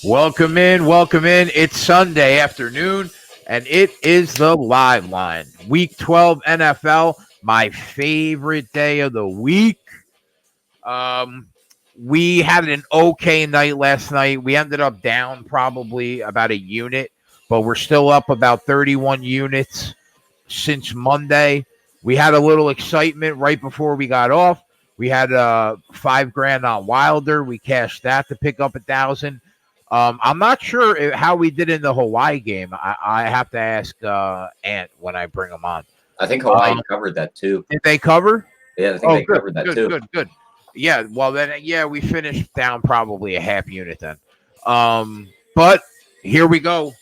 Welcome in, welcome in. It's Sunday afternoon, and it is the Live Line. Week 12 NFL, my favorite day of the week. Um, we had an okay night last night. We ended up down probably about a unit, but we're still up about 31 units since Monday. We had a little excitement right before we got off. We had $5,000 on Wilder. We cashed that to pick up 1,000. I'm not sure how we did in the Hawaii game. I have to ask Ant when I bring him on. I think Hawaii covered that too. Did they cover? Yeah, I think they covered that too. Good. Yeah, well then, we finished down probably a half unit then. But here we go.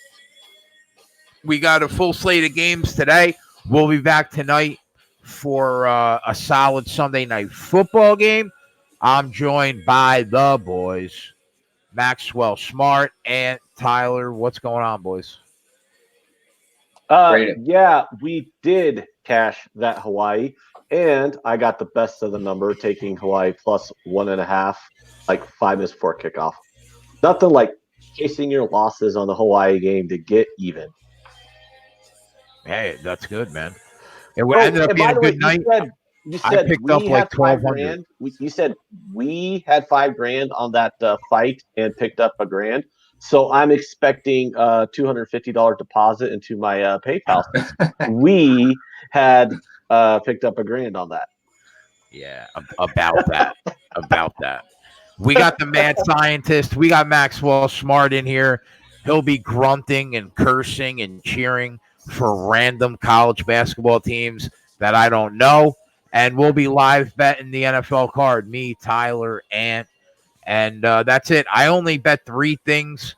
We got a full slate of games today. We'll be back tonight for a solid Sunday night football game. I'm joined by the boys, Maxwell Smart and Tyler. What's going on, boys? Yeah, we did cash that Hawaii, and I got the best of the number, taking Hawaii plus 1.5, like 5 minutes before kickoff. Nothing like chasing your losses on the Hawaii game to get even. Hey, that's good, man. It ended up being a good night. You said I picked up like 1,200. You said we had $5,000 on that fight and picked up $1,000. So I'm expecting a $250 deposit into my PayPal. We had picked up $1,000 on that. Yeah, about that. We got the mad scientist. We got Maxwell Smart in here. He'll be grunting and cursing and cheering for random college basketball teams that I don't know. And we'll be live betting the NFL card. Me, Tyler, Ant. And that's it. I only bet 3 things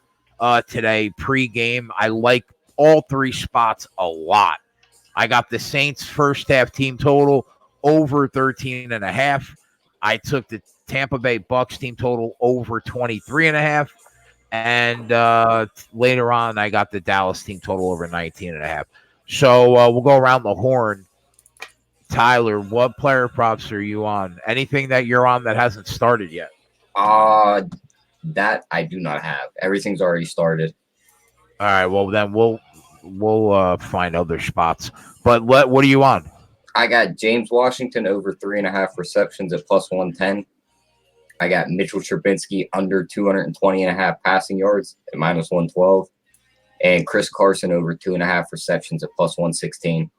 today pre-game. I like all 3 spots a lot. I got the Saints first half team total over 13.5. I took the Tampa Bay Bucks team total over 23.5. And later on, I got the Dallas team total over 19.5. So we'll go around the horn. Tyler, what player props are you on? Anything that you're on that hasn't started yet? That I do not have. Everything's already started. All right. Well, then we'll find other spots. But what are you on? I got James Washington over 3.5 receptions at plus 110. I got Mitchell Trubinsky under 220.5 passing yards at minus 112. And Chris Carson over 2.5 receptions at plus 116.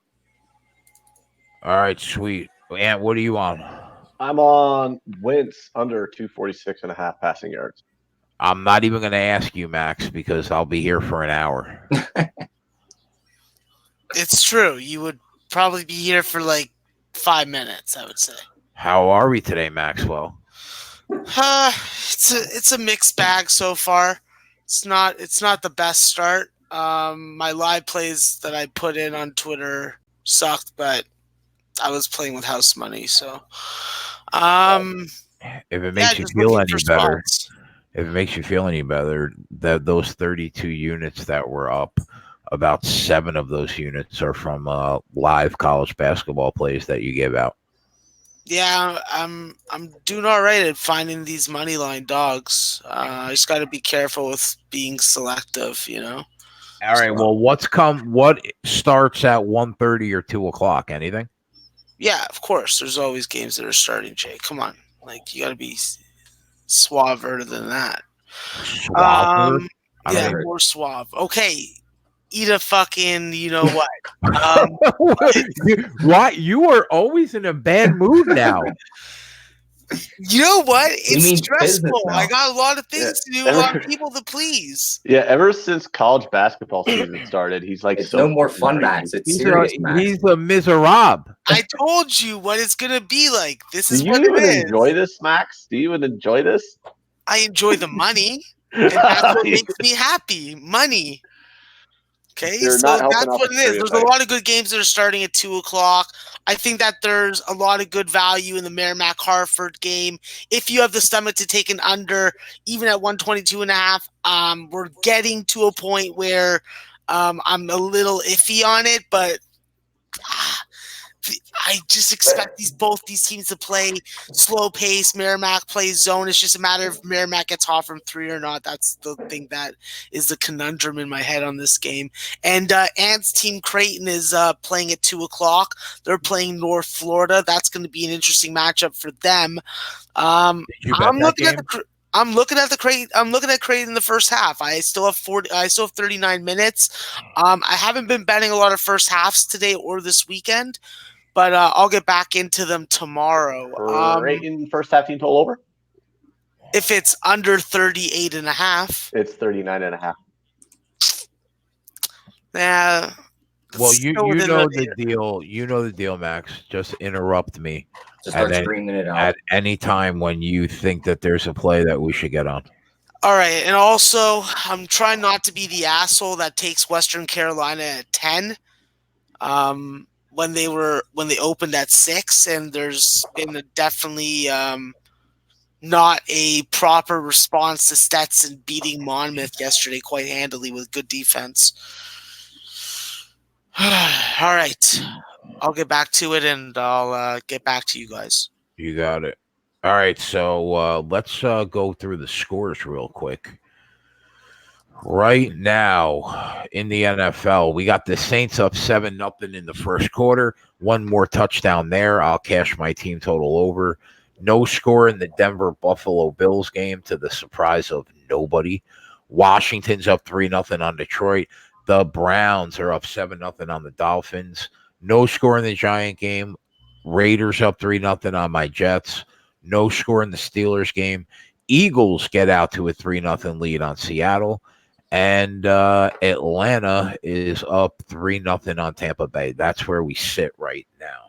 All right, sweet. Ant, what are you on? I'm on Wentz under 246.5 passing yards. I'm not even going to ask you, Max, because I'll be here for an hour. It's true. You would probably be here for like 5 minutes, I would say. How are we today, Maxwell? It's a mixed bag so far. It's not the best start. My live plays that I put in on Twitter sucked, but I was playing with house money, so if it makes you feel any better, that those 32 units that were up, about 7 of those units are from live college basketball plays that you give out. Yeah, I'm doing all right at finding these money line dogs. I just got to be careful with being selective, you know. All right. Well, what starts at 1:30 or 2:00? Anything? Yeah, of course. There's always games that are starting, Jay. Come on. Like, you got to be suaver than that. Suaver? Yeah, more suave. Okay. Eat a fucking, you know what? Why? You are always in a bad mood now. You know what? It's stressful. I got a lot of things to do, a lot of people to please. Yeah, ever since college basketball season started, he's like, it's no more fun match. It's serious match. He's a miserable. I told you what it's gonna be like. This Do is you what it even is. enjoy this, Max? Do you even enjoy this? I enjoy the money, and that's what makes me happy. Money. Okay, so that's what it is. There's a lot of good games that are starting at 2:00. I think that there's a lot of good value in the Merrimack Hartford game. If you have the stomach to take an under, even at 122.5, we're getting to a point where I'm a little iffy on it, but I just expect both these teams to play slow pace. Merrimack plays zone. It's just a matter of Merrimack gets hot from 3 or not. That's the thing that is the conundrum in my head on this game. And Ant's team Creighton is playing at 2:00. They're playing North Florida. That's going to be an interesting matchup for them. Did you bet that game? I'm looking at Creighton. I'm looking at Creighton in the first half. I still have 39 minutes. I haven't been betting a lot of first halves today or this weekend. But I'll get back into them tomorrow. Creighton first half team total over? If it's under 38.5. It's 39.5. Yeah. Well, you know the deal. You know the deal, Max. Just interrupt me. Just start screaming it out. At any time when you think that there's a play that we should get on. All right. And also, I'm trying not to be the asshole that takes Western Carolina at 10. When they opened at 6, and there's been definitely not a proper response to Stetson beating Monmouth yesterday quite handily with good defense. All right, I'll get back to it, and I'll get back to you guys. You got it. All right, so let's go through the scores real quick. Right now in the NFL, we got the Saints up 7-0 in the first quarter. One more touchdown there. I'll cash my team total over. No score in the Denver Buffalo Bills game to the surprise of nobody. Washington's up 3-0 on Detroit. The Browns are up 7-0 on the Dolphins. No score in the Giant game. Raiders up 3-0 on my Jets. No score in the Steelers game. Eagles get out to a 3-0 lead on Seattle. And Atlanta is up 3-0 on Tampa Bay. That's where we sit right now.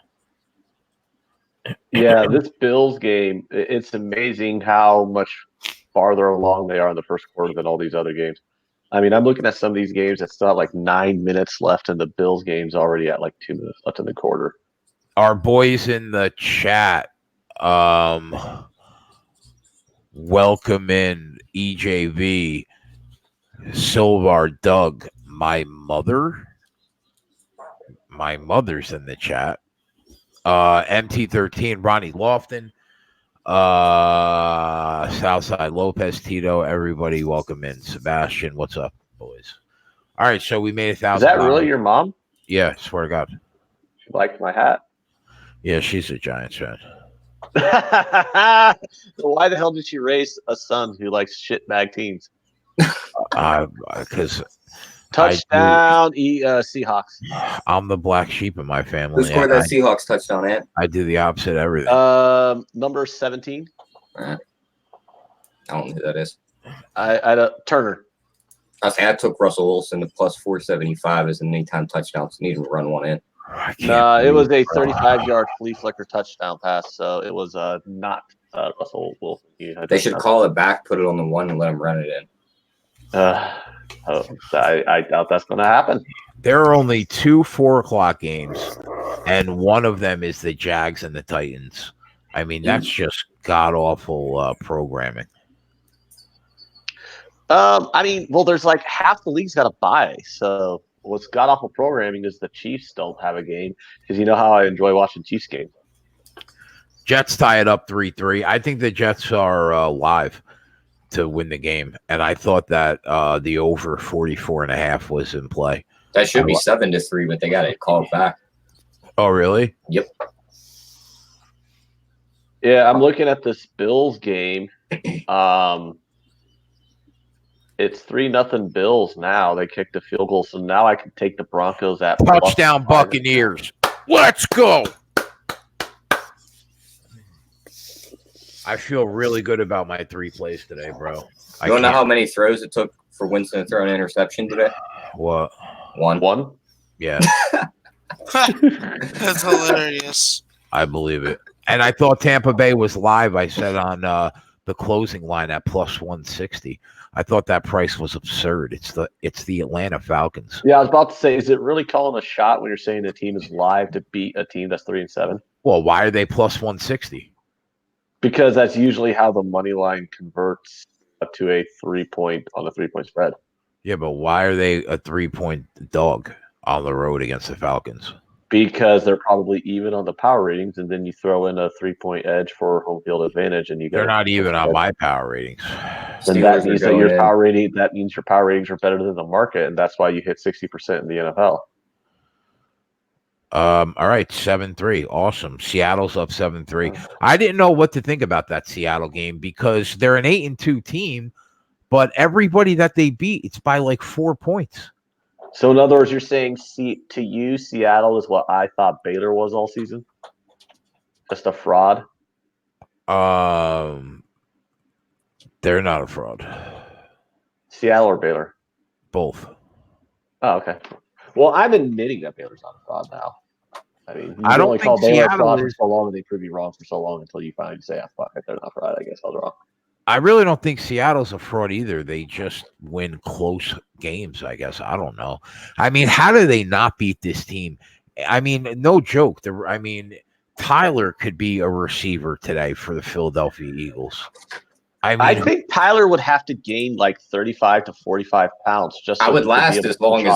Yeah, this Bills game, it's amazing how much farther along they are in the first quarter than all these other games. I mean, I'm looking at some of these games that still have like 9 minutes left, and the Bills game's already at like 2 minutes left in the quarter. Our boys in the chat welcome in EJV. Silvar Doug, my mother's in the chat. MT13, Ronnie Lofton, Southside Lopez, Tito, everybody welcome in. Sebastian, what's up, boys? All right, so we made $1,000. Is that really your mom? Yeah, swear to God. She liked my hat. Yeah, she's a Giants fan. Why the hell did she raise a son who likes shitbag teams? Because touchdown, Seahawks. I'm the black sheep in my family. Who scored that Seahawks touchdown, Ant? I do the opposite of everything. Number 17. I don't know who that is. I Turner. I took Russell Wilson to plus 475 as an anytime touchdown. So need to run one in. It was a 35-yard flea flicker touchdown pass, so it was not Russell Wilson. They should call it back, put it on the one, and let him run it in. I doubt that's going to happen. There are only 2 4:00 games, and one of them is the Jags and the Titans. I mean, that's just god-awful programming. There's like half the league's got a bye, so what's god-awful programming is the Chiefs don't have a game, because you know how I enjoy watching Chiefs games. Jets tie it up 3-3. I think the Jets are live to win the game, and I thought that the over 44.5 was in play. That should be 7-3, but they got it called back. Oh, really? Yep. Yeah, I'm looking at this Bills game. It's 3-0 Bills now. They kicked a field goal, so now I can take the Broncos at touchdown Buccaneers. Let's go. I feel really good about my 3 plays today, bro. You don't know how many throws it took for Winston to throw an interception today? What? One? Yeah. That's hilarious. I believe it. And I thought Tampa Bay was live. I said on the closing line at plus 160. I thought that price was absurd. It's the Atlanta Falcons. Yeah, I was about to say, is it really calling a shot when you're saying the team is live to beat a team that's 3-7? Well, why are they plus 160? Because that's usually how the money line converts to a 3-point on the 3-point spread. Yeah, but why are they a 3-point dog on the road against the Falcons? Because they're probably even on the power ratings, and then you throw in a 3-point edge for home field advantage, and you get. They're not even on my power ratings. Then that means that your power rating. That means your power ratings are better than the market, and that's why you hit 60% in the NFL. All right, 7-3. Awesome. Seattle's up 7-3. I didn't know what to think about that Seattle game because they're an 8-2 team, but everybody that they beat, it's by like 4 points. So in other words, you're saying to you, Seattle is what I thought Baylor was all season? Just a fraud? They're not a fraud. Seattle or Baylor? Both. Oh, okay. Well, I'm admitting that Baylor's not a fraud now. I mean, you I don't only think call Baylor a fraud Seattle for so long, and they prove you wrong for so long until you finally say, "Oh, fuck it, they're not a fraud." I guess I was wrong. I really don't think Seattle's a fraud either. They just win close games, I guess. I don't know. I mean, how do they not beat this team? I mean, no joke. Tyler could be a receiver today for the Philadelphia Eagles. I think Tyler would have to gain like 35 to 45 pounds just. So I would last as long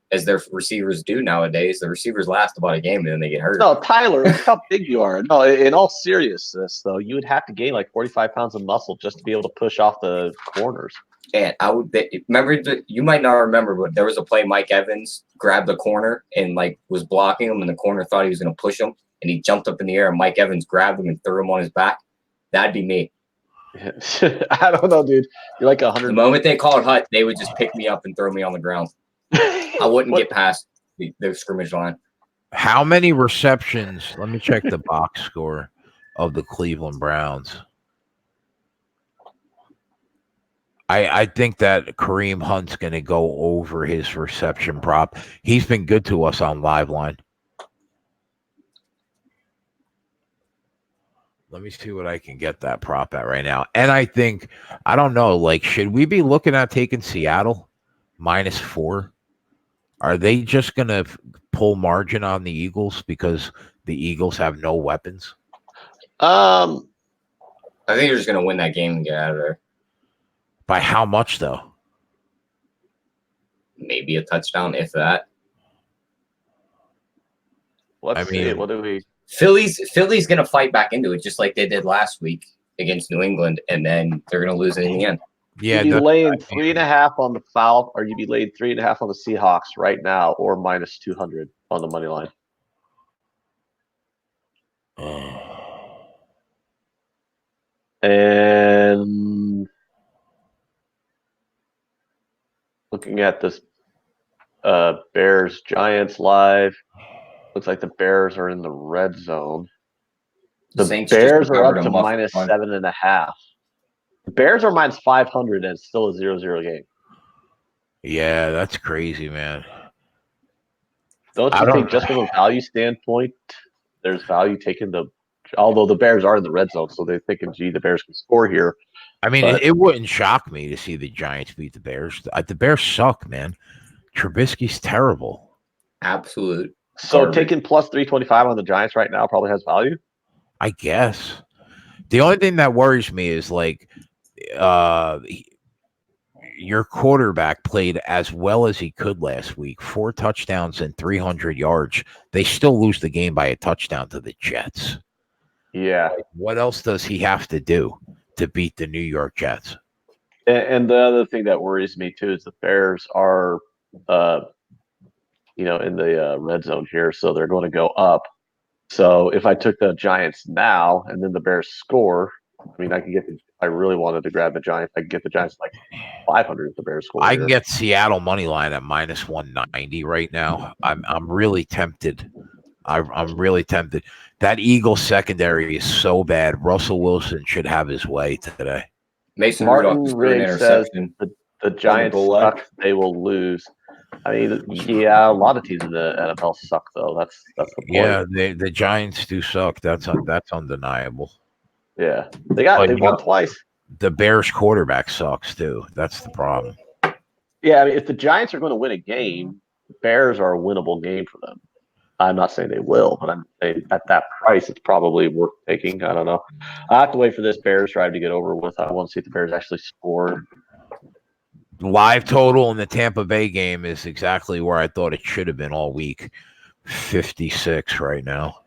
as their receivers do nowadays. The receivers last about a game and then they get hurt. No, Tyler, look how big you are. No, in all seriousness, though, you would have to gain like 45 pounds of muscle just to be able to push off the corners. And I would remember. You might not remember, but there was a play Mike Evans grabbed the corner and like was blocking him, and the corner thought he was going to push him, and he jumped up in the air, and Mike Evans grabbed him and threw him on his back. That'd be me. I don't know, dude. You're like 100. The moment they called hut, they would just pick me up and throw me on the ground. I wouldn't get past the scrimmage line. How many receptions? Let me check the box score of the Cleveland Browns. I think that Kareem Hunt's going to go over his reception prop. He's been good to us on Liveline. Let me see what I can get that prop at right now. And I think, I don't know, like, should we be looking at taking Seattle -4? Are they just going to pull margin on the Eagles because the Eagles have no weapons? I think you're just going to win that game and get out of there. By how much, though? Maybe a touchdown, if that. What do we? Philly's going to fight back into it just like they did last week against New England, and then they're going to lose it in the end. Yeah, you'd be laying 3.5 on the foul, or you'd be laying 3.5 on the Seahawks right now, or -200 on the money line. And looking at this Bears Giants live, looks like the Bears are in the red zone. The Bears are up to -7.5. The Bears are -500 and it's still a 0-0 game. Yeah, that's crazy, man. Don't you think just from a value standpoint, there's value taken although the Bears are in the red zone, so they're thinking, gee, the Bears can score here. I mean, it wouldn't shock me to see the Giants beat the Bears. The Bears suck, man. Trubisky's terrible. Absolute. So taking +325 on the Giants right now probably has value? I guess. The only thing that worries me is like your quarterback played as well as he could last week. 4 touchdowns and 300 yards. They still lose the game by a touchdown to the Jets. Yeah. Like, what else does he have to do to beat the New York Jets? And the other thing that worries me too is the Bears are, in the red zone here, so they're going to go up. So if I took the Giants now and then the Bears score, I mean, I really wanted to grab the Giants. I can get the Giants like 500 if the Bears score. I can get Seattle money line at -190 right now. I'm really tempted. I'm really tempted. That Eagles secondary is so bad. Russell Wilson should have his way today. Mason Martin Rudolph Riggs says the Giants suck. They will lose. I mean, yeah, a lot of teams in the NFL suck, though. That's the point. Yeah, the Giants do suck. That's undeniable. Yeah, they won twice. The Bears quarterback sucks too. That's the problem. Yeah, I mean, if the Giants are going to win a game, the Bears are a winnable game for them. I'm not saying they will, but I'm saying at that price, it's probably worth taking. I don't know. I have to wait for this Bears drive to get over with. I want to see if the Bears actually score. Live total in the Tampa Bay game is exactly where I thought it should have been all week. 56 right now.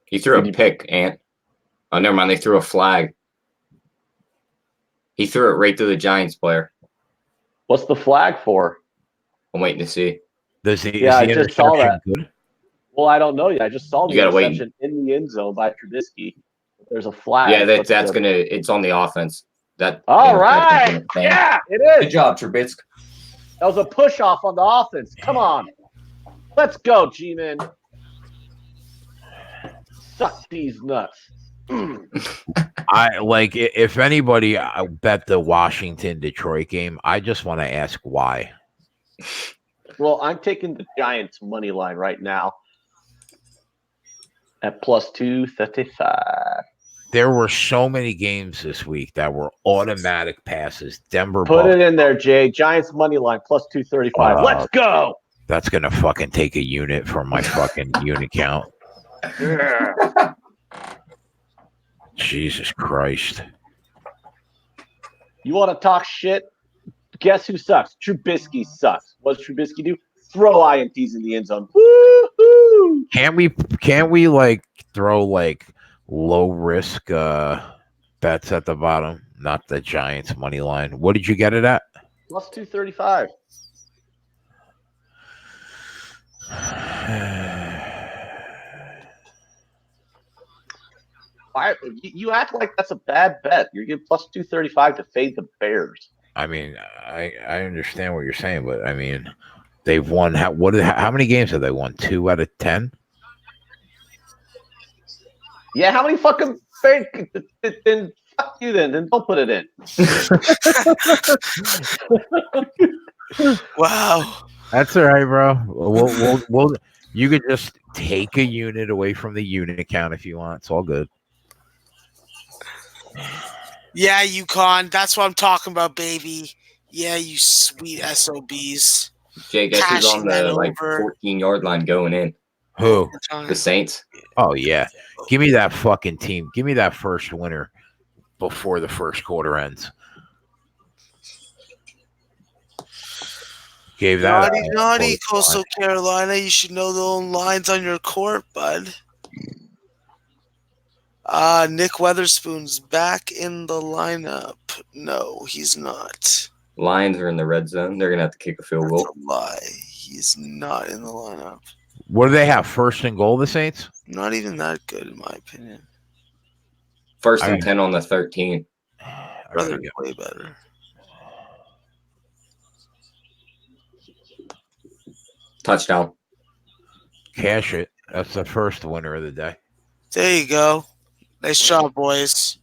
He threw a pick, Ant. Oh, never mind. They threw a flag. He threw it right to the Giants player. What's the flag for? I'm waiting to see. I just saw that. Good? Well, I don't know yet. I just saw the You gotta interception in the end zone by Trubisky. There's a flag. Yeah, that's gonna. It's on the offense. All right. Yeah, it is. Good job, Trubisky. That was a push off on the offense. Come on. Let's go, G-Man. Suck these nuts. I like if anybody bet the Washington-Detroit game, I just want to ask why. Well, I'm taking the Giants money line right now at plus 235. There were so many games this week that were automatic passes. Denver. Put it in there, Jay. Giants money line plus 235. Let's go. That's gonna fucking take a unit from my fucking unit count. Jesus Christ. You want to talk shit? Guess who sucks? Trubisky sucks. What does Trubisky do? Throw INTs in the end zone. Woo-hoo! Can't we like throw like low risk bets at the bottom? Not the Giants money line. What did you get it at? Plus 235. You act like that's a bad bet. You're getting plus 235 to fade the Bears. I mean, I understand what you're saying, but I mean, they've won. How many games have they won? 2 out of 10. Yeah, how many fucking then fuck you then don't put it in. Wow, that's all right, bro. We'll you could just take a unit away from the unit account if you want. It's all good. Yeah, UConn. That's what I'm talking about, baby. Yeah, you sweet SOBs. Jay, guess who's on the 14-yard line going in? Who? The Saints. Oh yeah. Give me that fucking team. Give me that first winner before the first quarter ends. Gave that naughty Coastal Carolina. You should know the own lines on your court, bud. Nick Weatherspoon's back in the lineup. No, he's not. Lions are in the red zone. They're going to have to kick a field goal. That's a lie. He's not in the lineup. What do they have? First and goal, the Saints? Not even that good, in my opinion. First and 10 on the 13. Brother, way better. Touchdown. Cash it. That's the first winner of the day. There you go. Nice job, boys.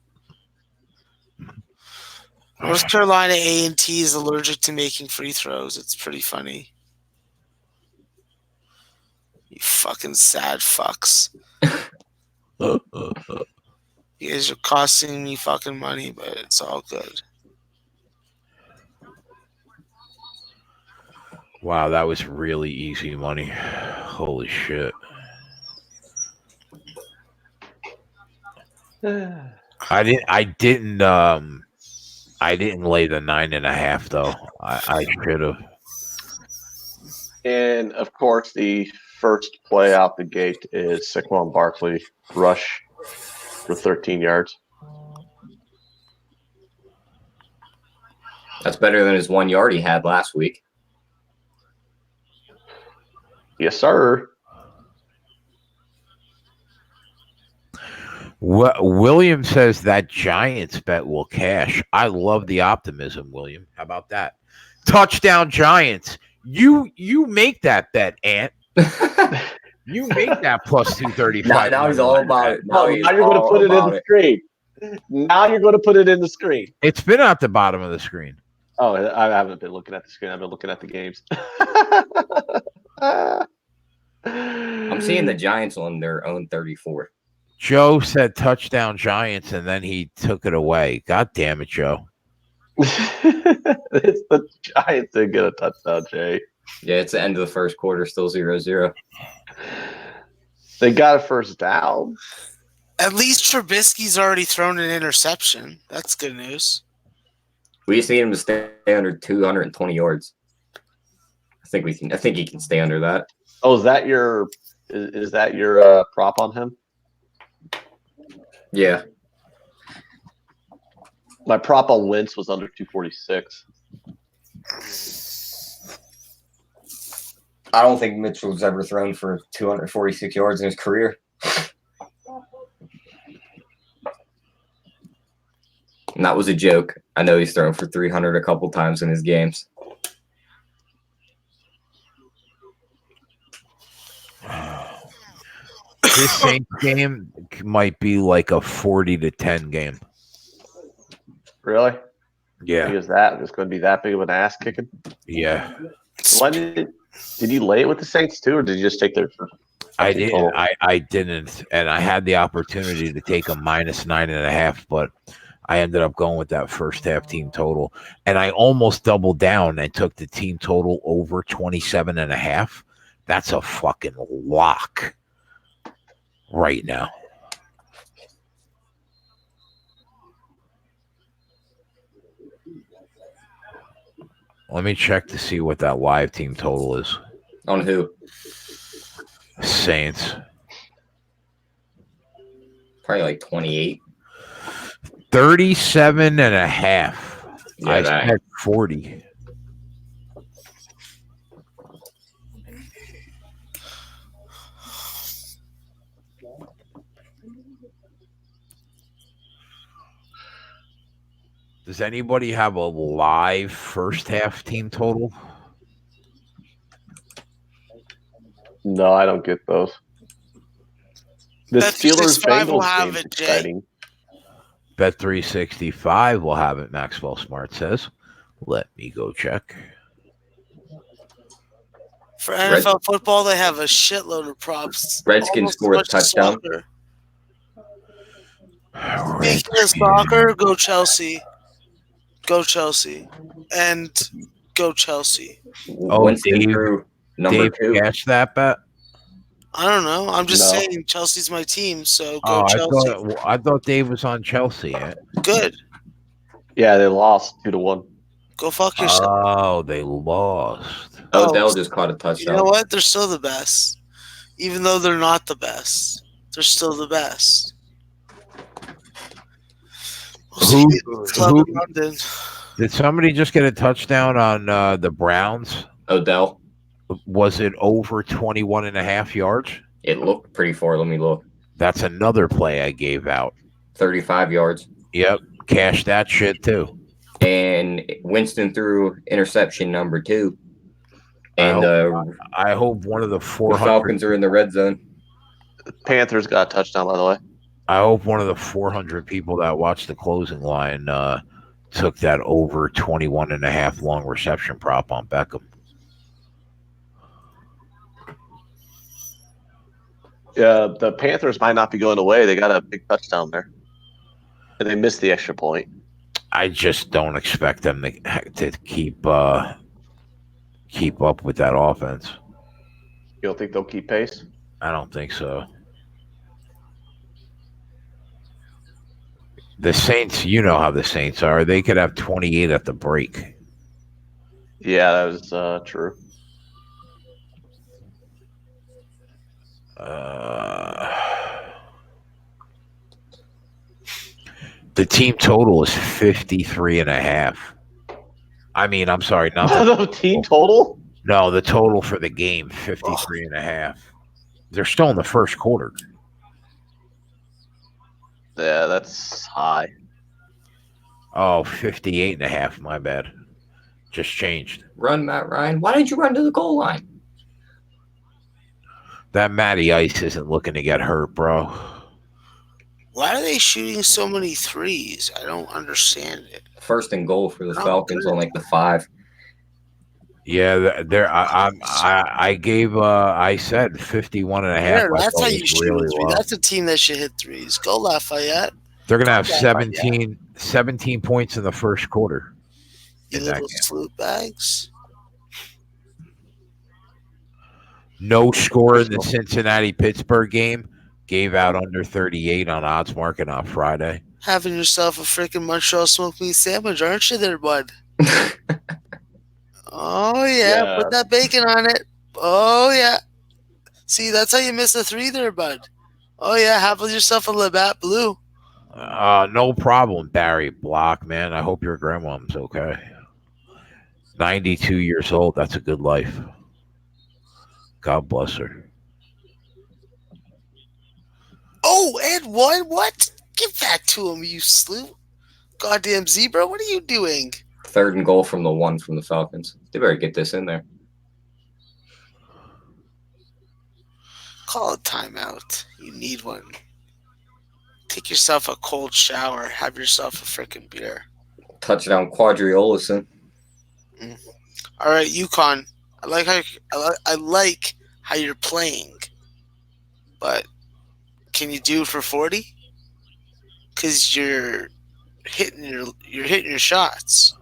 North Carolina A&T is allergic to making free throws. It's pretty funny. You fucking sad fucks. You guys are costing me fucking money, but it's all good. Wow, that was really easy money. Holy shit. I didn't lay the 9.5 though. I should have. And of course, the first play out the gate is Saquon Barkley rush for 13 yards. That's better than his 1 yard he had last week. Yes, sir. William says that Giants bet will cash. I love the optimism, William. How about that? Touchdown Giants. You make that bet, Ant. You make that plus 235. Now he's all about it. Now you're going to put it in the screen. Now you're going to put it in the screen. It's been at the bottom of the screen. Oh, I haven't been looking at the screen. I've been looking at the games. I'm seeing the Giants on their own 34. Joe said touchdown Giants, and then he took it away. God damn it, Joe. It's the Giants that get a touchdown, Jay. Yeah, it's the end of the first quarter, still 0-0. They got a first down. At least Trubisky's already thrown an interception. That's good news. We just need him to stay under 220 yards. think we can. I think he can stay under that. Oh, is that your prop on him? Yeah. My prop on Wentz was under 246. I don't think Mitchell's ever thrown for 246 yards in his career. And that was a joke. I know he's thrown for 300 a couple times in his games. This Saints game might be like a 40-10 game. Really? Yeah. Is that just going to be that big of an ass kicking? Yeah. Why did you lay it with the Saints too, or did you just take their? I didn't. I didn't, and I had the opportunity to take a -9.5, but I ended up going with that first half team total, and I almost doubled down and took the team total over 27.5. That's a fucking lock right now. Let me check to see what that live team total is. On who? Saints. Probably like 28. 37.5. Yeah, I said 40. Does anybody have a live first half team total? No, I don't get those. The Steelers Bet365 will Bengals have game it, Jay. exciting. Bet365 will have it, Maxwell Smart says. Let me go check. For NFL football, they have a shitload of props. Redskins score a touchdown. Speaking of soccer, go Chelsea. Go Chelsea. And go Chelsea. Oh, Winston Drew, number 2. Catch that bet? I don't know. I'm just saying Chelsea's my team, so go Oh, Chelsea. I thought Dave was on Chelsea. Good. Yeah, they lost 2-1. Go fuck yourself. Oh, they lost. Odell just caught a touchdown. You know what? They're still the best. Even though they're not the best. They're still the best. Who London. Did somebody just get a touchdown on the Browns? Odell. Was it over 21.5 yards? It looked pretty far. Let me look. That's another play I gave out. 35 yards. Yep. Cash that shit too. And Winston threw interception number 2. And I hope one of the 400 the Falcons are in the red zone. Panthers got a touchdown, by the way. I hope one of the 400 people that watched the closing line took that over 21.5 long reception prop on Beckham. Yeah, the Panthers might not be going away. They got a big touchdown there, and they missed the extra point. I just don't expect them to keep up with that offense. You don't think they'll keep pace? I don't think so. The Saints, you know how the Saints are. They could have 28 at the break. Yeah, that was true. The team total is 53.5. I mean, I'm sorry, not the team total. No, the total for the game, 53.5. They're still in the first quarter. Yeah, that's high. Oh, 58.5. My bad. Just changed. Run, Matt Ryan. Why didn't you run to the goal line? That Matty Ice isn't looking to get hurt, bro. Why are they shooting so many threes? I don't understand it. First and goal for the Falcons on like the 5. Yeah, I gave I said 51.5. Yeah, that's how you shoot really a three. low. That's a team that should hit threes. Go Lafayette. They're gonna have 17 points in the first quarter. You little sloot bags. No score in the Cincinnati-Pittsburgh game. Gave out under 38 on odds market on Friday. Having yourself a freaking Montreal smoked meat sandwich, aren't you there, bud? Oh yeah, put that bacon on it. Oh yeah. See, that's how you miss a 3 there, bud. Oh yeah, have yourself a Labatt Blue. No problem, Barry Block, man. I hope your grandmom's okay. 92 years old. That's a good life. God bless her. Oh, and one? What? Give that to him, you slew. Goddamn zebra, what are you doing? 3rd and goal from the 1 from the Falcons. They better get this in there. Call a timeout. You need one. Take yourself a cold shower. Have yourself a freaking beer. Touchdown Quadriolison. All right, UConn. I like how you're playing, but can you do it for 40? Because you're hitting your shots.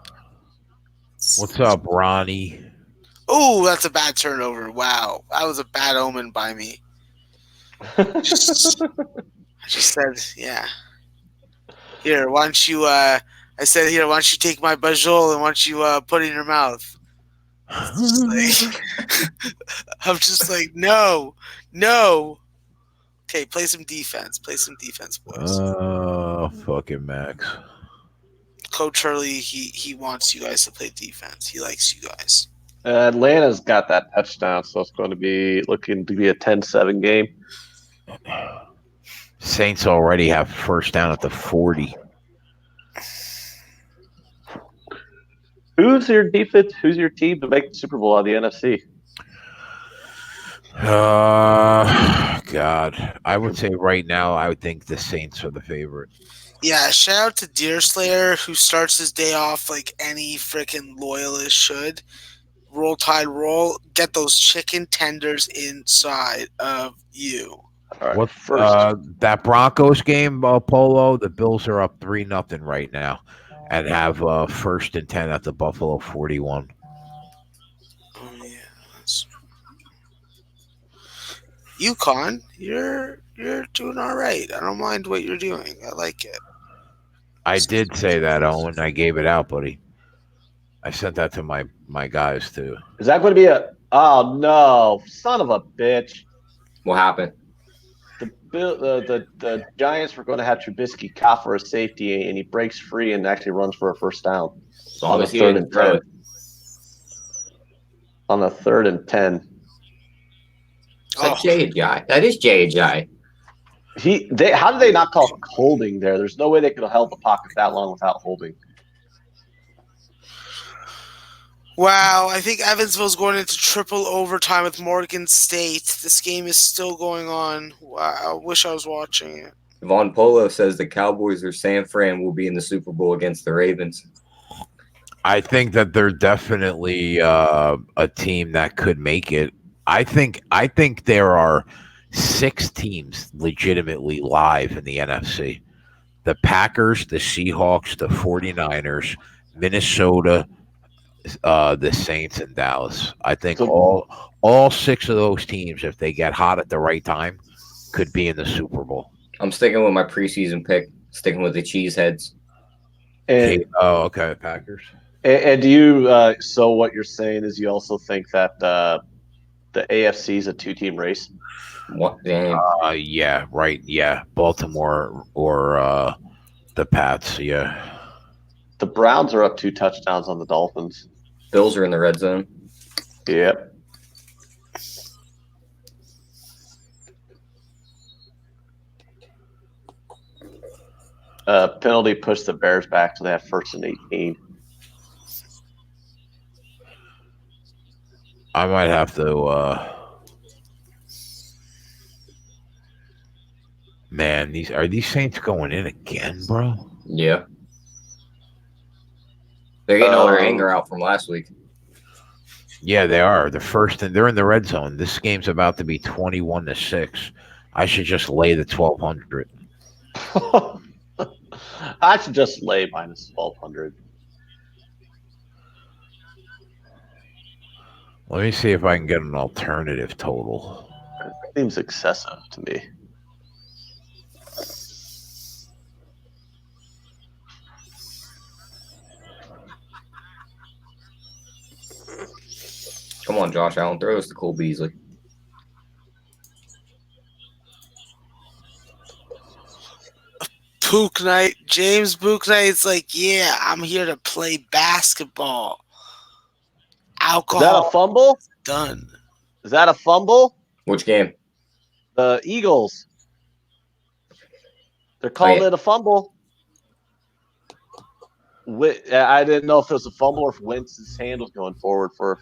What's up, Ronnie? Oh, that's a bad turnover. Wow, that was a bad omen by me. I just said, yeah. Here, why don't you? I said, here, why don't you take my bajol and why don't you put it in your mouth? I'm just like, no. Okay, play some defense. Play some defense, boys. Oh, fucking Max. Coach Hurley, he wants you guys to play defense. He likes you guys. Atlanta's got that touchdown, so it's going to be looking to be a 10-7 game. Saints already have first down at the 40. Who's your defense? Who's your team to make the Super Bowl out of the NFC? God. I would say right now, I would think the Saints are the favorite. Yeah, shout out to Deerslayer, who starts his day off like any freaking loyalist should. Roll Tide roll. Get those chicken tenders inside of you. All right, What first? That Broncos game, Polo? The Bills are up 3-0 right now, and have 1st and 10 at the Buffalo 41. Oh yeah. UConn, you're doing all right. I don't mind what you're doing. I like it. I did say that, Owen. I gave it out, buddy. I sent that to my guys too. Is that going to be a? Oh no, son of a bitch! What happened? The Giants were going to have Trubisky caught for a safety, and he breaks free and actually runs for a first down. As long as he didn't throw it. On the 3rd and 10. That's J.J. That is J.J. How did they not call holding there? There's no way they could have held the pocket that long without holding. Wow, I think Evansville's going into triple overtime with Morgan State. This game is still going on. Wow, I wish I was watching it. Von Polo says the Cowboys or San Fran will be in the Super Bowl against the Ravens. I think that they're definitely a team that could make it. I think there are 6 teams legitimately live in the NFC. The Packers, the Seahawks, the 49ers, Minnesota, the Saints, and Dallas. I think all 6 of those teams, if they get hot at the right time, could be in the Super Bowl. I'm sticking with my preseason pick, sticking with the Cheeseheads. Okay, Packers. And do you? So what you're saying is you also think that the AFC is a 2-team race? What? Damn. Yeah, right. Yeah, Baltimore or the Pats. Yeah. The Browns are up 2 touchdowns on the Dolphins. Bills are in the red zone. Yep. Penalty pushed the Bears back to that 1st and 18. I might have to. Man, are these Saints going in again, bro? Yeah. They're getting all their anger out from last week. Yeah, they are. They're in the red zone. This game's about to be 21-6. I should just lay the 1,200. I should just lay minus 1,200. Let me see if I can get an alternative total. Seems excessive to me. on, Josh Allen. Throw us to Cole Beasley. Book Night. James Book Knight's like, yeah, I'm here to play basketball. Alcohol. Is that a fumble? Done. Is that a fumble? Which game? The Eagles. They're calling it a fumble. I didn't know if it was a fumble or if Wentz's hand was going forward for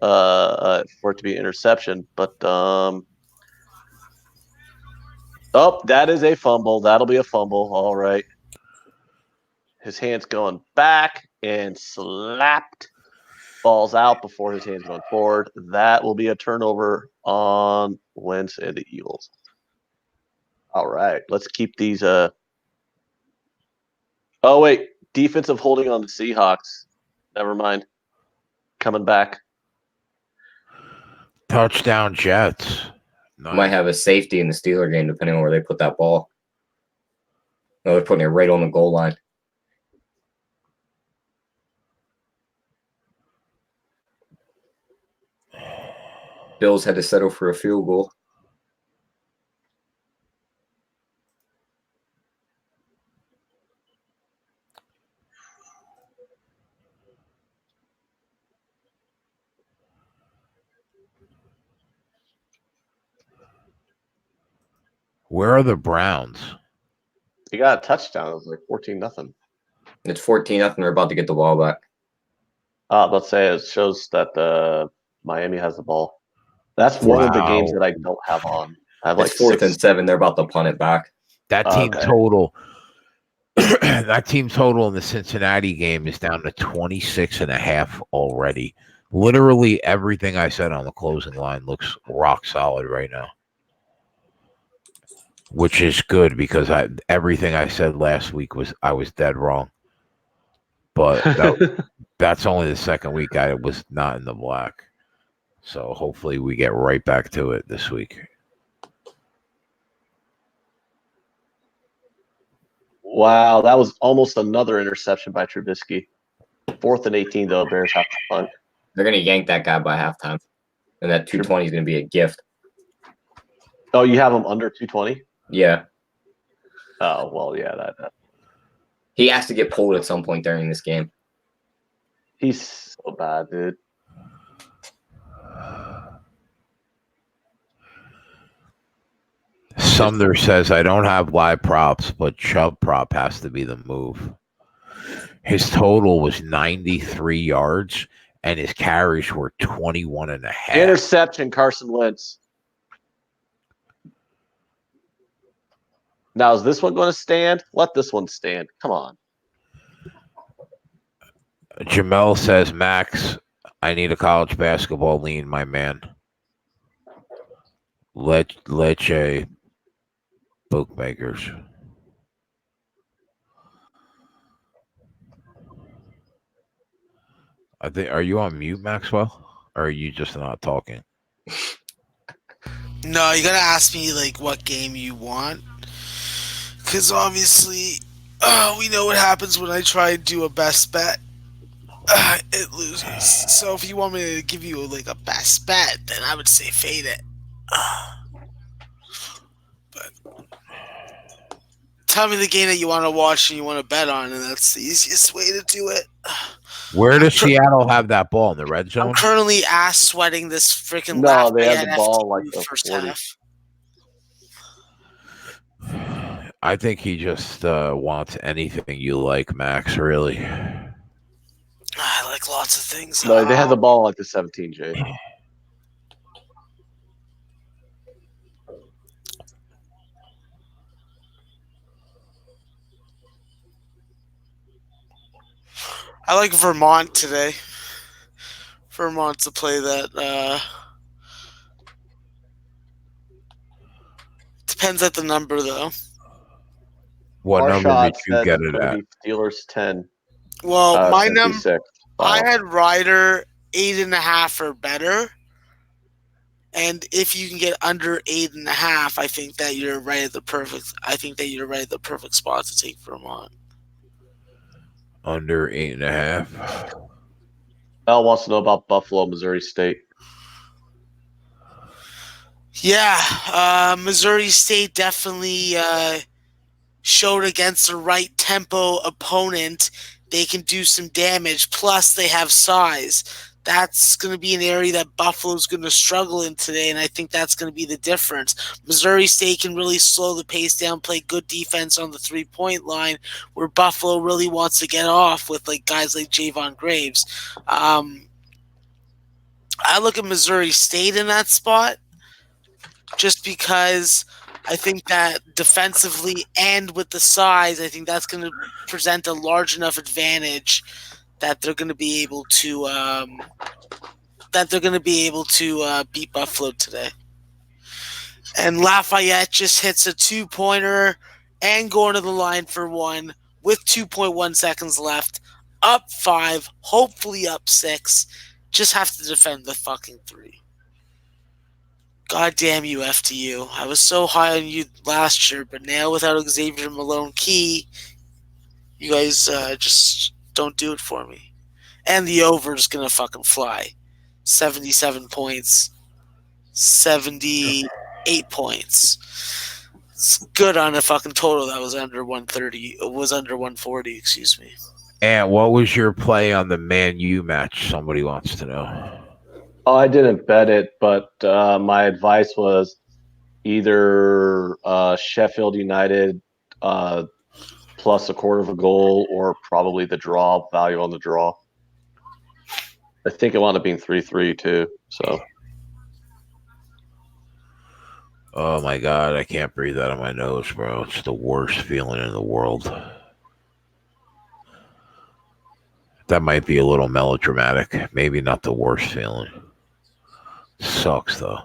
it to be an interception. But that is a fumble. That'll be a fumble. All right. His hand's going back and slapped. Ball's out before his hand's going forward. That will be a turnover on Wentz and the Eagles. All right. Let's keep these. Oh, wait. Defensive holding on the Seahawks. Never mind. Coming back. Touchdown Jets. Nice. Might have a safety in the Steeler game, depending on where they put that ball. No, they're putting it right on the goal line. Bills had to settle for a field goal. Where are the Browns? He got a touchdown. It was like 14-0. It's 14-0. They're about to get the ball back. Let's say it shows that Miami has the ball. That's one of the games that I don't have on. I have it's 4th and 7. They're about to punt it back. That team total. That team total in the Cincinnati game is down to 26.5 already. Literally everything I said on the closing line looks rock solid right now. Which is good because everything I said last week I was dead wrong. But that's only the second week I was not in the black. So hopefully we get right back to it this week. Wow, that was almost another interception by Trubisky. 4th and 18, though. Bears have to punt. They're going to yank that guy by halftime. And that 220 is going to be a gift. Oh, you have him under 220? Yeah. Oh, well, yeah. That. He has to get pulled at some point during this game. He's so bad, dude. Sumner says, I don't have live props, but Chubb prop has to be the move. His total was 93 yards, and his carries were 21.5. Interception, Carson Wentz. Now, is this one going to stand? Let this one stand. Come on. Jamel says, Max, I need a college basketball lean, my man. Leche bookmakers. Are you on mute, Maxwell? Or are you just not talking? No, you gotta ask me like what game you want. Because obviously, we know what happens when I try and do a best bet. It loses. So if you want me to give you like a best bet, then I would say fade it. But tell me the game that you want to watch and you want to bet on, and that's the easiest way to do it. Where does Seattle have that ball in the red zone? I'm currently ass sweating this freaking. No, they have the ball like the first 40. half. I think he just wants anything you like, Max, really. I like lots of things. No, they have the ball like the 17, Jay. I like Vermont today. Vermont to play that. Depends at the number, though. What number did you get it at? Steelers 10. Well, my number, I had Ryder 8.5 or better. And if you can get under 8.5, I think that you're right at the perfect. I think that you're right at the perfect spot to take Vermont. Under 8.5. Al wants to know about Buffalo, Missouri State. Yeah, Missouri State definitely showed against the right tempo opponent they can do some damage. Plus, they have size. That's going to be an area that Buffalo's going to struggle in today, and I think that's going to be the difference. Missouri State can really slow the pace down, play good defense on the 3-point line, where Buffalo really wants to get off with like guys like Javon Graves. I look at Missouri State in that spot just because I think that defensively and with the size, I think that's going to present a large enough advantage that they're going to be able to beat Buffalo today. And Lafayette just hits a 2-pointer and going to the line for one with 2.1 seconds left, up 5, hopefully up 6. Just have to defend the fucking 3. God damn you, FTU. I was so high on you last year, but now without Xavier Malone Key, you guys just don't do it for me. And the over is going to fucking fly. 77 points. 78 points. It's good on a fucking total that was under 130. It was under 140, excuse me. And what was your play on the Man U match? Somebody wants to know. Oh, I didn't bet it, but my advice was either Sheffield United plus a quarter of a goal or probably the draw, value on the draw. I think it wound up being 3-3 too. So. Oh my God, I can't breathe out of my nose, bro. It's the worst feeling in the world. That might be a little melodramatic. Maybe not the worst feeling. Sucks though.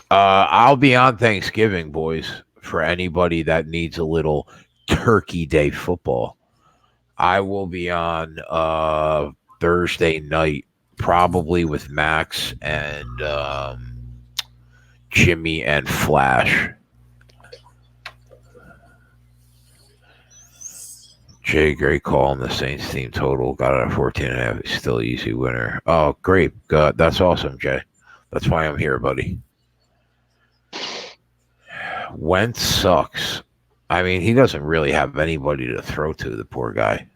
I'll be on Thanksgiving, boys, for anybody that needs a little Turkey Day football. I will be on Thursday night, probably with Max and Jimmy and Flash. Jay, great call on the Saints team total. Got it at 14.5. Still easy winner. Oh, great. God, that's awesome, Jay. That's why I'm here, buddy. Wentz sucks. I mean, he doesn't really have anybody to throw to, the poor guy.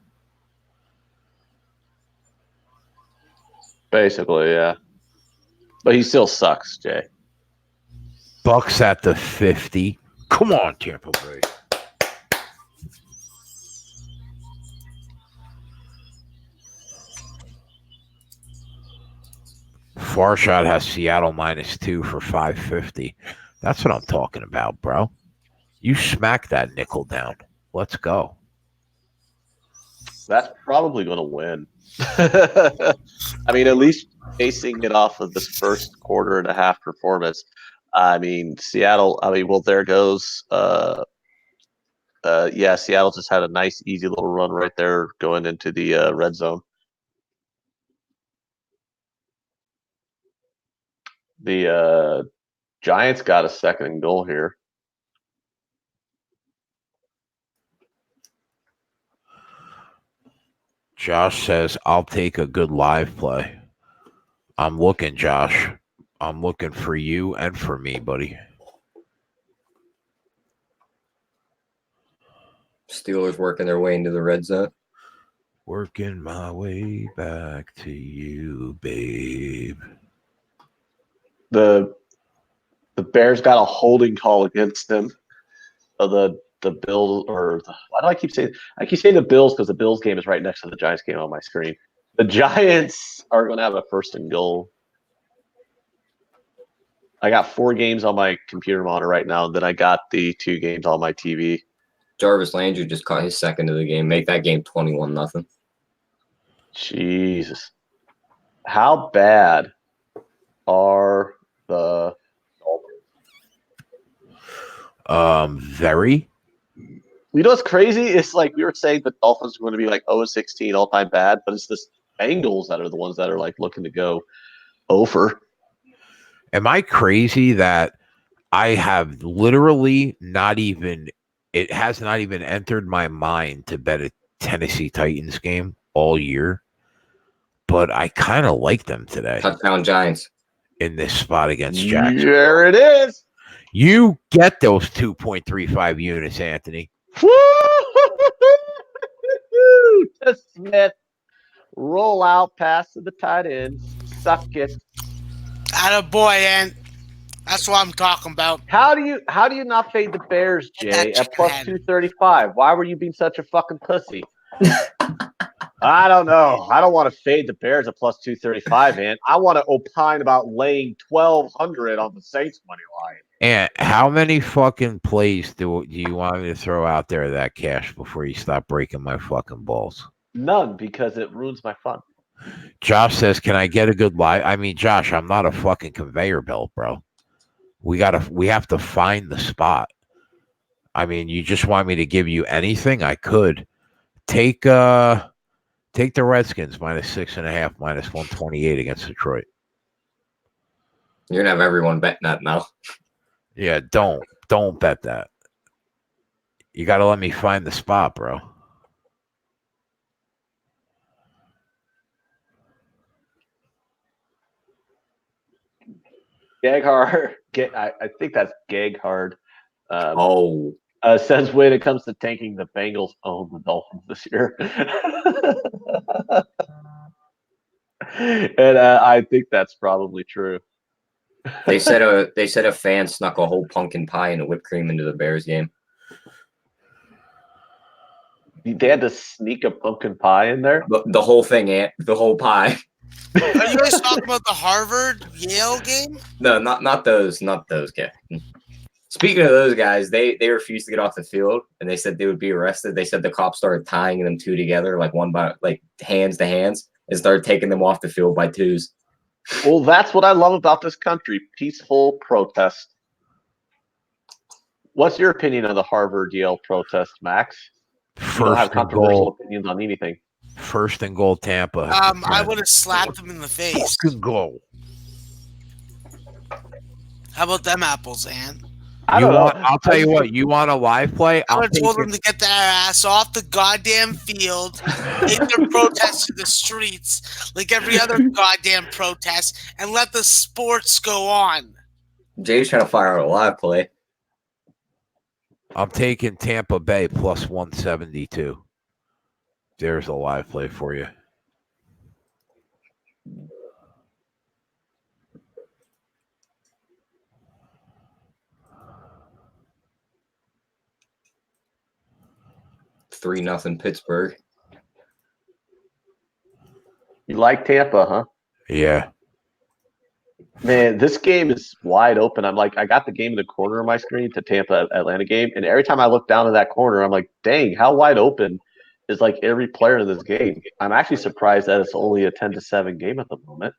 Basically, yeah. But he still sucks, Jay. Bucks at the 50. Come on, Tampa Bay. Farshot has Seattle -2 for 550. That's what I'm talking about, bro. You smack that nickel down. Let's go. That's probably going to win. I mean, at least basing it off of this first quarter and a half performance. I mean, Seattle. I mean, well, there goes. Yeah, Seattle just had a nice, easy little run right there going into the red zone. The Giants got a second and goal here. Josh says, I'll take a good live play. I'm looking, Josh. I'm looking for you and for me, buddy. Steelers working their way into the red zone. Working my way back to you, babe. The Bears got a holding call against them. The Bills, why do I keep saying the Bills, because the Bills game is right next to the Giants game on my screen. The Giants are going to have a first and goal. I got 4 games on my computer monitor right now. Then I got the 2 games on my TV. Jarvis Landry just caught his second of the game. Make that game 21-0. Jesus. How bad are the Dolphins? Very. You know what's crazy? It's like we were saying the Dolphins are going to be like 0-16 all-time bad, but it's the Bengals that are the ones that are like looking to go over. Am I crazy that I have literally not even – it has not even entered my mind to bet Tennessee Titans game all year, but I kind of like them today Touchdown Giants. in this spot against Jacksonville. There it is. You get those 2.35 units, Anthony. To Smith. Roll out, pass to the tight ends. Suck it. Attaboy, and that's what I'm talking about. How do you not fade the Bears, Jay, at plus 235? Why were you being such a fucking pussy? I don't know. I don't want to fade the Bears at plus 235, man. I want to opine about laying 1,200 on the Saints money line. And how many fucking plays do you want me to throw out there that cash before you stop breaking my fucking balls? None, because it ruins my fun. Josh says, "Can I get a good live?" I mean, Josh, I'm not a fucking conveyor belt, bro. We have to find the spot. I mean, you just want me to give you anything? I could take the Redskins minus 6.5, minus 128 against Detroit. You're gonna have everyone betting that now. Yeah, don't bet that. You got to let me find the spot, bro. Gaghard, I think that's Gaghard. Says when it comes to tanking, the Bengals own the Dolphins this year. And I think that's probably true. They said a fan snuck a whole pumpkin pie and a whipped cream into the Bears game. They had to sneak a pumpkin pie in there? The whole thing, the whole pie. Are you guys talking about the Harvard-Yale game? No, not those guys. Speaking of those guys, they refused to get off the field, and they said they would be arrested. They said the cops started tying them two together, like one by hands to hands, and started taking them off the field by twos. Well, that's what I love about this country: peaceful protest. What's your opinion of the Harvard-Yale protest, Max? You don't have controversial opinions on anything. First and goal, Tampa. I would have slapped him in the face. First goal. How about them apples, Ann? I'll tell you what. You want a live play? I would have told them to get their ass off the goddamn field, take their protest to the streets like every other goddamn protest, and let the sports go on. Jay's trying to fire out a live play. I'm taking Tampa Bay plus 172. There's a live play for you. $3 0 Pittsburgh. You like Tampa, huh? Yeah. Man, this game is wide open. I got the game in the corner of my screen to Tampa Atlanta game, and every time I look down to that corner, I'm like, dang, how wide open is every player in this game? I'm actually surprised that it's only a 10-7 game at the moment.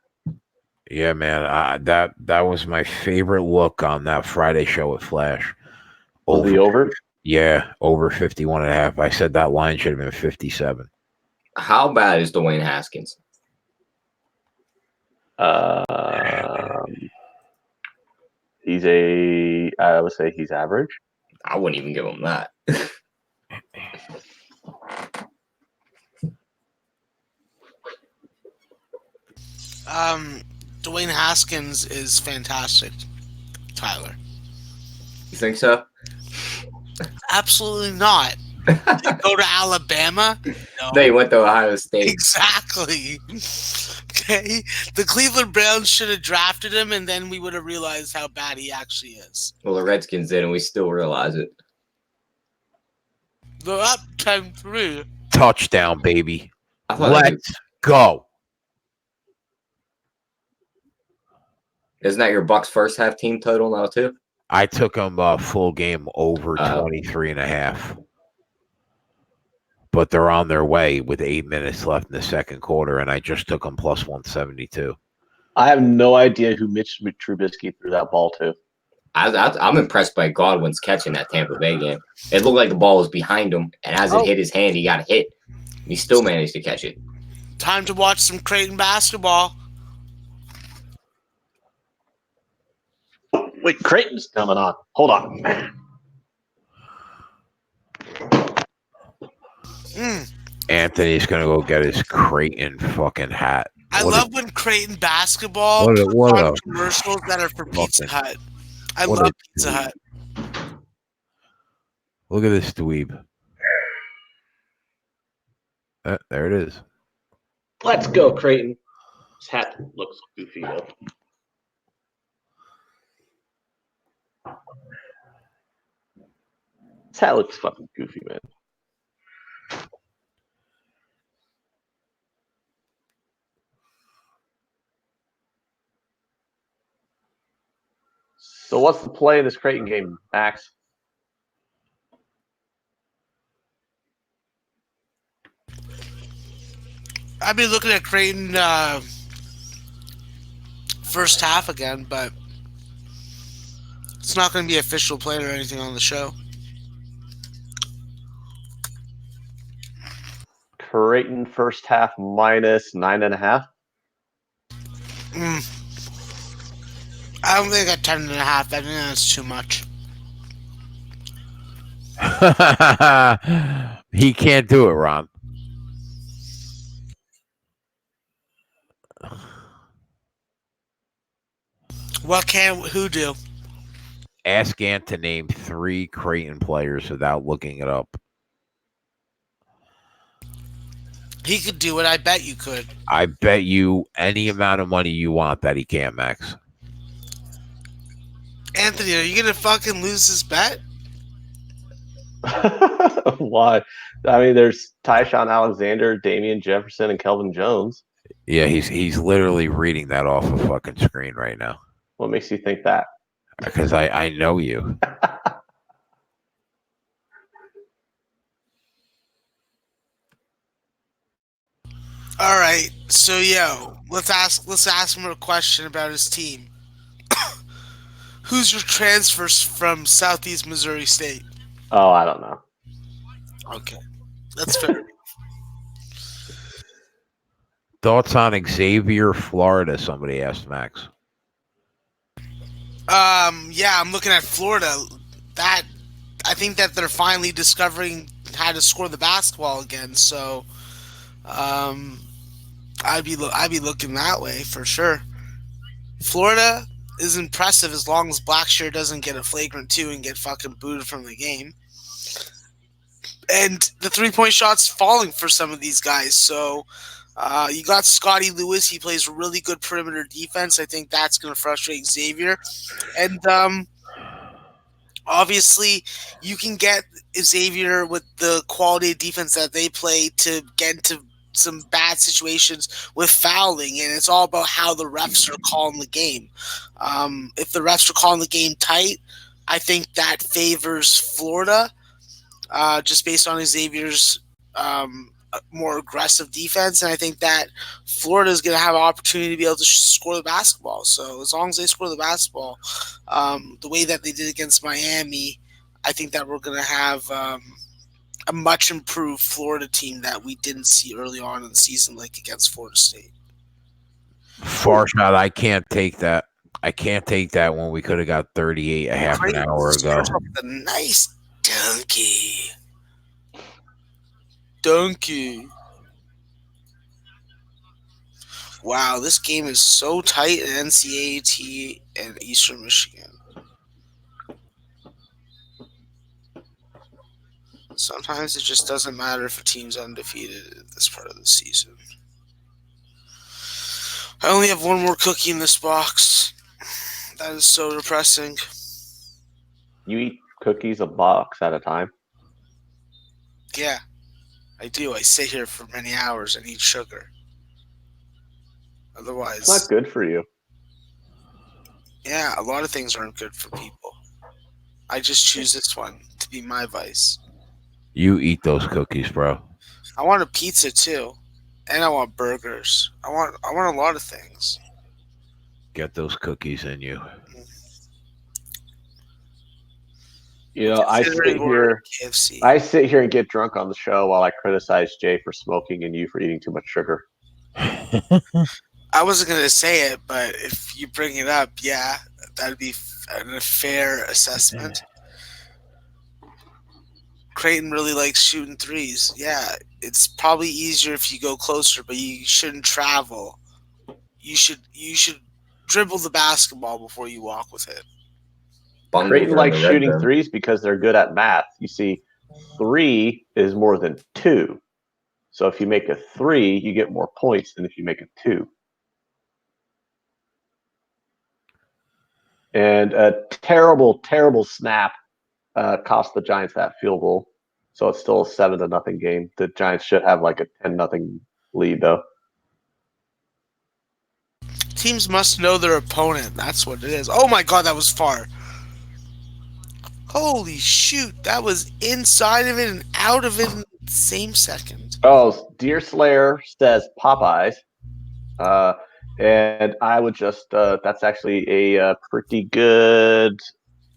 Yeah, man. That was my favorite look on that Friday show with Flash. Over? Yeah, over 51.5. I said that line should have been 57. How bad is Dwayne Haskins? I would say he's average. I wouldn't even give him that. Dwayne Haskins is fantastic, Tyler. You think so? Absolutely not. Go to Alabama? No. They went to Ohio State. Exactly. Okay. The Cleveland Browns should have drafted him, and then we would have realized how bad he actually is. Well, the Redskins did, and we still realize it. They're up 10-3. Touchdown, baby. Let's go. Isn't that your Bucks first half team total now, too? I took them full game over 23.5. But they're on their way with 8 minutes left in the second quarter, and I just took them plus 172. I have no idea who Mitch Trubisky threw that ball to. I'm impressed by Godwin's catching that Tampa Bay game. It looked like the ball was behind him, and as it hit his hand, he got hit. He still managed to catch it. Time to watch some Creighton basketball. Wait, Creighton's coming on. Hold on. Anthony's gonna go get his Creighton fucking hat. I love when Creighton basketball puts on commercials that are for Pizza Hut. I love Pizza Hut. Look at this dweeb. There it is. Let's go, Creighton. This hat looks goofy, though. This hat looks fucking goofy, man. So what's the play in this Creighton game, Max? I'd be looking at Creighton first half again, but it's not going to be official play or anything on the show. Creighton first half minus 9.5. I don't think at 10.5. I think that's too much. He can't do it, Ron. What can who do? Ask Ant to name 3 Creighton players without looking it up. He could do it. I bet you could. I bet you any amount of money you want that he can't, Max. Anthony, are you going to fucking lose this bet? Why? I mean, there's Tyshawn Alexander, Damian Jefferson, and Kelvin Jones. Yeah, he's literally reading that off a fucking screen right now. What makes you think that? Because I know you. All right, so let's ask him a question about his team. Who's your transfers from Southeast Missouri State? Oh, I don't know. Okay, that's fair. Thoughts on Xavier, Florida? Somebody asked Max. Yeah, I'm looking at Florida. I think that they're finally discovering how to score the basketball again. So, I'd be looking that way for sure. Florida is impressive as long as Blackshear doesn't get a flagrant 2 and get fucking booted from the game. And the 3-point shot's falling for some of these guys. So you got Scotty Lewis. He plays really good perimeter defense. I think that's going to frustrate Xavier. And obviously, you can get Xavier with the quality of defense that they play to get into some bad situations with fouling, and it's all about how the refs are calling the game. If the refs are calling the game tight, I think that favors Florida, just based on Xavier's more aggressive defense, and I think that Florida is going to have an opportunity to be able to score the basketball. So as long as they score the basketball, the way that they did against Miami, I think that we're going to have a much improved Florida team that we didn't see early on in the season, like against Florida State. Far shot. I can't take that. I can't take that when we could have got 38 a half an hour ago. A nice donkey. Wow, this game is so tight in NCAA and Eastern Michigan. Sometimes it just doesn't matter if a team's undefeated at this part of the season. I only have one more cookie in this box. That is so depressing. You eat cookies a box at a time? Yeah, I do. I sit here for many hours and eat sugar. Otherwise, it's not good for you. Yeah, a lot of things aren't good for people. I just choose this one to be my vice. You eat those cookies, bro. I want a pizza too, and I want burgers. I want a lot of things. Get those cookies in you. You know, I sit here and get drunk on the show while I criticize Jay for smoking and you for eating too much sugar. I wasn't going to say it, but if you bring it up, yeah, that'd be a fair assessment. Creighton really likes shooting threes. Yeah, it's probably easier if you go closer, but you shouldn't travel. You should dribble the basketball before you walk with it. Creighton likes shooting threes because they're good at math. You see, 3 is more than 2. So if you make a 3, you get more points than if you make a 2. And a terrible, terrible snap cost the Giants that field goal. So it's still a 7-0 game. The Giants should have like a 10-0 lead, though. Teams must know their opponent. That's what it is. Oh my god, that was far. Holy shoot, that was inside of it and out of it in the same second. Oh, Deer Slayer says Popeyes. And I would just, that's actually a pretty good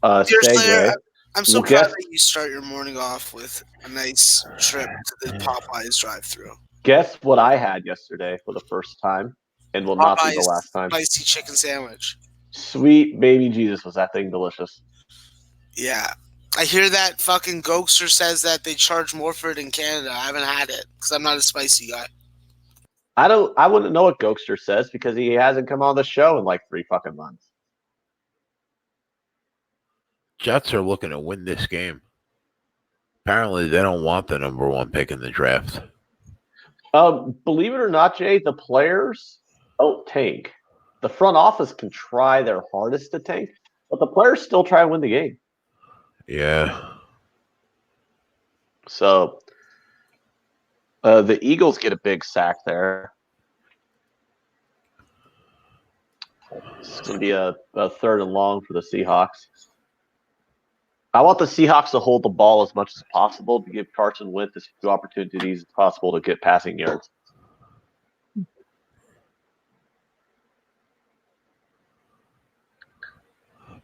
Deer segue. Slayer, I'm so proud that you start your morning off with a nice trip to the Popeyes drive-thru. Guess what I had yesterday for the first time, and will not be the last time. Spicy chicken sandwich. Sweet baby Jesus, was that thing delicious? Yeah. I hear that fucking Gokster says that they charge more for it in Canada. I haven't had it because I'm not a spicy guy. I wouldn't know what Gokster says because he hasn't come on the show in like 3 fucking months. Jets are looking to win this game. Apparently, they don't want the number 1 pick in the draft. Believe it or not, Jay, the players don't tank. The front office can try their hardest to tank, but the players still try and win the game. Yeah. So the Eagles get a big sack there. It's going to be a 3rd and long for the Seahawks. I want the Seahawks to hold the ball as much as possible to give Carson Wentz as few opportunities as possible to get passing yards.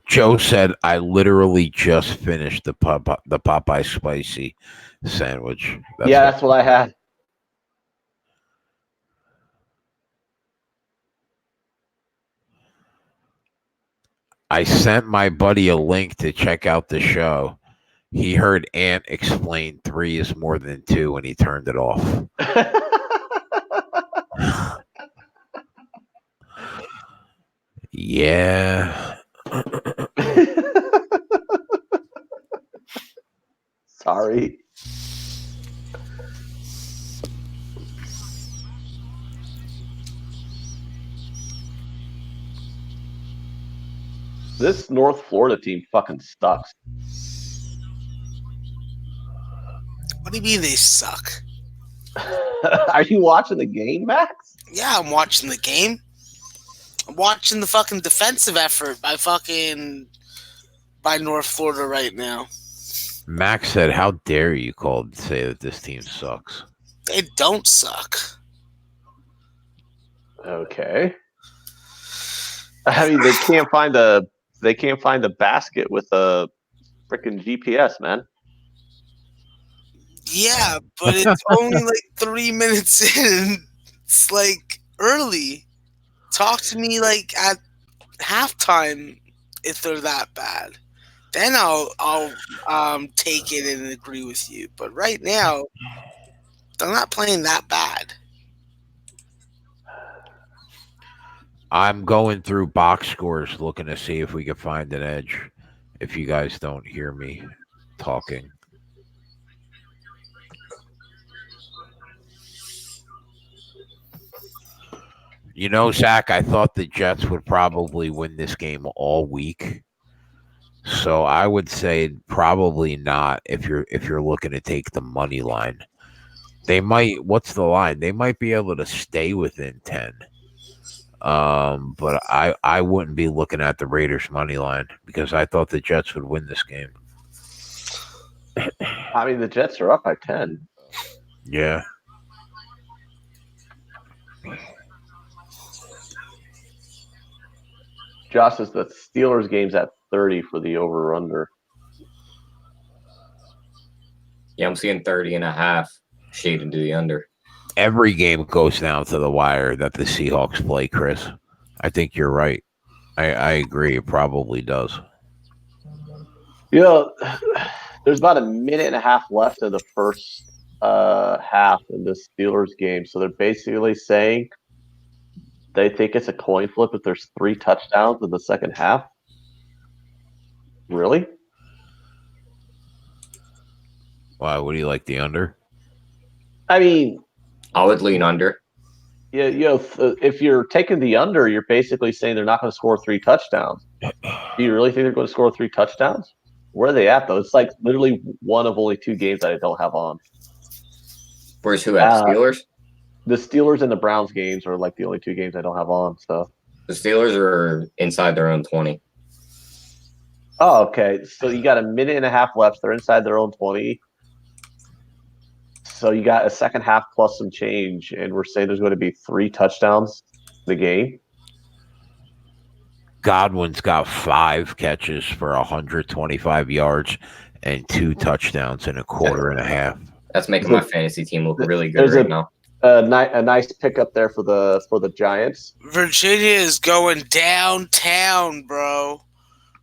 Joe said, "I literally just finished the Popeye spicy sandwich." That's what I had. I sent my buddy a link to check out the show. He heard Ant explain 3 is more than 2, and he turned it off. Yeah. Sorry. This North Florida team fucking sucks. What do you mean they suck? Are you watching the game, Max? Yeah, I'm watching the game. I'm watching the fucking defensive effort by North Florida right now. Max said, "How dare you say that this team sucks?" They don't suck. Okay. I mean, they can't find a basket with a freaking GPS, man. Yeah, but it's only like 3 minutes in. It's like early. Talk to me like at halftime if they're that bad. Then I'll take it and agree with you. But right now, they're not playing that bad. I'm going through box scores looking to see if we can find an edge. If you guys don't hear me talking. You know, Zach, I thought the Jets would probably win this game all week. So I would say probably not if you're looking to take the money line. They might. What's the line? They might be able to stay within 10. But I wouldn't be looking at the Raiders money line because I thought the Jets would win this game. I mean, the Jets are up by 10. Yeah. Josh says the Steelers game's at 30 for the over-under. Yeah, I'm seeing 30.5 shaded to the under. Every game goes down to the wire that the Seahawks play, Chris. I think you're right. I agree. It probably does. You know, There's about a minute and a half left in the first half in the Steelers game, so they're basically saying they think it's a coin flip if there's 3 touchdowns in the second half. Really? Why? What do you like, the under? I mean, I would lean under. yeah, if you're taking the under, you're basically saying they're not going to score 3 touchdowns. Do you really think they're going to score 3 touchdowns? Where are they at, though? It's like literally one of only 2 games that I don't have on. Where's who at? The Steelers? The Steelers and the Browns games are like the only 2 games I don't have on. So the Steelers are inside their own 20. Oh, okay. So you got a minute and a half left. They're inside their own 20. So you got a second half plus some change, and we're saying there's going to be 3 touchdowns in the game. Godwin's got 5 catches for 125 yards and 2 touchdowns in a quarter and a half. That's making my fantasy team look really good right now. A nice pickup there for the Giants. Virginia is going downtown, bro.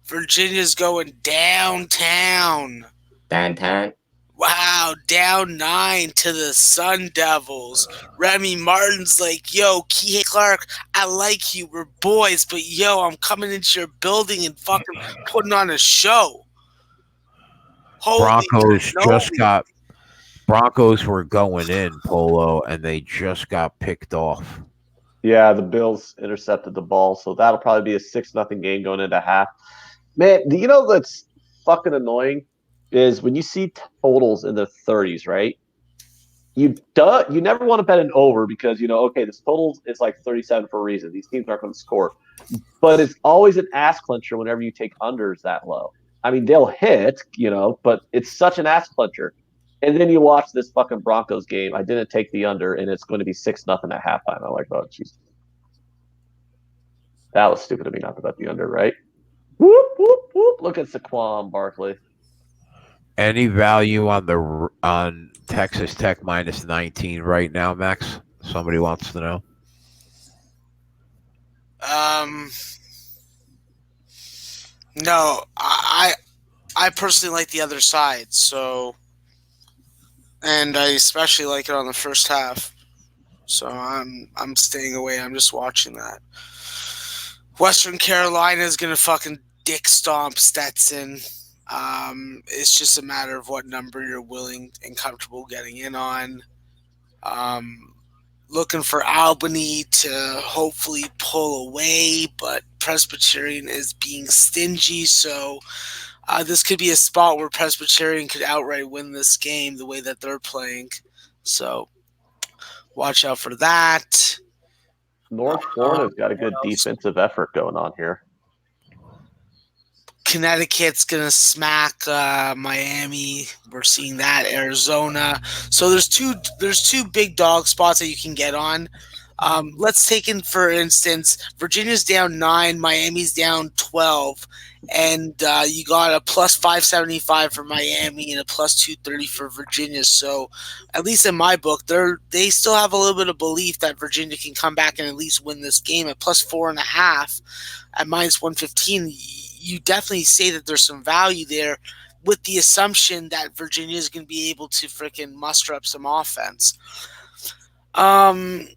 Virginia's going downtown. Downtown? Wow, down 9 to the Sun Devils. Remy Martin's like, yo, Kihei Clark, I like you. We're boys, but yo, I'm coming into your building and fucking putting on a show. Broncos were going in, Polo, and they just got picked off. Yeah, the Bills intercepted the ball, so that'll probably be a 6-0 game going into half. Man, you know that's fucking annoying is when you see totals in the 30s, right? You never want to bet an over because okay, this total is like 37 for a reason. These teams aren't going to score, but it's always an ass clincher whenever you take unders that low. I mean, they'll hit, but it's such an ass clincher. And then you watch this fucking Broncos game. I didn't take the under, and it's going to be 6-0 at halftime. I'm like, oh, jeez. That was stupid of me not to bet the under, right? Whoop, whoop, whoop. Look at Saquon Barkley. Any value on Texas Tech minus 19 right now, Max? Somebody wants to know. No, I personally like the other side, so, and I especially like it on the first half. So I'm staying away. I'm just watching that. Western Carolina is gonna fucking dick stomp Stetson. It's just a matter of what number you're willing and comfortable getting in on. Looking for Albany to hopefully pull away, but Presbyterian is being stingy, so this could be a spot where Presbyterian could outright win this game the way that they're playing. So watch out for that. North Florida's got a good defensive effort going on here. Connecticut's gonna smack Miami. We're seeing that. Arizona. So there's two big dog spots that you can get on. Let's take in, for instance, Virginia's down 9, Miami's down 12, and you got a plus 575 for Miami and a plus 230 for Virginia. So, at least in my book, they still have a little bit of belief that Virginia can come back and at least win this game at plus 4.5 at minus 115. You definitely say that there's some value there, with the assumption that Virginia is going to be able to freaking muster up some offense. And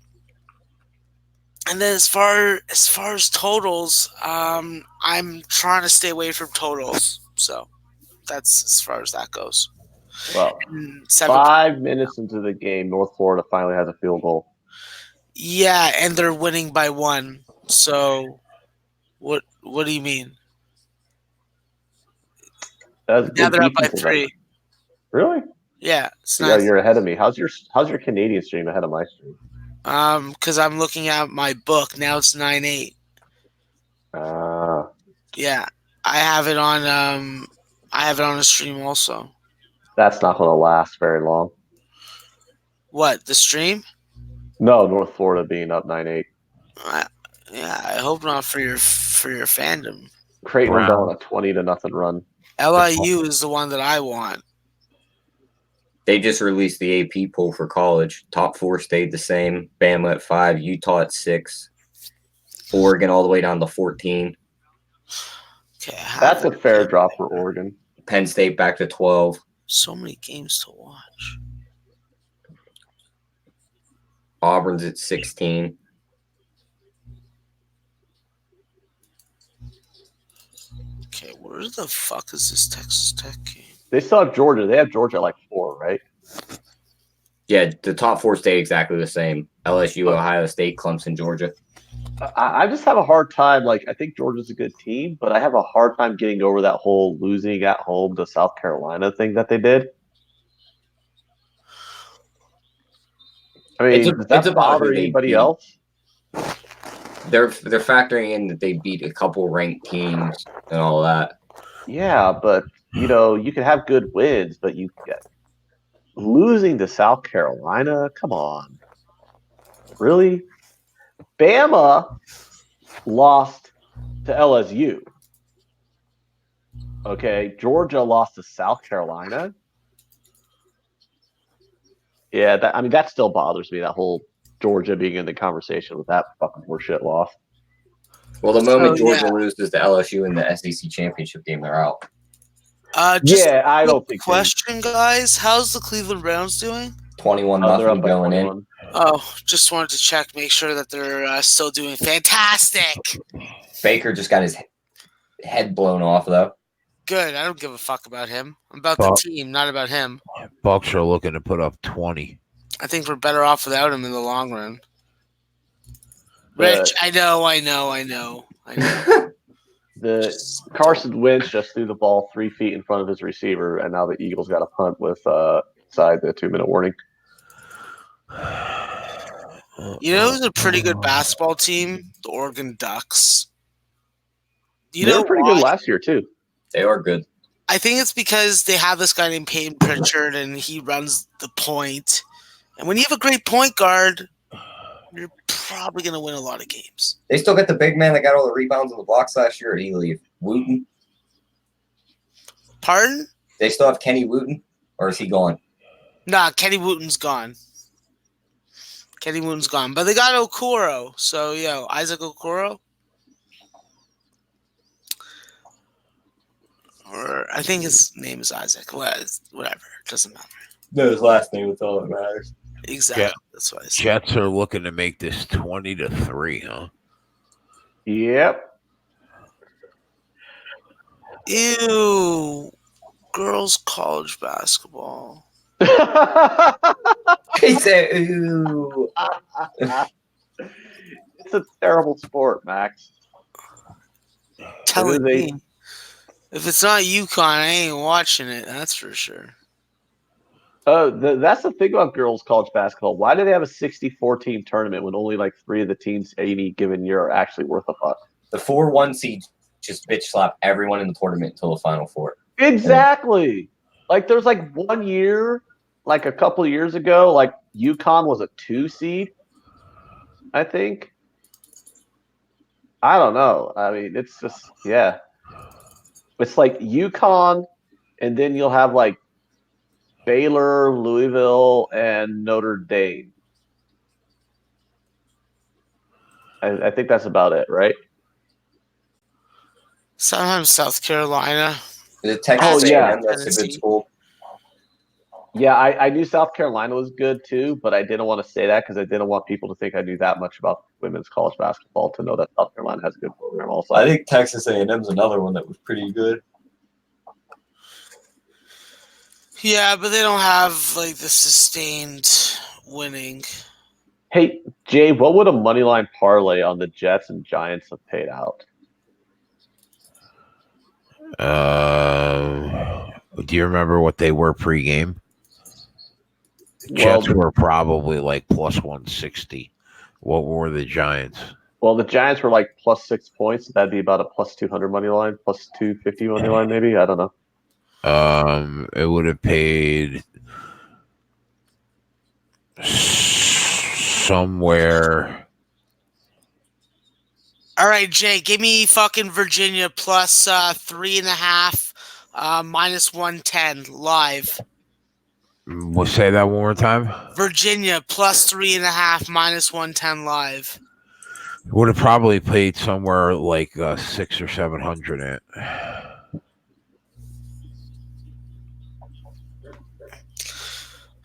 then as far as totals, I'm trying to stay away from totals. So that's as far as that goes. Well, 5 minutes into the game, North Florida finally has a field goal. Yeah, and they're winning by 1. So what do you mean? Now they're up by 3. Really? Yeah, it's nice. Yeah, you're ahead of me. How's your Canadian stream ahead of my stream? Because I'm looking at my book now. It's 9-8. Yeah, I have it on. I have it on a stream also. That's not going to last very long. What, the stream? No, North Florida being up 9-8. Yeah, I hope not for your fandom. Creighton will go on a 20-0 run. LIU is the one that I want. They just released the AP poll for college. Top 4 stayed the same. Bama at 5, Utah at 6, Oregon all the way down to 14. Okay, that's a fair drop for Oregon. Penn State back to 12. So many games to watch. Auburn's at 16. Okay, where the fuck is this Texas Tech game? They still have Georgia. They have Georgia at like 4, right? Yeah, the top 4 stay exactly the same. LSU, Ohio State, Clemson, Georgia. I just have a hard time. Like, I think Georgia's a good team, but I have a hard time getting over that whole losing at home to South Carolina thing that they did. I mean, does that bother anybody else? They're factoring in that they beat a couple ranked teams and all that. Yeah, but you can have good wins, but you get losing to South Carolina. Come on, really? Bama lost to LSU. Okay, Georgia lost to South Carolina. Yeah, that still bothers me. That whole Georgia being in the conversation with that fucking horseshit loss. Well, the moment Georgia loses to LSU in the SEC championship game, they're out. I don't think. Question, guys, how's the Cleveland Browns doing? 21-0 going in. Oh, just wanted to check, make sure that they're still doing fantastic. Baker just got his head blown off, though. Good. I don't give a fuck about him. I'm about the team, not about him. Bucks are looking to put up 20. I think we're better off without him in the long run. Rich, I know. The Carson Wentz just threw the ball 3 feet in front of his receiver, and now the Eagles got a punt with side the 2-minute warning. Who's a pretty good basketball team? The Oregon Ducks. They were pretty good last year too. They are good. I think it's because they have this guy named Peyton Pritchard, and he runs the point. And when you have a great point guard, you're probably going to win a lot of games. They still got the big man that got all the rebounds on the blocks last year, or did he leave? Wooten? Pardon? They still have Kenny Wooten, or is he gone? Nah, Kenny Wooten's gone. But they got Okoro. So, Isaac Okoro. Or I think his name is Isaac. Whatever. It doesn't matter. No, his last name is all that matters. Exactly. Yeah. That's what I said. Jets are looking to make this 20-3, huh? Yep. Ew. Girls college basketball. He said, ooh. It's a terrible sport, Max. Telling me. If it's not UConn, I ain't watching it. That's for sure. Oh, that's the thing about girls' college basketball. Why do they have a 64-team tournament when only like 3 of the teams any given year are actually worth a fuck? The 4-1 seeds just bitch slap everyone in the tournament until the Final Four. Exactly. Like there's like 1 year, like a couple of years ago, like UConn was a 2 seed, I think. I don't know. I mean, it's just It's like UConn, and then you'll have like Baylor, Louisville, and Notre Dame. I think that's about it, right? Sometimes South Carolina. The Texas A&M, that's a good school. Yeah, I knew South Carolina was good too, but I didn't want to say that because I didn't want people to think I knew that much about women's college basketball to know that South Carolina has a good program also. I think Texas A&M's another one that was pretty good. Yeah, but they don't have like the sustained winning. Hey, Jay, what would a moneyline parlay on the Jets and Giants have paid out? Do you remember what they were pregame? Jets were probably like plus 160. What were the Giants? Well, the Giants were like plus 6 points. That'd be about a plus 200 money line, plus 250 money line, maybe. I don't know. It would have paid somewhere. All right, Jay, give me fucking Virginia plus 3.5, minus 110 live. We'll say that one more time. Virginia plus 3.5, minus 110 live. Would have probably paid somewhere like 600 or 700 in it.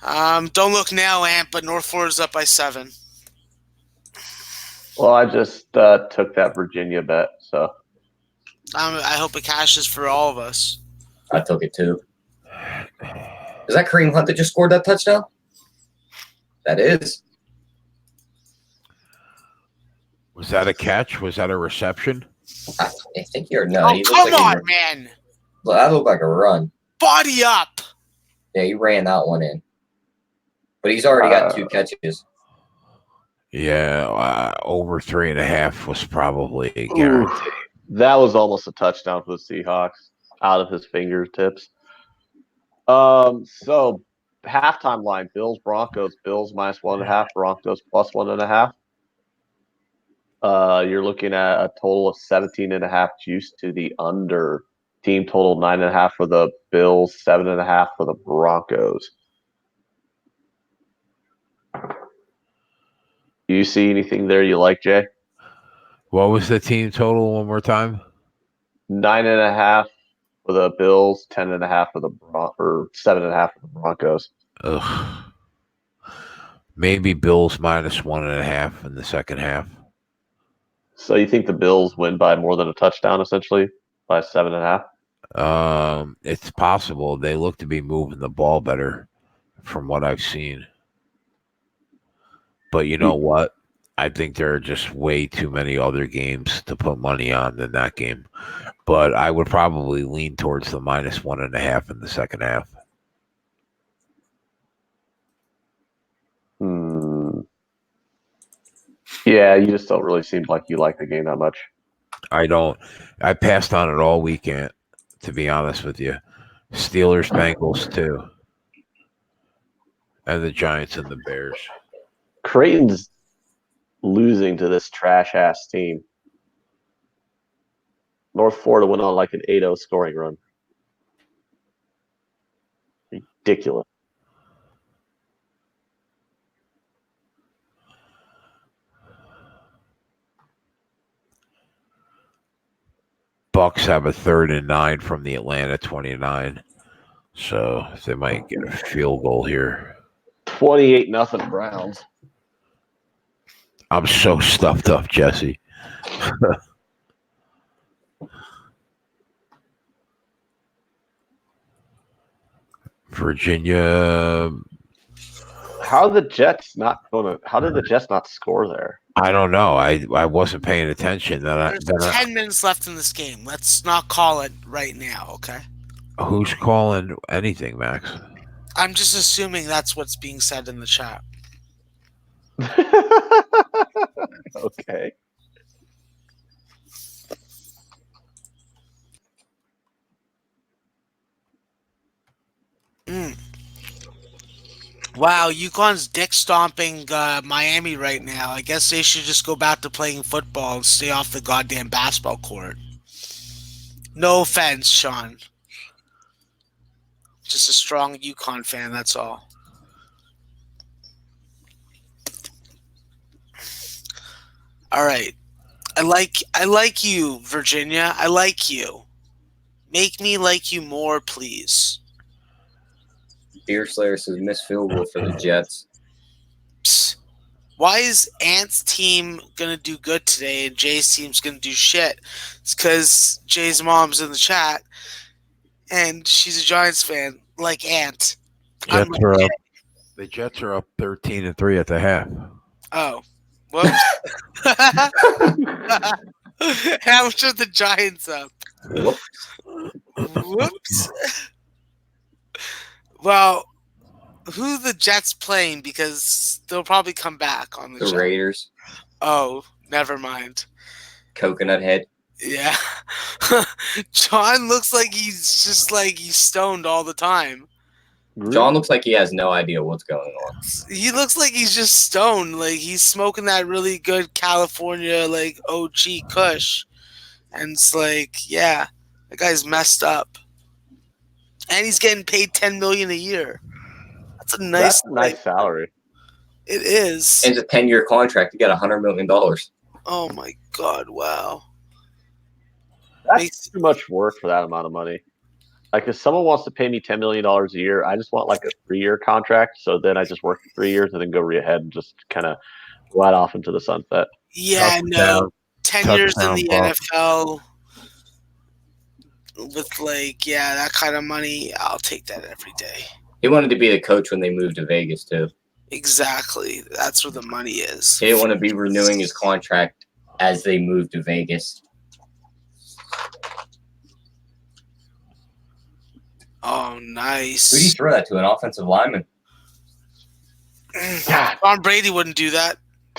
Don't look now, Ant, but North Florida's up by 7. Well, I just took that Virginia bet, so. I hope it cashes for all of us. I took it too. Is that Kareem Hunt that just scored that touchdown? That is. Was that a catch? Was that a reception? I think you're no. Oh, come on, man! That looked like a run. Body up. Yeah, he ran that one in, but he's already got 2 catches. Yeah, over 3.5 was probably a guarantee. That was almost a touchdown for the Seahawks out of his fingertips. So halftime line: Bills Broncos. Bills -1.5. Broncos +1.5. You're looking at a total of 17.5 juice to the under. Team total 9.5 for the Bills, 7.5 for the Broncos. Do you see anything there you like, Jay? What was the team total one more time? 9.5 for the Bills, 10.5 for the or 7.5 for the Broncos. Ugh. Maybe Bills -1.5 in the second half. So you think the Bills win by more than a touchdown, essentially, by 7.5? It's possible. They look to be moving the ball better from what I've seen. But you know what? I think there are just way too many other games to put money on than that game. But I would probably lean towards the -1.5 in the second half. Yeah, you just don't really seem like you like the game that much. I don't. I passed on it all weekend, to be honest with you. Steelers, Bengals, too. And the Giants and the Bears. Creighton's losing to this trash-ass team. North Florida went on like an 8-0 scoring run. Ridiculous. Bucks have a 3rd and 9 from the Atlanta 29. So they might get a field goal here. 28-0 Browns. I'm so stuffed up, Jesse. Virginia. How did the Jets not score there? I don't know. I wasn't paying attention. There's 10 minutes left in this game. Let's not call it right now, okay? Who's calling anything, Max? I'm just assuming that's what's being said in the chat. Okay. Wow, UConn's dick stomping Miami right now. I guess they should just go back to playing football and stay off the goddamn basketball court. No offense, Sean. Just a strong UConn fan, that's all. All right. I like you, Virginia. I like you. Make me like you more, please. Deer Slayer says missed field goal for the Jets. Psst. Why is Ant's team going to do good today and Jay's team's going to do shit? It's because Jay's mom's in the chat and she's a Giants fan, like Ant. The Jets are up 13-3 at the half. Oh. Whoops. How much are the Giants up? Whoops. Well, who the Jets playing? Because they'll probably come back on the Raiders. Oh, never mind. Coconut Head. Yeah. John looks like he's just like he's stoned all the time. John looks like he has no idea what's going on. He looks like he's just stoned. Like he's smoking that really good California like OG Kush. And it's like, yeah, that guy's messed up. And he's getting paid $10 million a year. That's a nice salary. It is. And it's a 10-year contract. You got $100 million. Oh my God! Wow. That's too much work for that amount of money. Like if someone wants to pay me $10 million a year, I just want like a 3-year contract. So then I just work for 3 years and then go ahead and just kind of ride off into the sunset. Yeah, no. 10 years in the Buck. NFL with that kind of money, I'll take that every day. He wanted to be the coach when they moved to Vegas too. Exactly. That's where the money is. He didn't want to be renewing his contract as they moved to Vegas. Oh, nice. Who do you throw that to? An offensive lineman? Tom Brady wouldn't do that.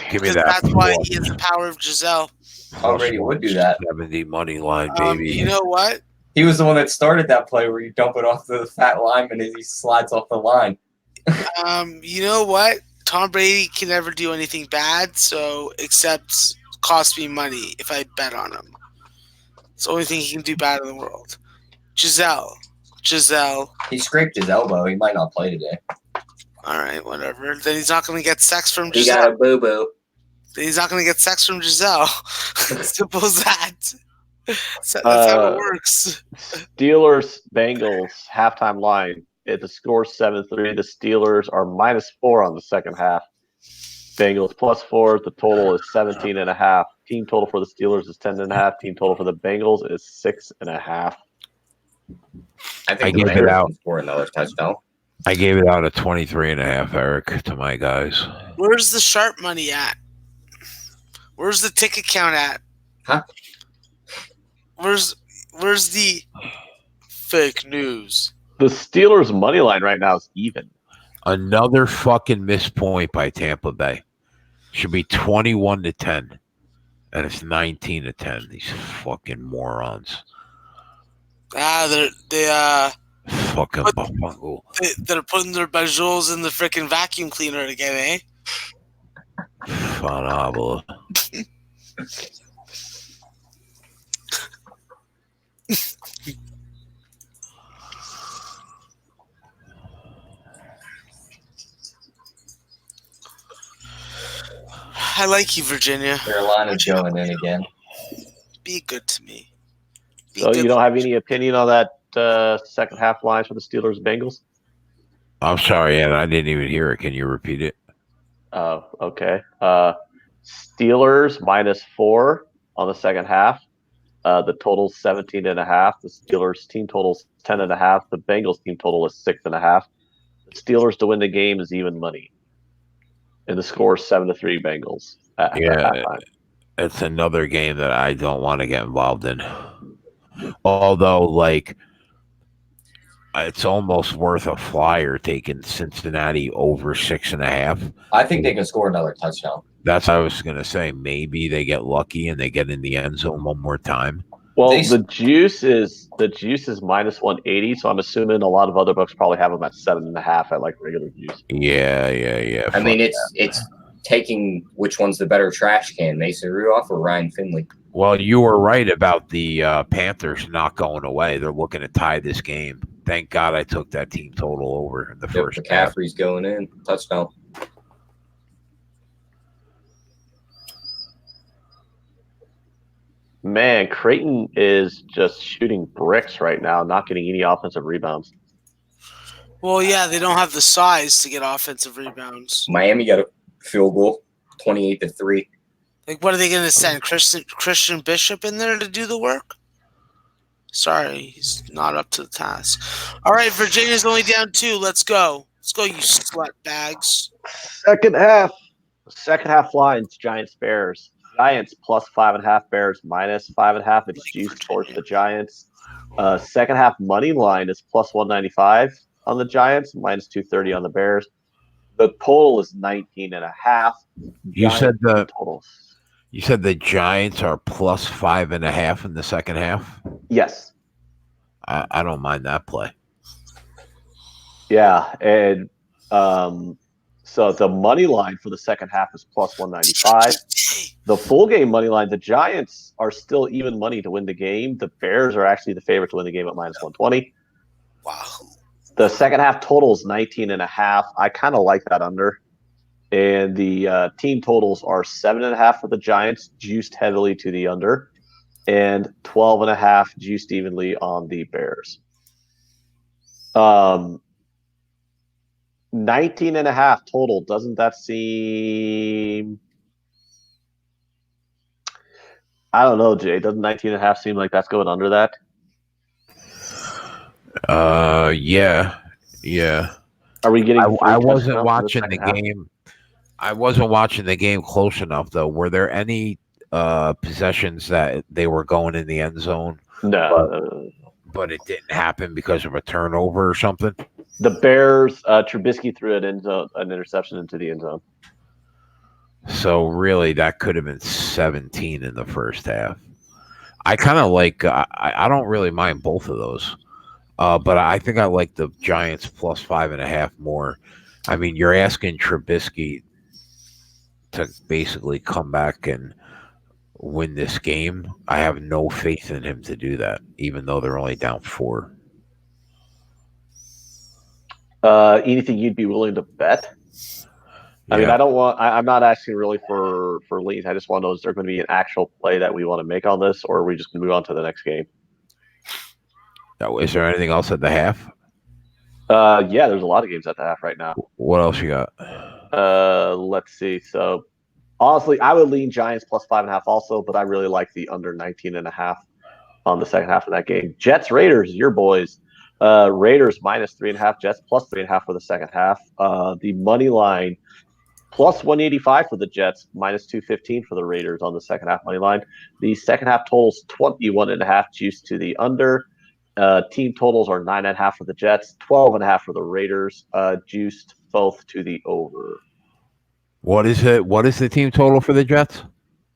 Give me that. That's why he has the power of Giselle. Tom Brady would do that. 70 money line, baby. You know what? He was the one that started that play where you dump it off the fat lineman as he slides off the line. You know what? Tom Brady can never do anything bad, except cost me money if I bet on him. It's the only thing he can do bad in the world. Giselle. He scraped his elbow. He might not play today. All right, whatever. Then he's not going to get sex from Giselle. He got a boo-boo. Then he's not going to get sex from Giselle. Simple as that. That's how it works. Steelers Bengals halftime line. The score 7-3. The Steelers are -4 on the second half. Bengals +4. The total is 17.5. Team total for the Steelers is 10.5. Team total for the Bengals is 6.5. I think the Bengals can score another touchdown. I gave it out at 23.5, Eric, to my guys. Where's the sharp money at? Where's the ticket count at? Huh? Where's the fake news? The Steelers' money line right now is even. Another fucking missed point by Tampa Bay. Should be 21-10. And it's 19-10. These fucking morons. They fucking bungle. They're putting their bajoles in the freaking vacuum cleaner again, eh? Phenomenal. I like you, Virginia. Carolina's going in again. Be good to me. So you don't have any opinion on that second half lines for the Steelers Bengals? I'm sorry, Ed. I didn't even hear it. Can you repeat it? Oh, okay. Steelers -4 on the second half. The total's 17.5. The Steelers team total's 10.5. The Bengals team total is 6.5. The Steelers to win the game is even money. And the score is 7-3 Bengals. It's another game that I don't want to get involved in. Although, it's almost worth a flyer taking Cincinnati over 6.5. I think they can score another touchdown. That's what I was going to say. Maybe they get lucky and they get in the end zone one more time. Well, the juice is -180, so I'm assuming a lot of other books probably have them at 7.5 at regular juice. Yeah. I mean, it's taking which one's the better trash can, Mason Rudolph or Ryan Finley. Well, you were right about the Panthers not going away. They're looking to tie this game. Thank God I took that team total over in the first half. McCaffrey's going in. Touchdown. Man, Creighton is just shooting bricks right now, not getting any offensive rebounds. Well, yeah, they don't have the size to get offensive rebounds. Miami got a field goal, 28-3. What are they going to send? Christian Bishop in there to do the work? Sorry, he's not up to the task. All right, Virginia's only down 2. Let's go. Let's go, you slut bags. Second half lines, Giants Bears. Giants +5.5, Bears -5.5. It's juiced towards the Giants. Second half money line is +195 on the Giants, -230 on the Bears. The total is 19.5. You said the Giants are +5.5 in the second half? Yes. I don't mind that play. Yeah, and so the money line for the second half is +195. The full game money line, the Giants are still even money to win the game. The Bears are actually the favorite to win the game at -120. Wow. The second half total is 19.5. I kind of like that under. And the team totals are 7.5 for the Giants, juiced heavily to the under, and 12.5 juiced evenly on the Bears. 19.5 total. Doesn't that seem? I don't know, Jay. Doesn't 19.5 seem like that's going under that? Yeah. Are we getting? I wasn't watching the game. I wasn't watching the game close enough, though. Were there any possessions that they were going in the end zone? No. But it didn't happen because of a turnover or something? The Bears, Trubisky threw an interception into the end zone. So really, that could have been 17 in the first half. I kind of like. I don't really mind both of those, but I think I like the Giants plus 5.5 more. I mean, you're asking Trubisky to basically come back and win this game. I have no faith in him to do that, even though they're only down 4. Anything you'd be willing to bet? I mean, I don't want. I'm not asking really for leads. I just want to know: is there going to be an actual play that we want to make on this, or are we just going to move on to the next game? Is there anything else at the half? Yeah, there's a lot of games at the half right now. What else you got? Let's see. So, honestly, I would lean Giants plus 5.5 also, but I really like the under 19.5 on the second half of that game. Jets Raiders, your boys. Raiders minus 3.5, Jets plus 3.5 for the second half. The money line plus 185 for the Jets, minus 215 for the Raiders on the second half money line. The second half totals 21.5 juice to the under. Team totals are 9.5 for the Jets, 12.5 for the Raiders, juiced both to the over. What is it? What is the team total for the Jets?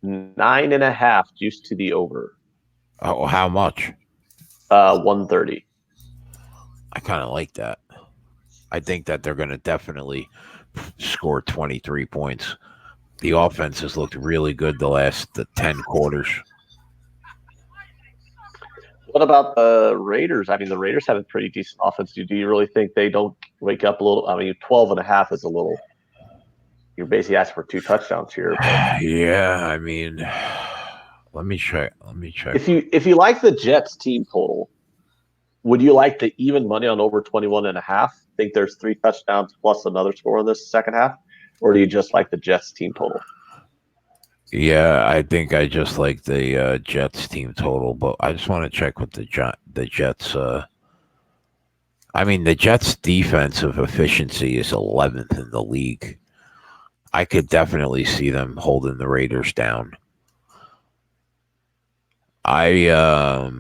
9.5 juiced to the over. Oh, how much? 130. I kind of like that. I think that they're going to definitely score 23 points. The offense has looked really good the last 10 quarters. What about the Raiders? I mean, the Raiders have a pretty decent offense. Do you really think they don't wake up a little? I mean, 12.5 is a little. You're basically asking for 2 touchdowns here. But yeah, I mean, let me check. If you like the Jets team total, would you like the even money on over 21.5? Think there's 3 touchdowns plus another score in this second half, or do you just like the Jets team total? Yeah, I think I just like the Jets team total, but I just want to check with the Jets. I mean, the Jets' defensive efficiency is 11th in the league. I could definitely see them holding the Raiders down. I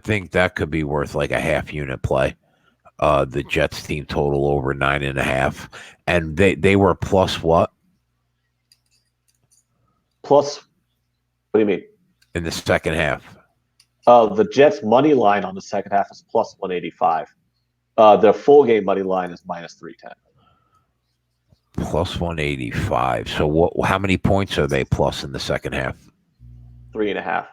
think that could be worth like a half unit play. The Jets team total over 9.5, and they were plus what? Plus, what do you mean? In the second half. The Jets money line on the second half is plus 185. The full game money line is minus 310. Plus 185. So what? How many points are they plus in the second half? 3.5.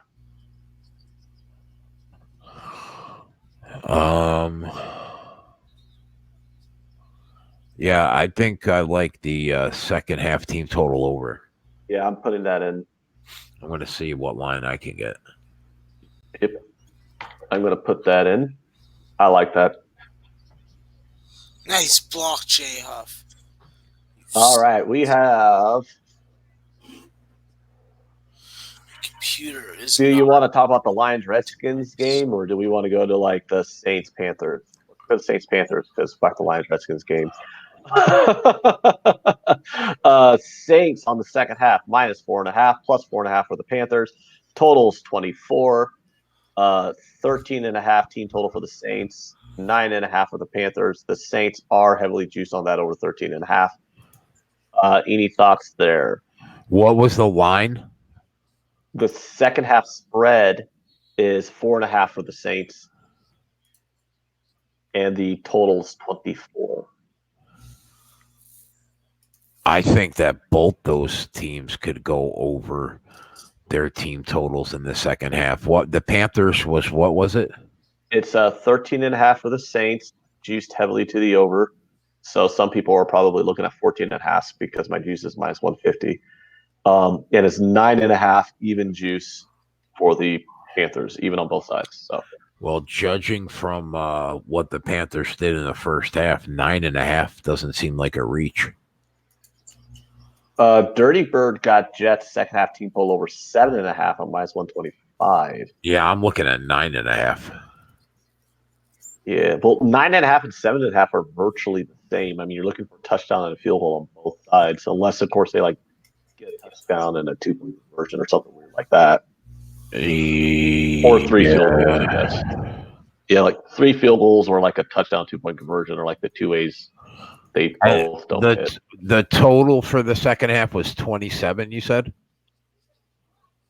Yeah, I think I like the second half team total over. Yeah, I'm putting that in. I'm going to see what line I can get. Yep. I'm going to put that in. I like that. Nice block, J Huff. All right, we have. Computer is. Do you want to talk about the Lions Redskins game, or do we want to go to like the Saints Panthers? The Saints Panthers, because fuck the Lions Redskins game. Saints on the second half minus 4.5, plus 4.5 for the Panthers. Totals 24. 13.5 team total for the Saints. 9.5 for the Panthers. The Saints are heavily juiced on that over 13.5. Any thoughts there? What was the line? The second half spread is 4.5 for the Saints, and the total's 24. I think that both those teams could go over their team totals in the second half. What the Panthers was? What was it? It's 13.5 for the Saints, juiced heavily to the over. So some people are probably looking at 14.5 because my juice is minus 150. And it's 9.5 even juice for the Panthers, even on both sides. So Well, judging from what the Panthers did in the first half, 9.5 doesn't seem like a reach. Dirty Bird got Jets second half team total over 7.5 on -125. Yeah, I'm looking at 9.5. Yeah, well, 9.5 and 7.5 are virtually the same. I mean, you're looking for a touchdown and a field goal on both sides, unless, of course, they like get a touchdown and a 2-point conversion or something weird like that, or 3 field goals, I guess. Yeah, like 3 field goals or like a touchdown 2-point conversion, or like the 2 ways they both don't hit. The total for the second half was 27. You said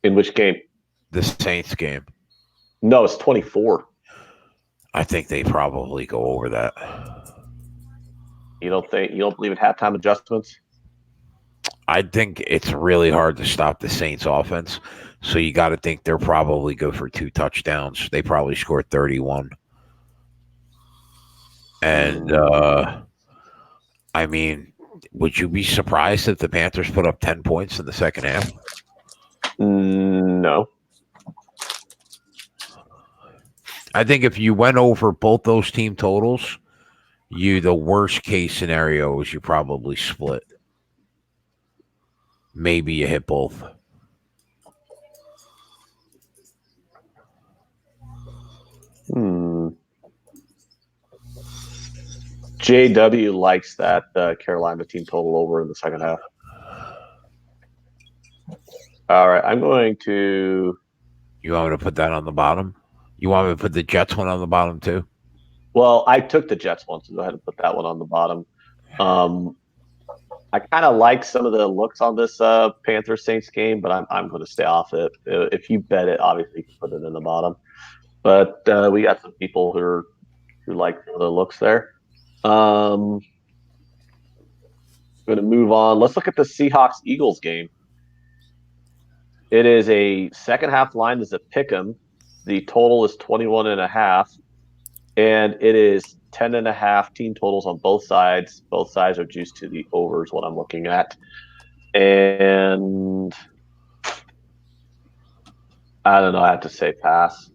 in which game? The Saints game. No, it's 24. I think they probably go over that. You don't believe in halftime adjustments? I think it's really hard to stop the Saints offense. So you got to think they'll probably go for 2 touchdowns. They probably scored 31. And I mean, would you be surprised if the Panthers put up 10 points in the second half? No. I think if you went over both those team totals, the worst case scenario is you probably split. Maybe you hit both. JW likes that Carolina team total over in the second half. All right, I'm going to... You want me to put that on the bottom? You want me to put the Jets one on the bottom too? Well, I took the Jets one, so go ahead and put that one on the bottom. I kind of like some of the looks on this Panthers-Saints game, but I'm going to stay off it. If you bet it, obviously you can put it in the bottom. But we got some people who like the looks there. I'm going to move on. Let's look at the Seahawks-Eagles game. It is a second half line is a pick'em. The total is 21.5, and it is 10.5 team totals on both sides. Both sides are juiced to the overs, what I'm looking at. And I don't know. I have to say pass.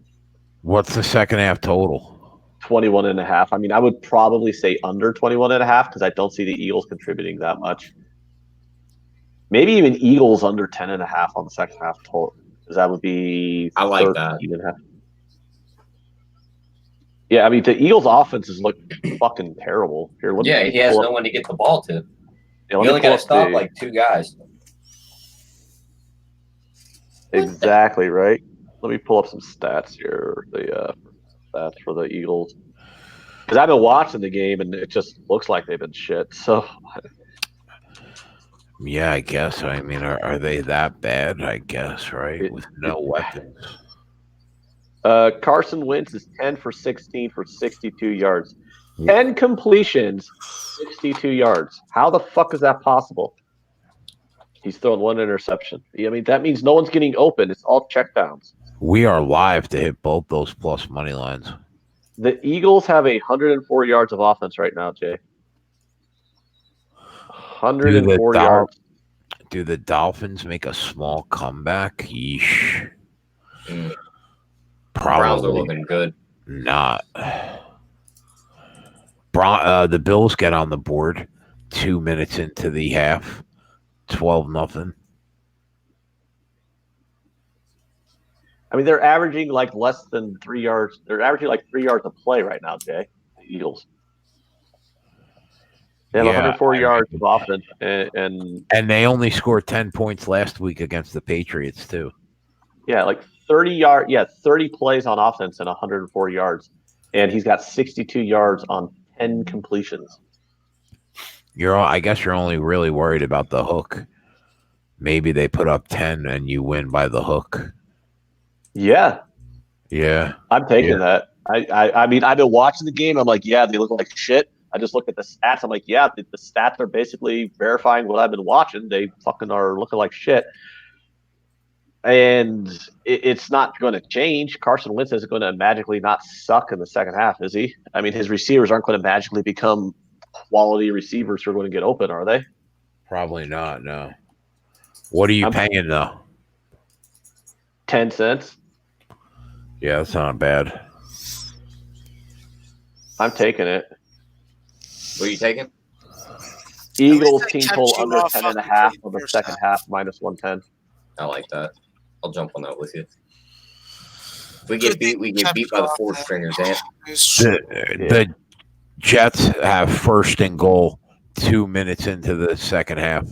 What's the second half total? 21.5. I mean, I would probably say under 21.5 because I don't see the Eagles contributing that much. Maybe even Eagles under 10.5 on the second half total. Because that would be I like that. Yeah, I mean, the Eagles' offenses look fucking terrible. Here, he has no one to get the ball to. You only got to stop like 2 guys. Exactly, right? Let me pull up some stats here. The stats for the Eagles. Because I've been watching the game, and it just looks like they've been shit. So... Yeah, I guess. I mean, are they that bad? I guess, right? With no weapons. Carson Wentz is 10 for 16 for 62 yards. 10 completions, 62 yards. How the fuck is that possible? He's thrown 1 interception. I mean, that means no one's getting open. It's all checkdowns. We are live to hit both those plus money lines. The Eagles have 104 yards of offense right now, Jay. 104 yards. Do the Dolphins make a small comeback? Yeesh. Probably. Browns are looking good. Not. The Bills get on the board 2 minutes into the half. 12-0. I mean, they're averaging like less than 3 yards. They're averaging like 3 yards a play right now, Jay. The Eagles. They have 104 yards of offense, and they only scored 10 points last week against the Patriots too. Yeah, like 30 plays on offense and 104 yards, and he's got 62 yards on 10 completions. I guess you're only really worried about the hook. Maybe they put up 10 and you win by the hook. Yeah, I'm taking that. I mean, I've been watching the game. I'm like, yeah, they look like shit. I just look at the stats. I'm like, yeah, the stats are basically verifying what I've been watching. They fucking are looking like shit. And it's not going to change. Carson Wentz isn't going to magically not suck in the second half, is he? I mean, his receivers aren't going to magically become quality receivers who are going to get open, are they? Probably not, no. What are you paying, though? 10 cents. Yeah, that's not bad. I'm taking it. What are you taking? Eagles team total under 10.5 on the second half, minus 110. I like that. I'll jump on that with you. If we get beat, we get beat by the four stringers, Ant. The Jets have first and goal 2 minutes into the second half.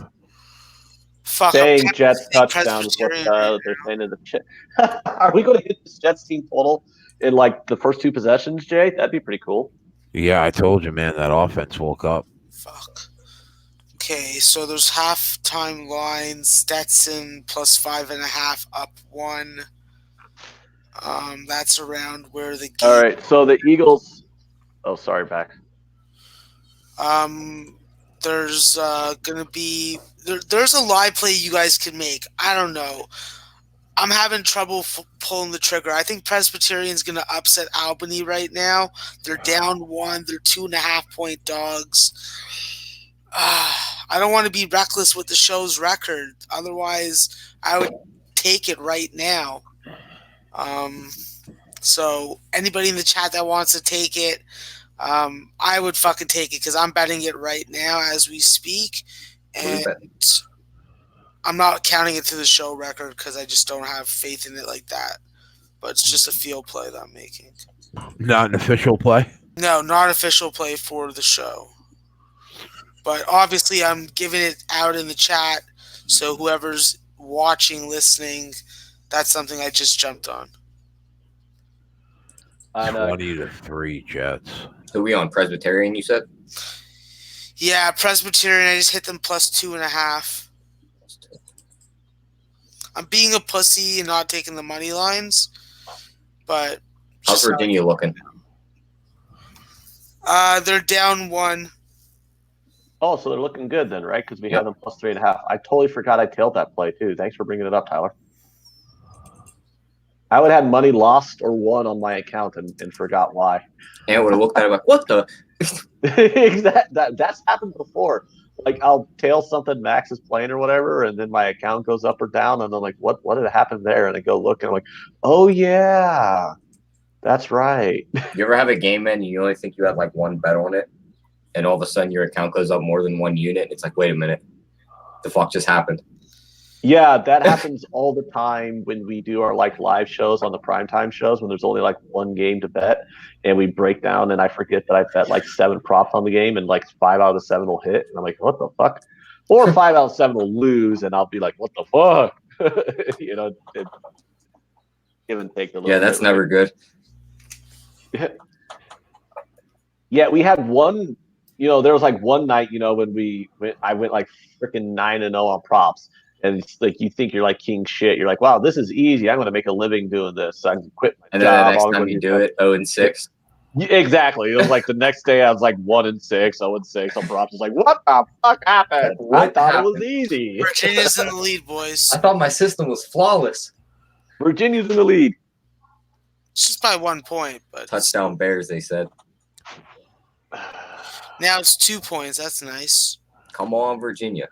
Fuck, saying Jets touchdown is what they're saying in the chat. Are we going to hit this Jets team total in like the first two possessions, Jay? That'd be pretty cool. Yeah, I told you, man, that offense woke up. Fuck. Okay, so there's halftime lines. Stetson plus 5.5 up 1. That's around where the game. All right, so the Eagles. Oh, sorry, back. There's gonna be there's a live play you guys can make. I don't know. I'm having trouble pulling the trigger. I think Presbyterian's gonna upset Albany right now. They're down 1. They're 2.5-point dogs. I don't want to be reckless with the show's record. Otherwise, I would take it right now. So anybody in the chat that wants to take it, I would fucking take it because I'm betting it right now as we speak, and I'm not counting it to the show record because I just don't have faith in it like that. But it's just a field play that I'm making. Not an official play? No, not official play for the show. But obviously, I'm giving it out in the chat, so whoever's watching, listening, that's something I just jumped on. 20-3 Jets. Who are we on? Presbyterian, you said? Yeah, Presbyterian. I just hit them plus 2.5. I'm being a pussy and not taking the money lines, but how's Virginia looking? They're down 1. Oh, so they're looking good then, right? Because we have them plus 3.5. I totally forgot I tailed that play too. Thanks for bringing it up, Tyler. I would have had money lost or won on my account and forgot why. And would have looked at it like, what the? That's happened before. Like I'll tail something Max is playing or whatever, and then my account goes up or down, and I'm like, what did happen there? And I go look, and I'm like, oh yeah, that's right. You ever have a game, man, and you only think you had like one bet on it, and all of a sudden your account goes up more than 1 unit, and it's like, wait a minute, the fuck just happened? Yeah, that happens all the time when we do our like live shows on the primetime shows when there's only like one game to bet and we break down and I forget that I bet like 7 props on the game and like 5 out of the 7 will hit and I'm like, what the fuck? Or 5 out of 7 will lose and I'll be like, what the fuck? You know, give and take a little. Yeah, that's never good. Yeah, we had one, you know, there was like one night, you know, when I went like freaking 9-0 on props. And it's like you think you're like king shit. You're like, wow, this is easy. I'm going to make a living doing this. So I can quit my job. And then the next time you do it, 0-6. Exactly. It was like the next day I was like 1-6, 0-6 on props. It's like, what the fuck happened? I thought it was easy. Virginia's in the lead, boys. I thought my system was flawless. Virginia's in the lead. It's just by 1 point, but touchdown Bears, they said. Now it's 2 points. That's nice. Come on, Virginia.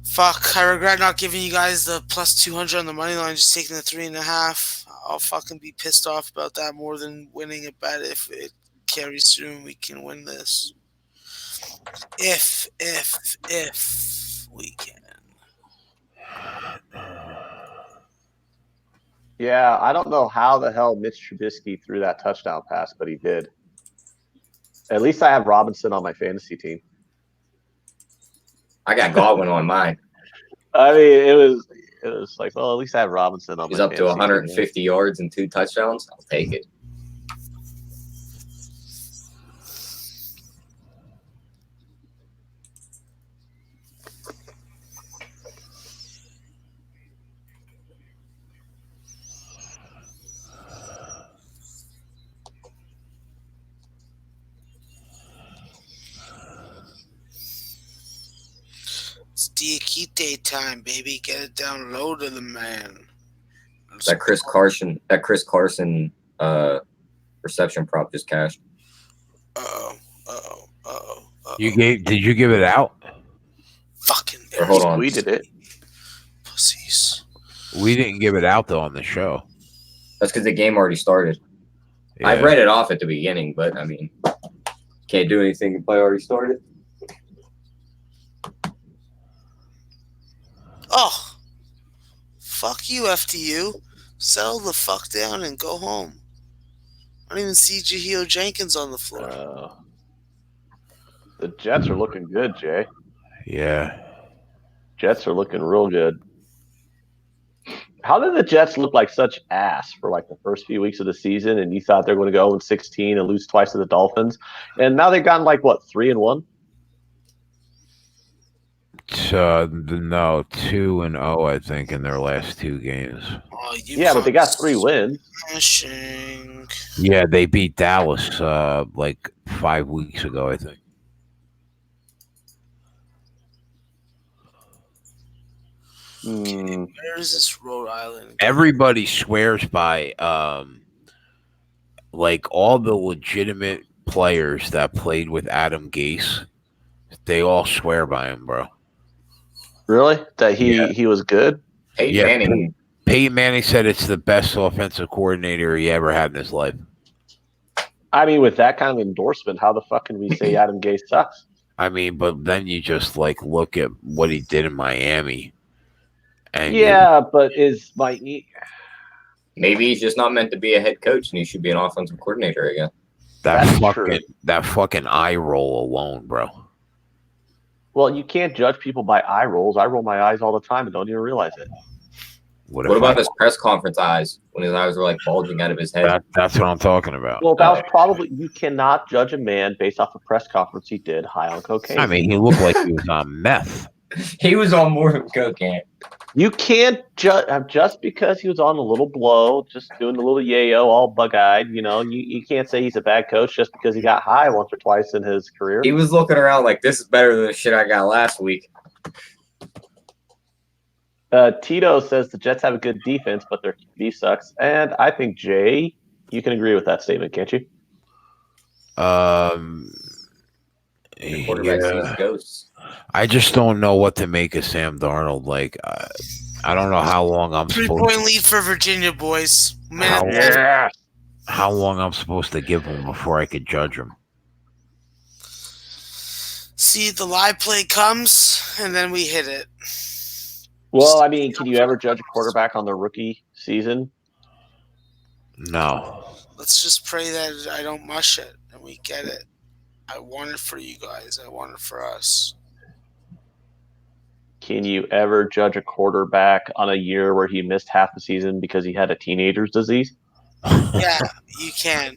Fuck, I regret not giving you guys the plus 200 on the money line, just taking the 3.5. I'll fucking be pissed off about that more than winning a bet if it carries through and we can win this. If we can. Yeah, I don't know how the hell Mitch Trubisky threw that touchdown pass, but he did. At least I have Robinson on my fantasy team. I got Godwin on mine. I mean, it was like, well, at least I have Robinson on. He's up to 150 yards and 2 touchdowns. I'll take it. It's Diakite time, baby. Get it down low to the man. That Chris Carson reception prop just cashed. Did you give it out? Fucking hold on. We did it. Pussies. We didn't give it out though on the show. That's because the game already started. Yeah. I read it off at the beginning, but I mean, Can't do anything. The play already started. Oh, fuck you, FTU. Settle the fuck down and go home. I don't even see Jahio Jenkins on the floor. The Jets are looking good, Jay. Yeah. Jets are looking real good. How did the Jets look like such ass for like the first few weeks of the season, and you thought they're going to go 0-16 and lose twice to the Dolphins, and now they've gotten like what 3-1? No, 2-0, I think, in their last 2 games. Oh, but they got 3 wins. Smashing. Yeah, they beat Dallas like 5 weeks ago, I think. Where is this Rhode Island? Everybody swears by like all the legitimate players that played with Adam Gase. They all swear by him, bro. Really? That he was good? Peyton Manning said it's the best offensive coordinator he ever had in his life. I mean, with that kind of endorsement, how the fuck can we say Adam Gase sucks? I mean, but then you just like look at what he did in Miami. And but maybe he's just not meant to be a head coach, and he should be an offensive coordinator again. That fucking eye roll alone, bro. Well, you can't judge people by eye rolls. I roll my eyes all the time and don't even realize it. What about his press conference eyes when his eyes were like bulging out of his head? That's what I'm talking about. Well, that was probably you cannot judge a man based off a press conference he did high on cocaine. I mean, he looked like he was on meth. He was on more than cocaine. You can't just because he was on a little blow, just doing a little yayo, all bug-eyed. You can't say he's a bad coach just because he got high once or twice in his career. He was looking around like, this is better than the shit I got last week. Tito says the Jets have a good defense, but their QB sucks. And I think, Jay, you can agree with that statement, can't you? The quarterback sees ghosts. I just don't know what to make of Sam Darnold. Like, I don't know how long I'm 3-point lead for Virginia, boys. How long I'm supposed to give him before I could judge him? See, the live play comes, and then we hit it. Well, I mean, can you ever judge a quarterback on their rookie season? No. Let's just pray that I don't mush it and we get it. I want it for you guys. I want it for us. Can you ever judge a quarterback on a year where he missed half the season because he had a teenager's disease? Yeah, you can.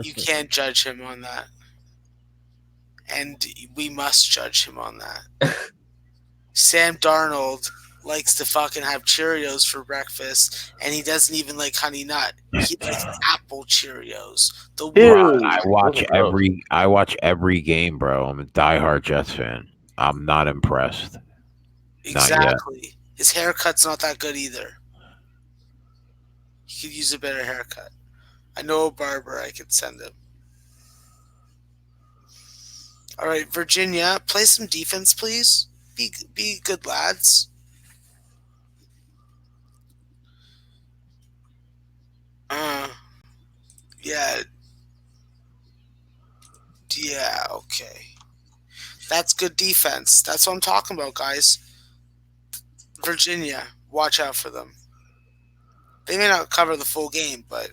You can't judge him on that. And we must judge him on that. Sam Darnold likes to fucking have Cheerios for breakfast, and he doesn't even like Honey Nut. He likes apple Cheerios. I watch every game, bro. I'm a diehard Jets fan. I'm not impressed. Exactly. His haircut's not that good either. He could use a better haircut. I know a barber I could send him. All right, Virginia, play some defense, please. Be good lads. Yeah, okay. That's good defense. That's what I'm talking about, guys. Virginia, watch out for them. They may not cover the full game, but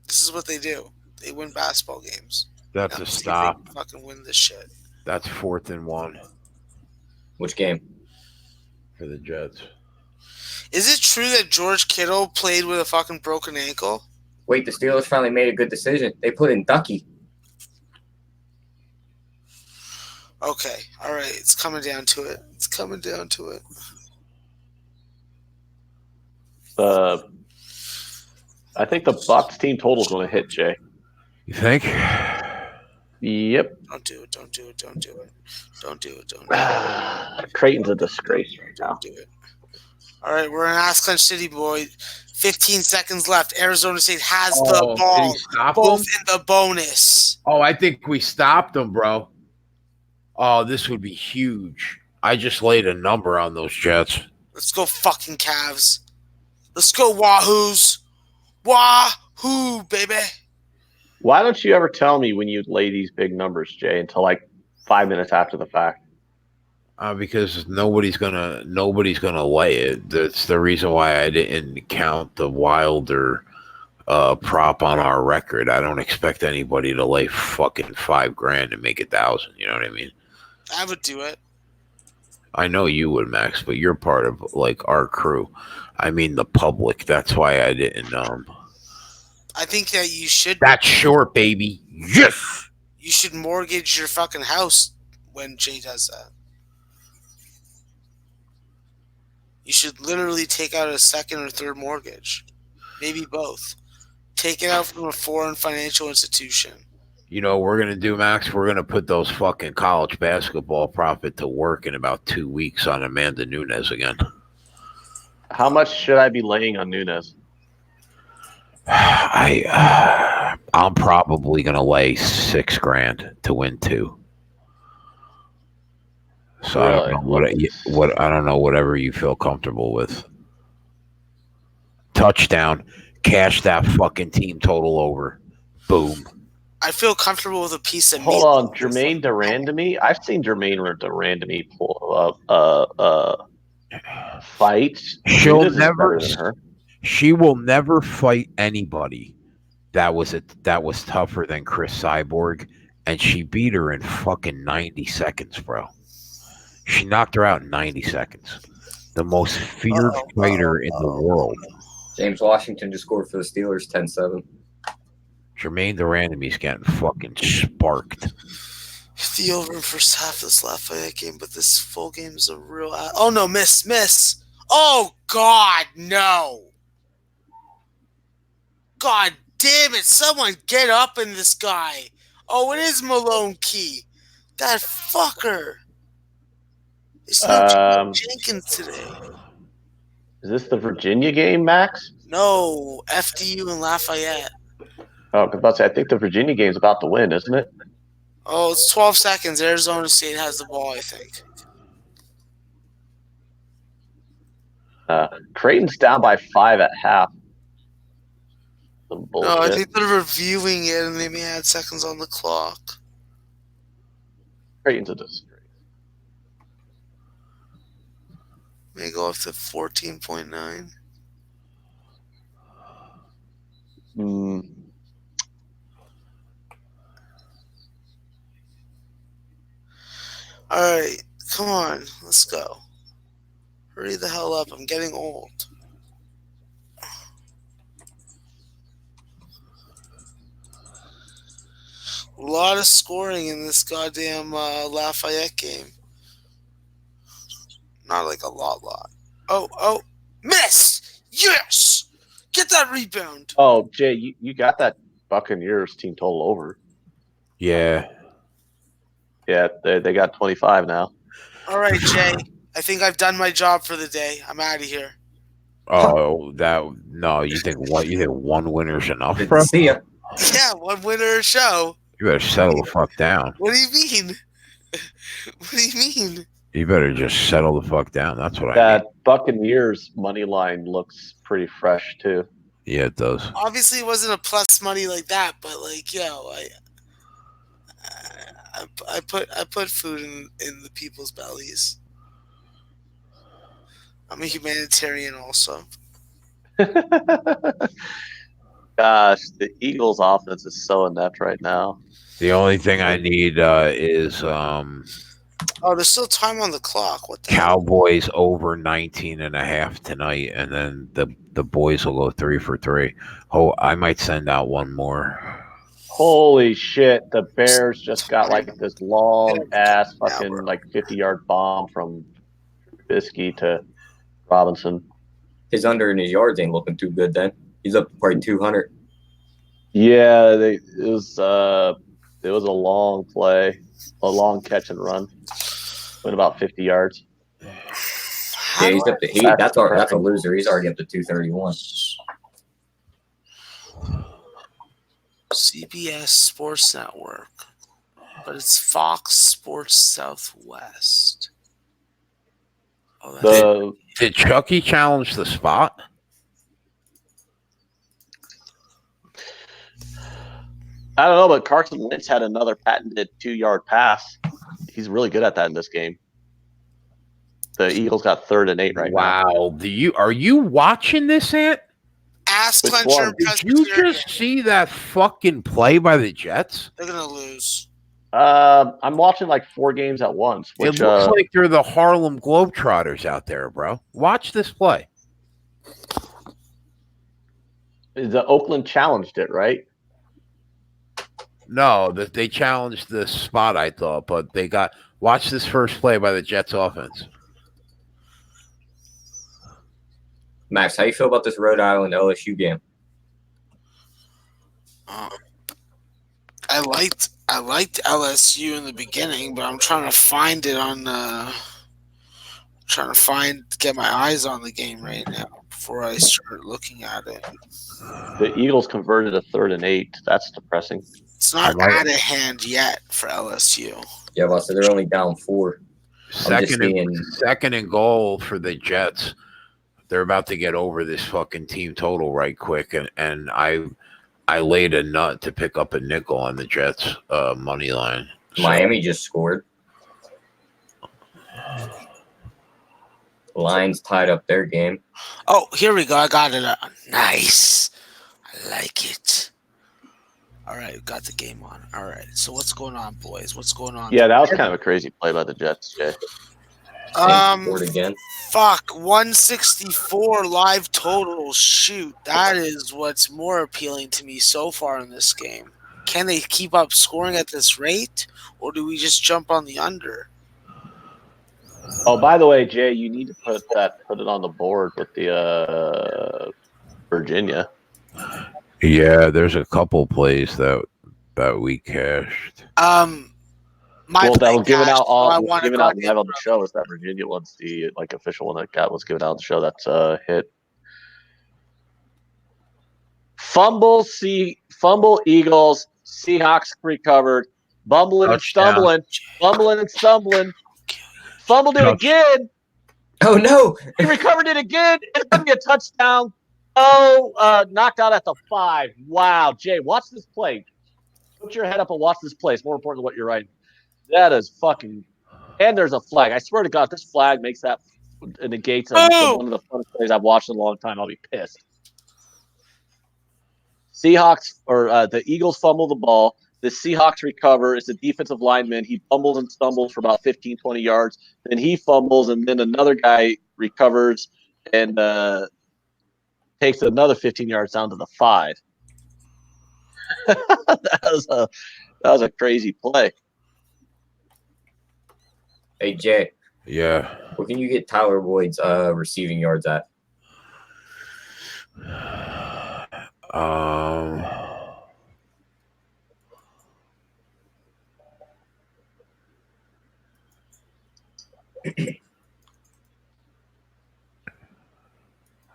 this is what they do. They win basketball games. That's a stop. They fucking win this shit. That's 4th and 1. Which game? For the Jets. Is it true that George Kittle played with a fucking broken ankle? Wait, the Steelers finally made a good decision. They put in Ducky. Okay, all right. It's coming down to it. I think the Bucs team total is going to hit, Jay. You think? Yep. Don't do it. Creighton's a disgrace right now. Don't do it. All right, we're in Ascalon City, boy. 15 seconds left. Arizona State has the ball. Both in the bonus. Oh, I think we stopped them, bro. Oh, this would be huge. I just laid a number on those Jets. Let's go fucking Cavs. Let's go Wahoos. Wahoo, baby. Why don't you ever tell me when you lay these big numbers, Jay, until like 5 minutes after the fact? Because nobody's gonna lay it. That's the reason why I didn't count the Wilder prop on our record. I don't expect anybody to lay fucking $5,000 and make 1,000. You know what I mean? I would do it. I know you would, Max, but you're part of like our crew. I mean the public. That's why I didn't. I think that you should. That's short, baby. Yes. You should mortgage your fucking house when Jay does that. You should literally take out a second or third mortgage, maybe both. Take it out from a foreign financial institution. You know what we're going to do, Max? We're going to put those fucking college basketball profit to work in about 2 weeks on Amanda Nunes again. How much should I be laying on Nunes? I'm probably going to lay $6,000 to win 2. So really? I don't know I don't know, whatever you feel comfortable with. Touchdown, cash that fucking team total over. Boom. I feel comfortable with a piece of meat. Hold on, Jermaine Durandamy. I've seen Jermaine Durandamy pull up fights. She will never fight anybody that was tougher than Chris Cyborg, and she beat her in fucking 90 seconds, bro. She knocked her out in 90 seconds. The most feared fighter in the world. James Washington just scored for the Steelers 10-7. Jermaine Durandamy's getting fucking sparked. The over in first half of this Lafayette game, but this full game is a real... Oh, no, miss. Oh, God, no. God damn it. Someone get up in this guy. Oh, it is Malone Key. That fucker. It's no Jenkins today. Is this the Virginia game, Max? No, FDU and Lafayette. Oh, I was about to say, I think the Virginia game's about to win, isn't it? Oh, it's 12 seconds. Arizona State has the ball, I think. Creighton's down by 5 at half. No, I think they're reviewing it and they may add seconds on the clock. Creighton's a disgrace. May go up to 14.9. All right, come on, let's go. Hurry the hell up, I'm getting old. A lot of scoring in this goddamn Lafayette game. Not like a lot. Oh, miss! Yes! Get that rebound. Oh, Jay, you got that Buccaneers team total over. Yeah. Yeah, they got 25 now. All right, Jay. I think I've done my job for the day. I'm out of here. Oh, you think one winner's enough, bro? See ya. Yeah, one winner show. You better settle the fuck down. What do you mean? What do you mean? You better just settle the fuck down. That's what I mean. That Buccaneers money line looks pretty fresh too. Yeah, it does. Obviously, it wasn't a plus money like that, but like, I put food in the people's bellies. I'm a humanitarian also. Gosh, the Eagles' offense is so inept right now. The only thing I need is Oh, there's still time on the clock. What the Cowboys hell? Over 19.5 tonight, and then the boys will go 3 for 3. Oh, I might send out one more. Holy shit! The Bears just got like this long ass fucking like 50-yard bomb from Trubisky to Robinson. His under and his yards ain't looking too good. Then he's up to probably 200. Yeah, it was a long play, a long catch and run, went about 50 yards. Yeah, he's up to that's a loser. He's already up to 231. CBS Sports Network, but it's Fox Sports Southwest. Oh, did Chucky challenge the spot? I don't know, but Carson Wentz had another patented 2-yard pass. He's really good at that in this game. The Eagles got 3rd and 8 right now. Wow. Are you watching this, Ant? Ass Which clencher one? Did you just see that fucking play by the Jets? They're gonna lose. I'm watching like 4 games at once. Which It looks like they're the Harlem Globetrotters out there, bro. Watch this play. the Oakland challenged it, right? No, they challenged the spot, I thought, but they got. Watch this first play by the Jets offense. Max, how you feel about this Rhode Island LSU game? I liked LSU in the beginning, but I'm trying to find it on get my eyes on the game right now before I start looking at it. The Eagles converted a 3rd and 8. That's depressing. It's not out of hand yet for LSU. Yeah, well, so they're only down 4. Second and goal for the Jets. They're about to get over this fucking team total right quick, and I laid a nut to pick up a nickel on the Jets money line. So, Miami just scored. Lions tied up their game. Oh, here we go. I got it. Nice. I like it. All right, got the game on. All right. So what's going on, boys? What's going on? Yeah, that was kind of a crazy play by the Jets, Jay. Scored again. Fuck, 164 live total. Shoot, that is what's more appealing to me so far in this game. Can they keep up scoring at this rate, or do we just jump on the under? Oh, by the way, Jay, you need to put it on the board with the Virginia. Yeah, there's a couple plays that we cashed. That was given out live on the show. Is that Virginia one's the official one that was given out on the show? That's a hit. Fumble Eagles. Seahawks recovered. Bumbling and stumbling. Fumbled it again. Oh no! He recovered it again. It's gonna be a touchdown. Oh, knocked out at the 5. Wow, Jay, watch this play. Put your head up and watch this play. It's more important than what you're writing. That is fucking. And there's a flag. I swear to God, this flag makes that negates one of the funnest plays I've watched in a long time. I'll be pissed. Seahawks or the Eagles fumble the ball. The Seahawks recover. It's a defensive lineman. He fumbles and stumbles for about 15, 20 yards. Then he fumbles, and then another guy recovers and takes another 15 yards down to the 5. That was a crazy play. Hey, Jay. Yeah. What can you get Tyler Boyd's receiving yards at?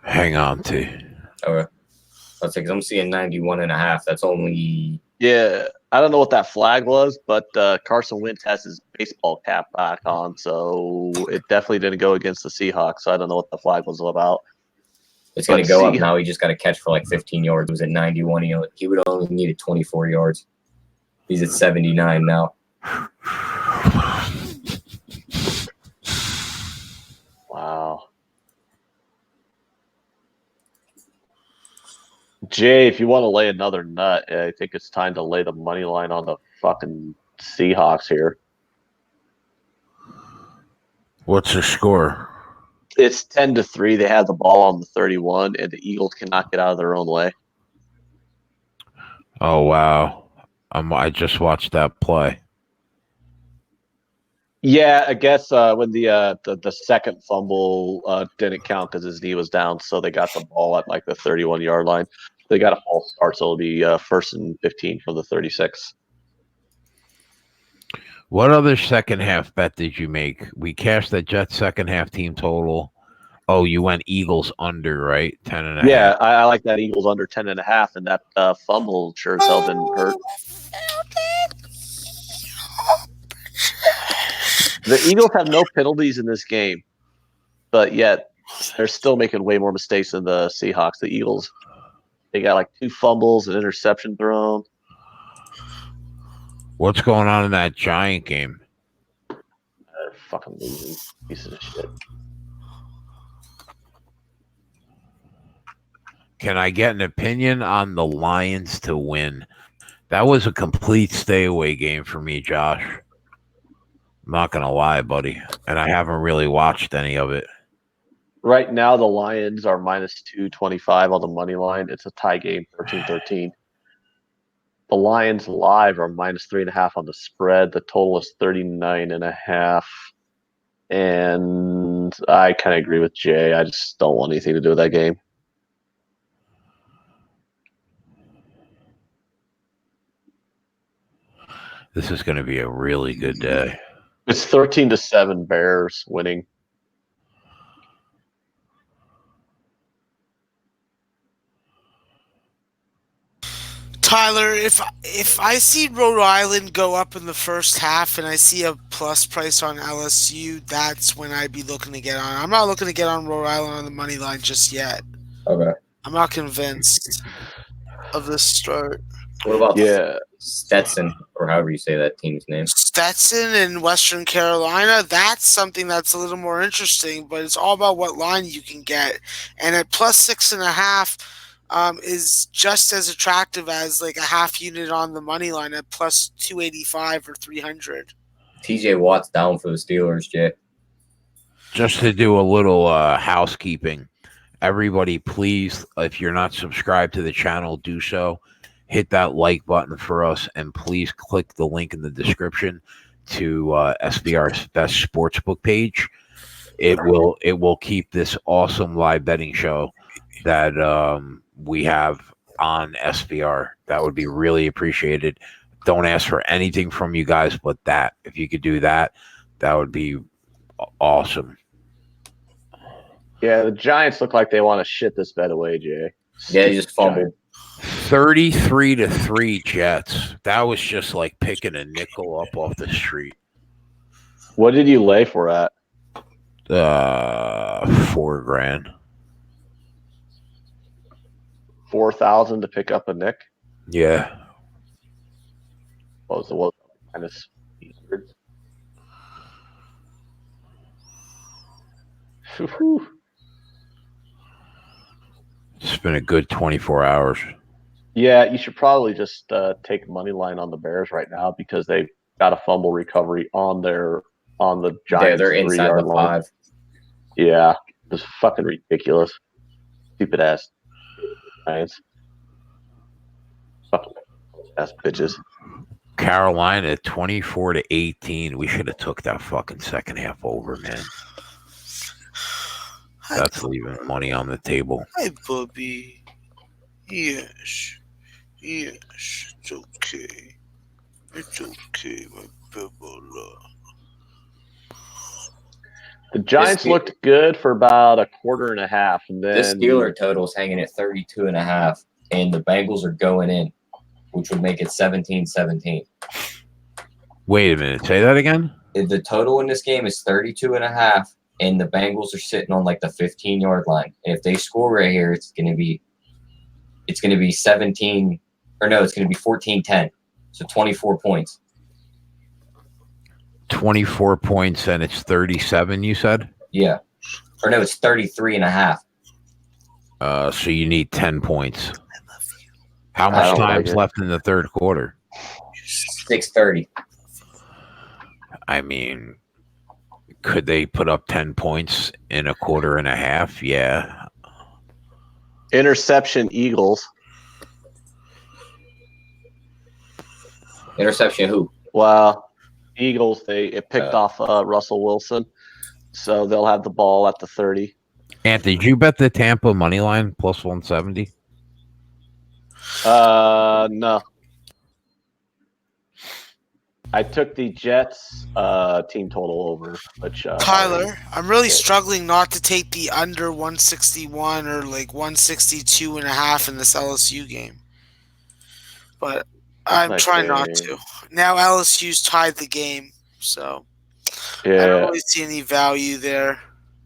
Hang on, T. Okay. That's because I'm seeing 91.5. That's only. Yeah, I don't know what that flag was, but Carson Wentz has his baseball cap back on, so it definitely didn't go against the Seahawks. So I don't know what the flag was about. It's going to go up now. He just got to catch for 15 yards. It was at 91. He would only needed 24 yards. He's at 79 now. Wow. Jay, if you want to lay another nut, I think it's time to lay the money line on the fucking Seahawks here. What's the score? It's 10-3. They have the ball on the 31, and the Eagles cannot get out of their own way. Oh, wow. I just watched that play. Yeah, I guess when the second fumble didn't count because his knee was down, so they got the ball at the 31-yard line. They got a false start, so it'll be 1st and 15 from the 36. What other second half bet did you make? We cashed the Jets second half team total. Oh, you went Eagles under, right? 10.5. Yeah, I like that Eagles under 10.5, and that fumble sure as hell didn't hurt. The Eagles have no penalties in this game, but yet they're still making way more mistakes than the Seahawks. The Eagles, they got 2 fumbles, an interception thrown. What's going on in that Giant game? They're fucking losing pieces of shit. Can I get an opinion on the Lions to win? That was a complete stay away game for me, Josh. I'm not gonna lie, buddy. And I haven't really watched any of it. Right now, the Lions are minus 225 on the money line. It's a tie game, 13-13. The Lions live are minus 3.5 on the spread. The total is 39.5. And I kind of agree with Jay. I just don't want anything to do with that game. This is going to be a really good day. It's 13-7 Bears winning. Tyler, if I see Rhode Island go up in the first half and I see a plus price on LSU, that's when I'd be looking to get on. I'm not looking to get on Rhode Island on the money line just yet. Okay. I'm not convinced of this start. What about Stetson, or however you say that team's name? Stetson in Western Carolina, that's something that's a little more interesting, but it's all about what line you can get. And at plus 6.5, is just as attractive as like a half unit on the money line at plus 285 or 300. TJ Watt's down for the Steelers, Jay. Just to do a little housekeeping, everybody, please, if you're not subscribed to the channel, do so. Hit that like button for us, and please click the link in the description to SBR's best sportsbook page. It will keep this awesome live betting show that we have on SBR. That would be really appreciated. Don't ask for anything from you guys but that. If you could do that, that would be awesome. Yeah, the Giants look like they want to shit this bet away, Jay. Yeah, he just fumbled. 33-3 Jets. That was just like picking a nickel up off the street. What did you lay for at? $4,000. 4,000 to pick up a nick. Yeah. What was minus 800? It's been a good 24 hours. Yeah, you should probably just take money line on the Bears right now because they've got a fumble recovery on the Giants. Yeah, they're inside the 5. Yeah, it's fucking ridiculous. Stupid ass Giants. Fucking ass bitches. Carolina 24-18. We should have took that fucking second half over, man. That's leaving money on the table. Hi, Bubby. Yes, it's okay. It's okay, my people. The Giants looked good for about a quarter and a half, and then the Steeler total is hanging at 32.5, and the Bengals are going in, which would make it 17-17. Wait a minute. Say that again? The total in this game is 32.5, and the Bengals are sitting on like the 15-yard line. And if they score right here, it's going to be 17, or no, it's going to be 14-10. So 24 points. 24 points, and it's 37, you said? Yeah. Or no, it's 33.5. So you need 10 points. How much time's left in the third quarter? 6:30. I mean, could they put up 10 points in a quarter and a half? Yeah. Interception Eagles. Interception who? Well, Eagles, it picked off Russell Wilson, so they'll have the ball at the 30. Ant, did you bet the Tampa money line plus 170? No. I took the Jets team total over, which Tyler, I'm really struggling not to take the under 161 or like 162.5 in this LSU game. But I'm trying not to. Now LSU's tied the game, so I don't really see any value there.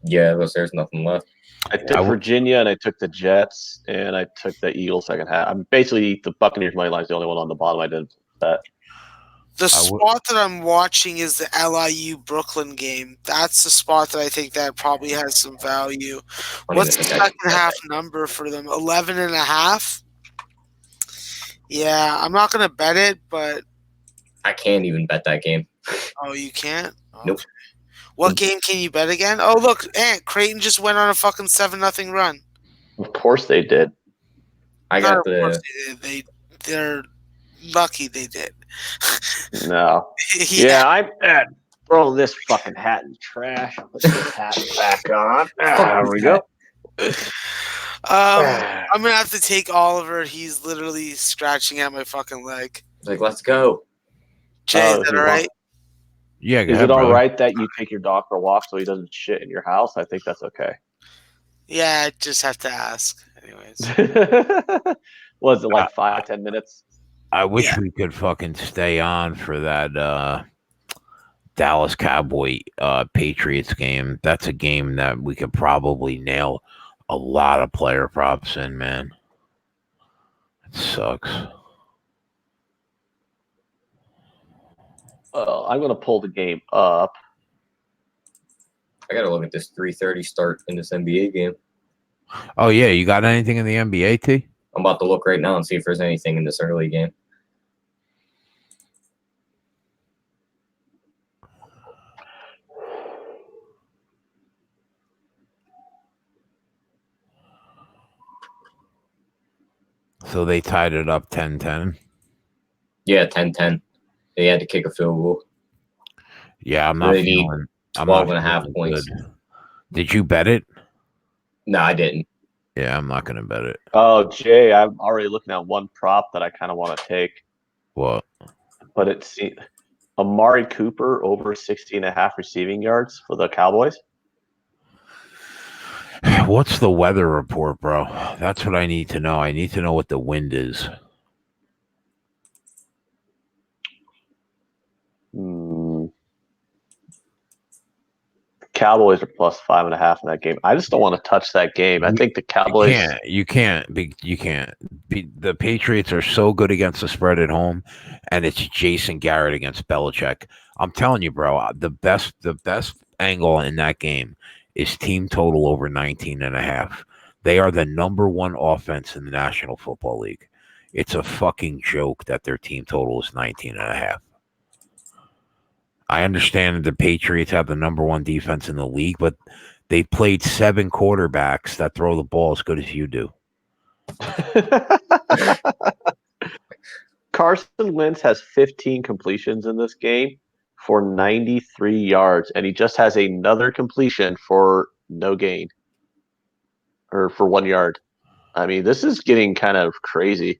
Yeah, there's nothing left. I took Virginia, and I took the Jets, and I took the Eagles second half. I'm basically the Buccaneers money line is the only one on the bottom I didn't bet. The spot that I'm watching is the LIU Brooklyn game. That's the spot that I think that probably has some value. What's the second half number for them? 11.5? Yeah, I'm not going to bet it, but... I can't even bet that game. Oh, you can't? Okay. Nope. What game can you bet again? Oh, look, Creighton just went on a fucking 7-0 run. Of course they did. I got the... Of course they did. They're lucky they did. No. Yeah, I'm throwing this fucking hat in the trash. Put this hat back on. There we go. I'm gonna have to take Oliver. He's literally scratching at my fucking leg. Like, let's go. Jay, is that all right? Yeah. Is it all right that you take your dog for a walk so he doesn't shit in your house? I think that's okay. Yeah, I just have to ask. Anyways. Was it like 5-10 minutes? I wish we could fucking stay on for that Dallas Cowboy Patriots game. That's a game that we could probably nail a lot of player props in, man. It sucks. I'm going to pull the game up. I got to look at this 3:30 start in this NBA game. Oh, yeah. You got anything in the NBA, T? I'm about to look right now and see if there's anything in this early game. So they tied it up 10-10? Yeah, 10-10. They had to kick a field goal. Yeah, I'm not feeling 12.5 points. Good. Did you bet it? No, I didn't. Yeah, I'm not going to bet it. Oh, Jay, I'm already looking at one prop that I kind of want to take. What? But it's Amari Cooper over 60.5 receiving yards for the Cowboys. What's the weather report, bro? That's what I need to know. I need to know what the wind is. Cowboys are plus 5.5 in that game. I just don't want to touch that game. I think the Cowboys. You can't. The Patriots are so good against the spread at home, and it's Jason Garrett against Belichick. I'm telling you, bro. The best angle in that game is team total over 19.5. They are the number one offense in the National Football League. It's a fucking joke that their team total is 19.5. I understand the Patriots have the number one defense in the league, but they played 7 quarterbacks that throw the ball as good as you do. Carson Wentz has 15 completions in this game for 93 yards, and he just has another completion for no gain or for 1 yard. I mean, this is getting kind of crazy.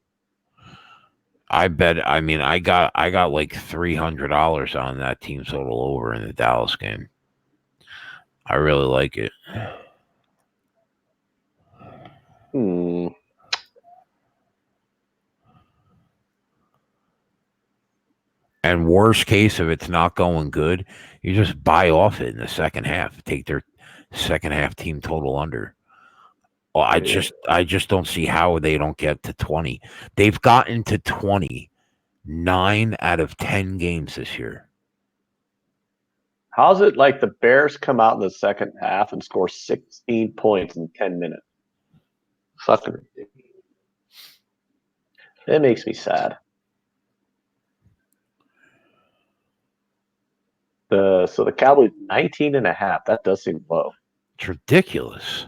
I bet. I mean, I got like $300 on that team total over in the Dallas game. I really like it. And worst case, if it's not going good, you just buy off it in the second half. Take their second half team total under. Well, I just don't see how they don't get to 20. They've gotten to 20 9 out of 10 games this year. How's it like the Bears come out in the second half and score 16 points in 10 minutes? Fucking ridiculous. It makes me sad. So the Cowboys 19.5. That does seem low. It's ridiculous.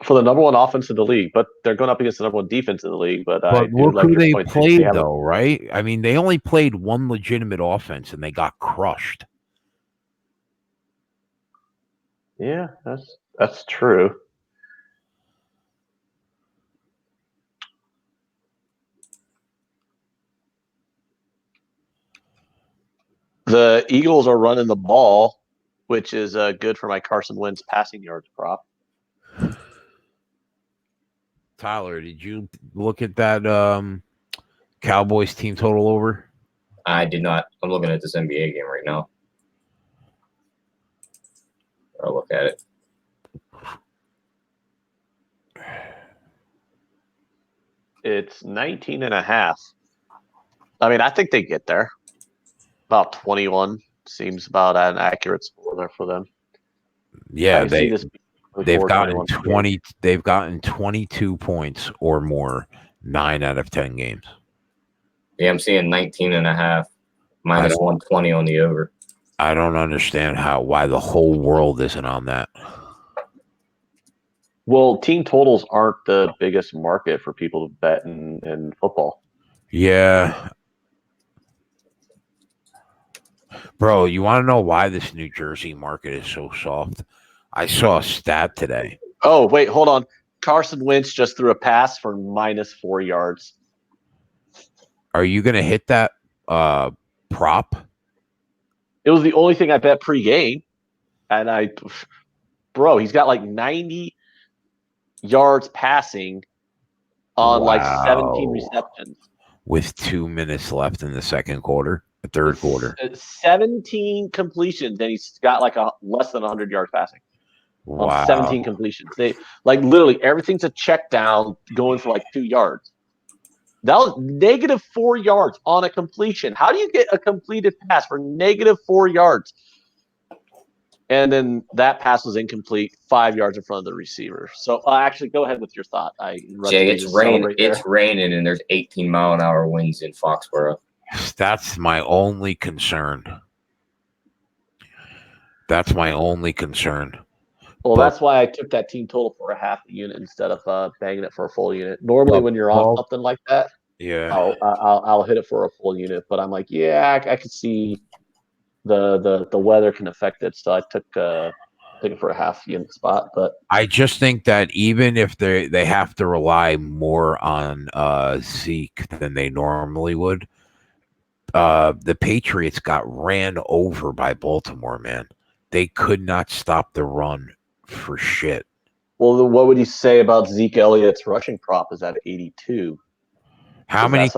For the number one offense in the league, but they're going up against the number one defense in the league. But look who they played, though, right? I mean, they only played one legitimate offense, and they got crushed. Yeah, that's true. The Eagles are running the ball, which is good for my Carson Wentz passing yards prop. Tyler, did you look at that Cowboys team total over? I did not. I'm looking at this NBA game right now. I'll look at it. It's 19.5. I mean, I think they get there. About 21 seems about an accurate score there for them. Yeah, they've gotten 22 points or more 9 out of 10 games. Yeah, I'm seeing 19.5 minus 120 on the over. I don't understand why the whole world isn't on that. Well, team totals aren't the biggest market for people to bet in football. Yeah. Bro, you want to know why this New Jersey market is so soft? I saw a stat today. Oh, wait, hold on. Carson Wentz just threw a pass for -4 yards. Are you going to hit that prop? It was the only thing I bet pregame. And he's got like 90 yards passing on like 17 receptions. With 2 minutes left in the third quarter. 17 completions, and he's got like less than 100 yards passing. Wow. On 17 completions. They like literally everything's a check down going for like 2 yards. That was -4 yards on a completion. How do you get a completed pass for -4 yards? And then that pass was incomplete, 5 yards in front of the receiver. So actually, go ahead with your thought. Jay, it's raining, and there's 18-mile-an-hour winds in Foxborough. That's my only concern. Well, that's why I took that team total for a half a unit instead of banging it for a full unit. Normally, when you're on something like that, I'll hit it for a full unit. But I'm like, I could see the weather can affect it, so I took it for a half unit spot. But I just think that even if they have to rely more on Zeke than they normally would, the Patriots got ran over by Baltimore, man. They could not stop the run for shit. Well, what would you say about Zeke Elliott's rushing prop is at 82? How many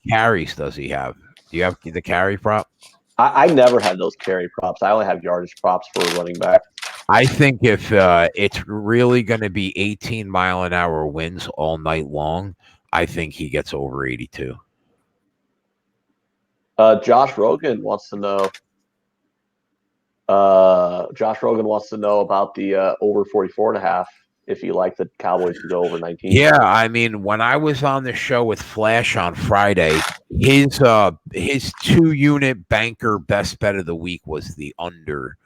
carries does he have? Do you have the carry prop? I never had those carry props. I only have yardage props for running back. I think if it's really going to be 18-mile-an-hour winds all night long, I think he gets over 82. Josh Rogan wants to know. About the over 44.5. If you like the Cowboys to go over 19. Yeah, I mean, when I was on the show with Flash on Friday, his 2-unit banker best bet of the week was the under.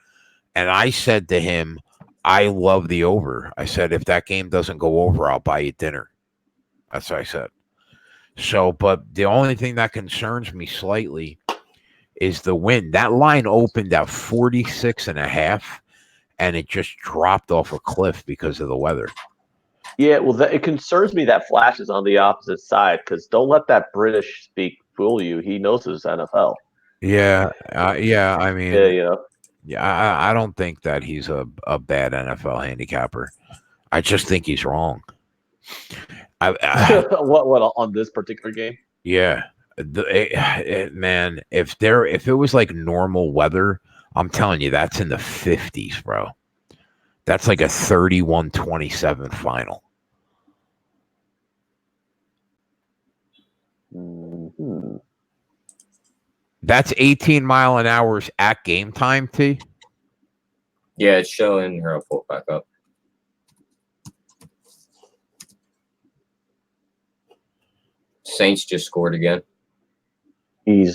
And I said to him, I love the over. I said, if that game doesn't go over, I'll buy you dinner. That's what I said. So, but the only thing that concerns me slightly is the wind. That line opened at 46.5, and it just dropped off a cliff because of the weather. Yeah, well, it concerns me that Flash is on the opposite side, because don't let that British speak fool you. He knows his NFL. Yeah, I mean, yeah, I don't think that he's a bad NFL handicapper. I just think he's wrong. What on this particular game? Yeah, man. If it was like normal weather, I'm telling you, that's in the 50s, bro. That's like a 31-27 final. Mm-hmm. That's 18-mile-an-hours at game time, T? Yeah, it's showing here. I'll pull it back up. Saints just scored again. I'm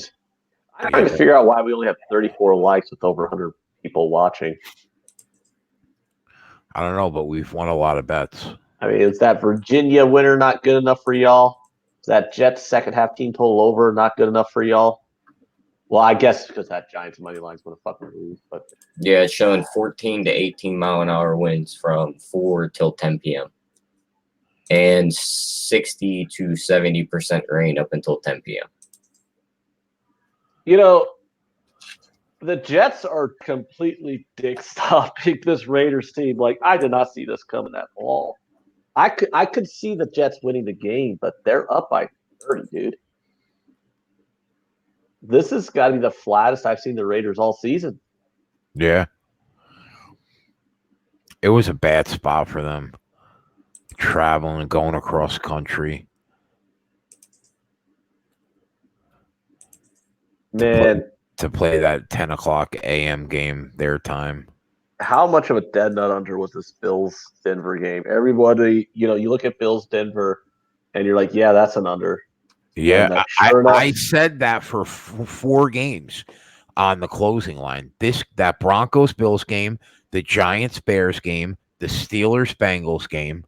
trying to figure out why we only have 34 likes with over 100 people watching. I don't know, but we've won a lot of bets. I mean, is that Virginia winner not good enough for y'all? Is that Jets second half team total over not good enough for y'all? Well, I guess because that Giants money line's going to fucking lose. But yeah, it's showing 14 to 18-mile-an-hour winds from 4 till 10 p.m. and 60 to 70% rain up until 10 p.m. You know, the Jets are completely dick stopping this Raiders team. Like, I did not see this coming at all. I could see the Jets winning the game, but they're up by 30, dude. This has got to be the flattest I've seen the Raiders all season. Yeah. It was a bad spot for them. Traveling, going across country. Man, to play that 10 o'clock a.m. game their time. how much of a dead nut under was this Bills Denver game? Everybody, you look at Bills Denver, and you're like, yeah, that's an under. Yeah, sure enough, I said that for 4 games on the closing line. That Broncos Bills game, the Giants Bears game, the Steelers Bengals game,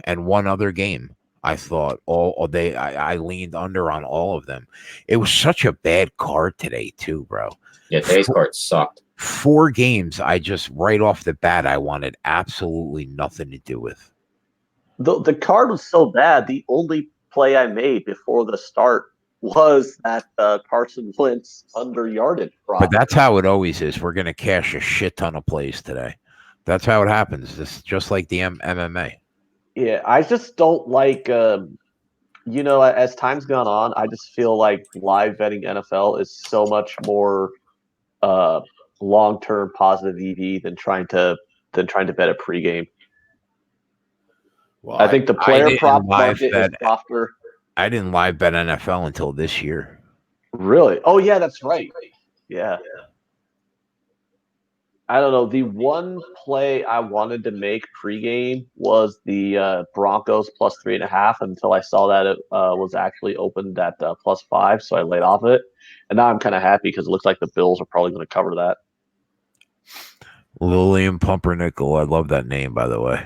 and one other game. I thought I leaned under on all of them. It was such a bad card today too, bro. Yeah, today's card sucked. 4 games I just right off the bat I wanted absolutely nothing to do with. The card was so bad. The only play I made before the start was that Carson Wentz under yardage prop. But that's how it always is. We're going to cash a shit ton of plays today. That's how it happens. This just like the MMA. Yeah, I just don't like. As time's gone on, I just feel like live betting NFL is so much more long-term positive EV than trying to bet a pregame. Well, I think the player prop market is softer. I didn't live bet NFL until this year. Really? Oh yeah, that's right. Yeah. I don't know. The one play I wanted to make pregame was the Broncos plus 3.5 until I saw that it was actually opened at +5, so I laid off it. And now I'm kind of happy because it looks like the Bills are probably going to cover that. Lillian Pumpernickel. I love that name, by the way.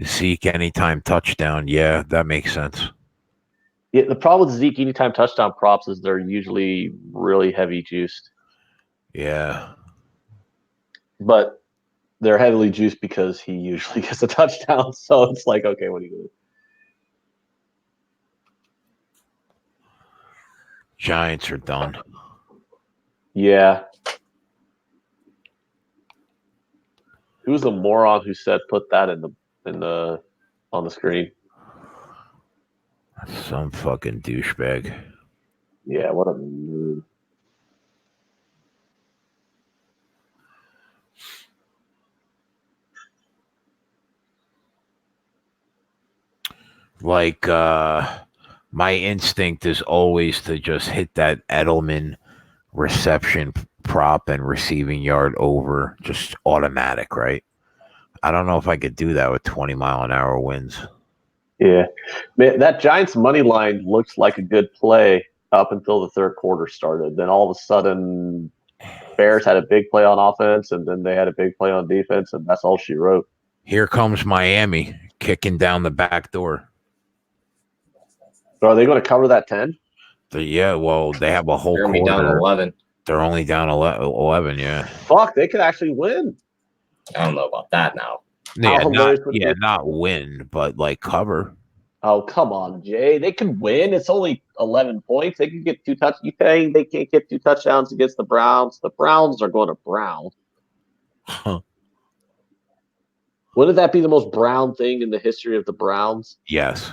Zeke anytime touchdown. Yeah, that makes sense. Yeah, the problem with Zeke anytime touchdown props is they're usually really heavy juiced. Yeah. But they're heavily juiced because he usually gets a touchdown. So it's like, okay, what do you do? Giants are done. Yeah. Who's the moron who said put that on the screen? Some fucking douchebag. Yeah, what a nerd. Like my instinct is always to just hit that Edelman reception prop and receiving yard over, just automatic, right? I don't know if I could do that with 20-mile-an-hour winds. Yeah. Man, that Giants money line looks like a good play up until the third quarter started. Then all of a sudden, Bears had a big play on offense, and then they had a big play on defense, and that's all she wrote. Here comes Miami kicking down the back door. So are they going to cover that 10? Yeah, well, they have a whole quarter. Down 11. They're only down 11, yeah. Fuck, they could actually win. I don't know about that now. Yeah, not win, but like cover. Oh, come on, Jay. They can win. It's only 11 points. They can get 2 touchdowns. You saying they can't get 2 touchdowns against the Browns? The Browns are going to Brown. Huh. Wouldn't that be the most Brown thing in the history of the Browns? Yes.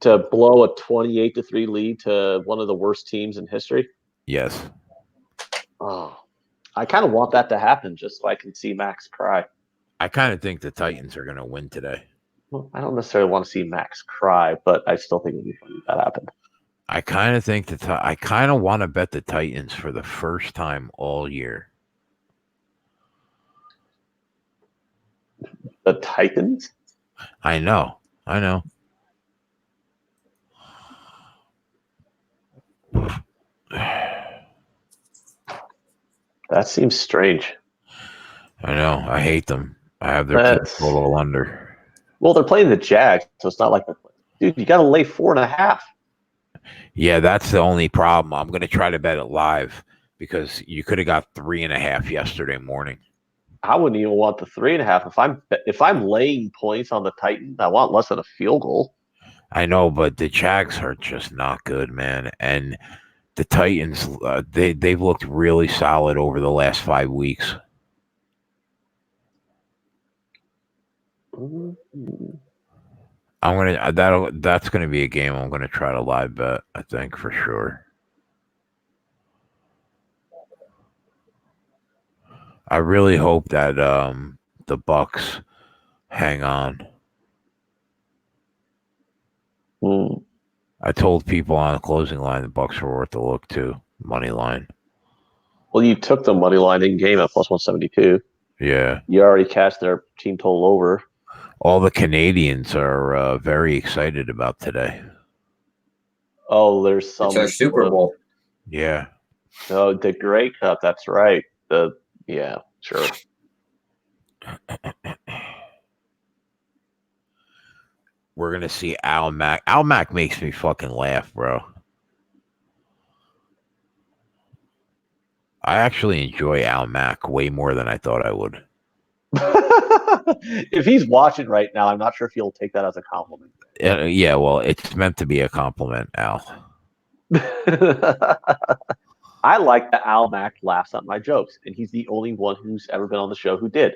To blow a 28-3 lead to one of the worst teams in history? Yes. Oh, I kind of want that to happen just so I can see Max cry. I kind of think the Titans are going to win today. Well, I don't necessarily want to see Max cry, but I still think it would be funny if that happened. I kind of think I kind of want to bet the Titans for the first time all year. The Titans? I know. That seems strange. I know. I hate them. I have their total under. Well, they're playing the Jags, so it's not like dude, you got to lay 4.5. Yeah, that's the only problem. I'm going to try to bet it live because you could have got 3.5 yesterday morning. I wouldn't even want the 3.5. If I'm laying points on the Titans, I want less than a field goal. I know, but the Jags are just not good, man. And the Titans, they've looked really solid over the last 5 weeks. That's gonna be a game I'm gonna try to live bet. I think for sure. I really hope that the Bucks hang on. I told people on the closing line the Bucks were worth a look too. money line. Well, you took the money line in game at plus 172. Yeah. You already cashed their team total over. All the Canadians are very excited about today. Oh, there's some. It's our Super Bowl. Yeah. Oh, the Grey Cup. That's right. Yeah, sure. We're gonna see Al Mack. Al Mack makes me fucking laugh, bro. I actually enjoy Al Mack way more than I thought I would. If he's watching right now, I'm not sure if he'll take that as a compliment. Yeah, well, it's meant to be a compliment, Al. I like that Al Mack laughs at my jokes, and he's the only one who's ever been on the show who did.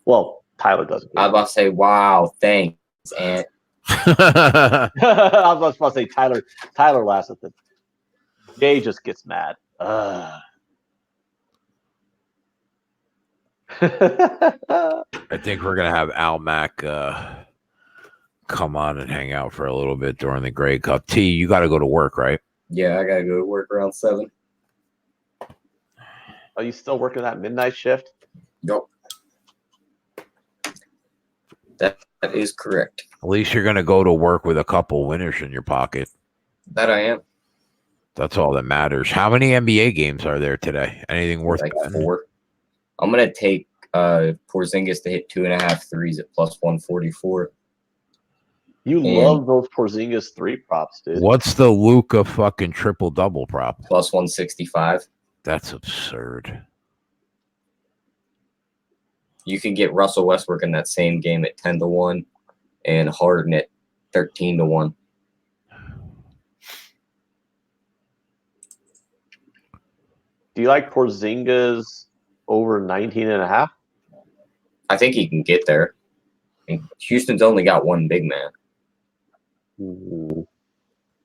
Well, Tyler doesn't. I was about to say, wow, thanks, Ant. I was about to say Tyler laughs at them. Jay just gets mad. I think we're gonna have Al Mack come on and hang out for a little bit during the Grey Cup. T, you got to go to work, right? Yeah, I gotta go to work around 7. Are you still working that midnight shift? Nope. That is correct. At least you're gonna go to work with a couple winners in your pocket. That I am. That's all that matters. How many NBA games are there today? Anything worth like betting? 4. I'm gonna take Porzingis to hit 2.5 threes at plus 144. You love those Porzingis 3 props, dude. What's the Luka fucking triple double prop? Plus 165. That's absurd. You can get Russell Westbrook in that same game at 10-1 and Harden at 13-1. Do you like Porzingis over 19.5? I think he can get there. I mean, Houston's only got one big man. Ooh.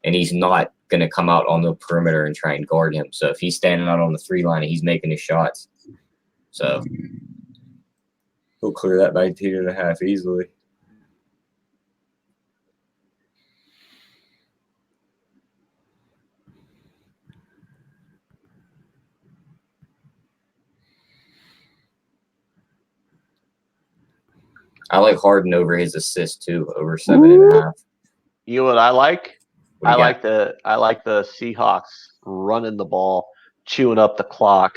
And he's not going to come out on the perimeter and try and guard him. So if he's standing out on the 3 line, he's making his shots. So he'll clear that 19.5 easily. I like Harden over his assist too, over 7.5. You know what I like? I like the Seahawks running the ball, chewing up the clock,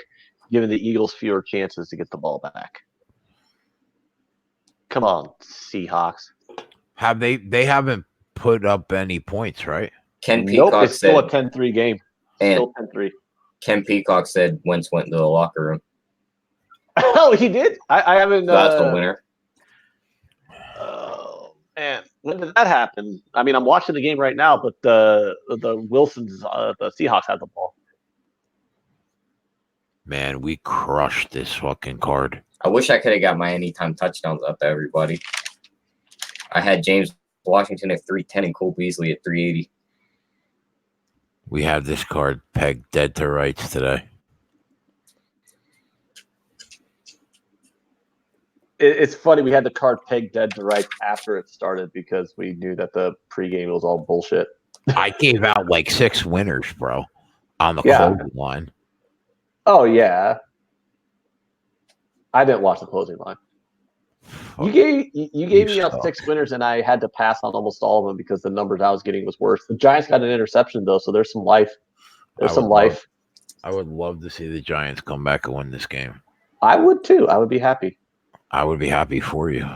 giving the Eagles fewer chances to get the ball back. Come on, Seahawks. Have they haven't put up any points, right? Ken Peacock it's still a 10-3 game. Still 10-3. Ken Peacock said Wentz went into the locker room. Oh, he did? I haven't. That's the winner. Oh man, when did that happen? I mean, I'm watching the game right now, but the Wilsons, the Seahawks have the ball. Man, we crushed this fucking card. I wish I could have got my anytime touchdowns up to everybody. I had James Washington at 310 and Cole Beasley at 380. We have this card pegged dead to rights today. It's funny, we had the card pegged dead to rights after it started because we knew that the pregame was all bullshit. I gave out like 6 winners, bro, on the closing line. Oh, yeah. I didn't watch the closing line. You gave me out 6 winners, and I had to pass on almost all of them because the numbers I was getting was worse. The Giants got an interception, though, so there's some life. I would love to see the Giants come back and win this game. I would, too. I would be happy. I would be happy for you.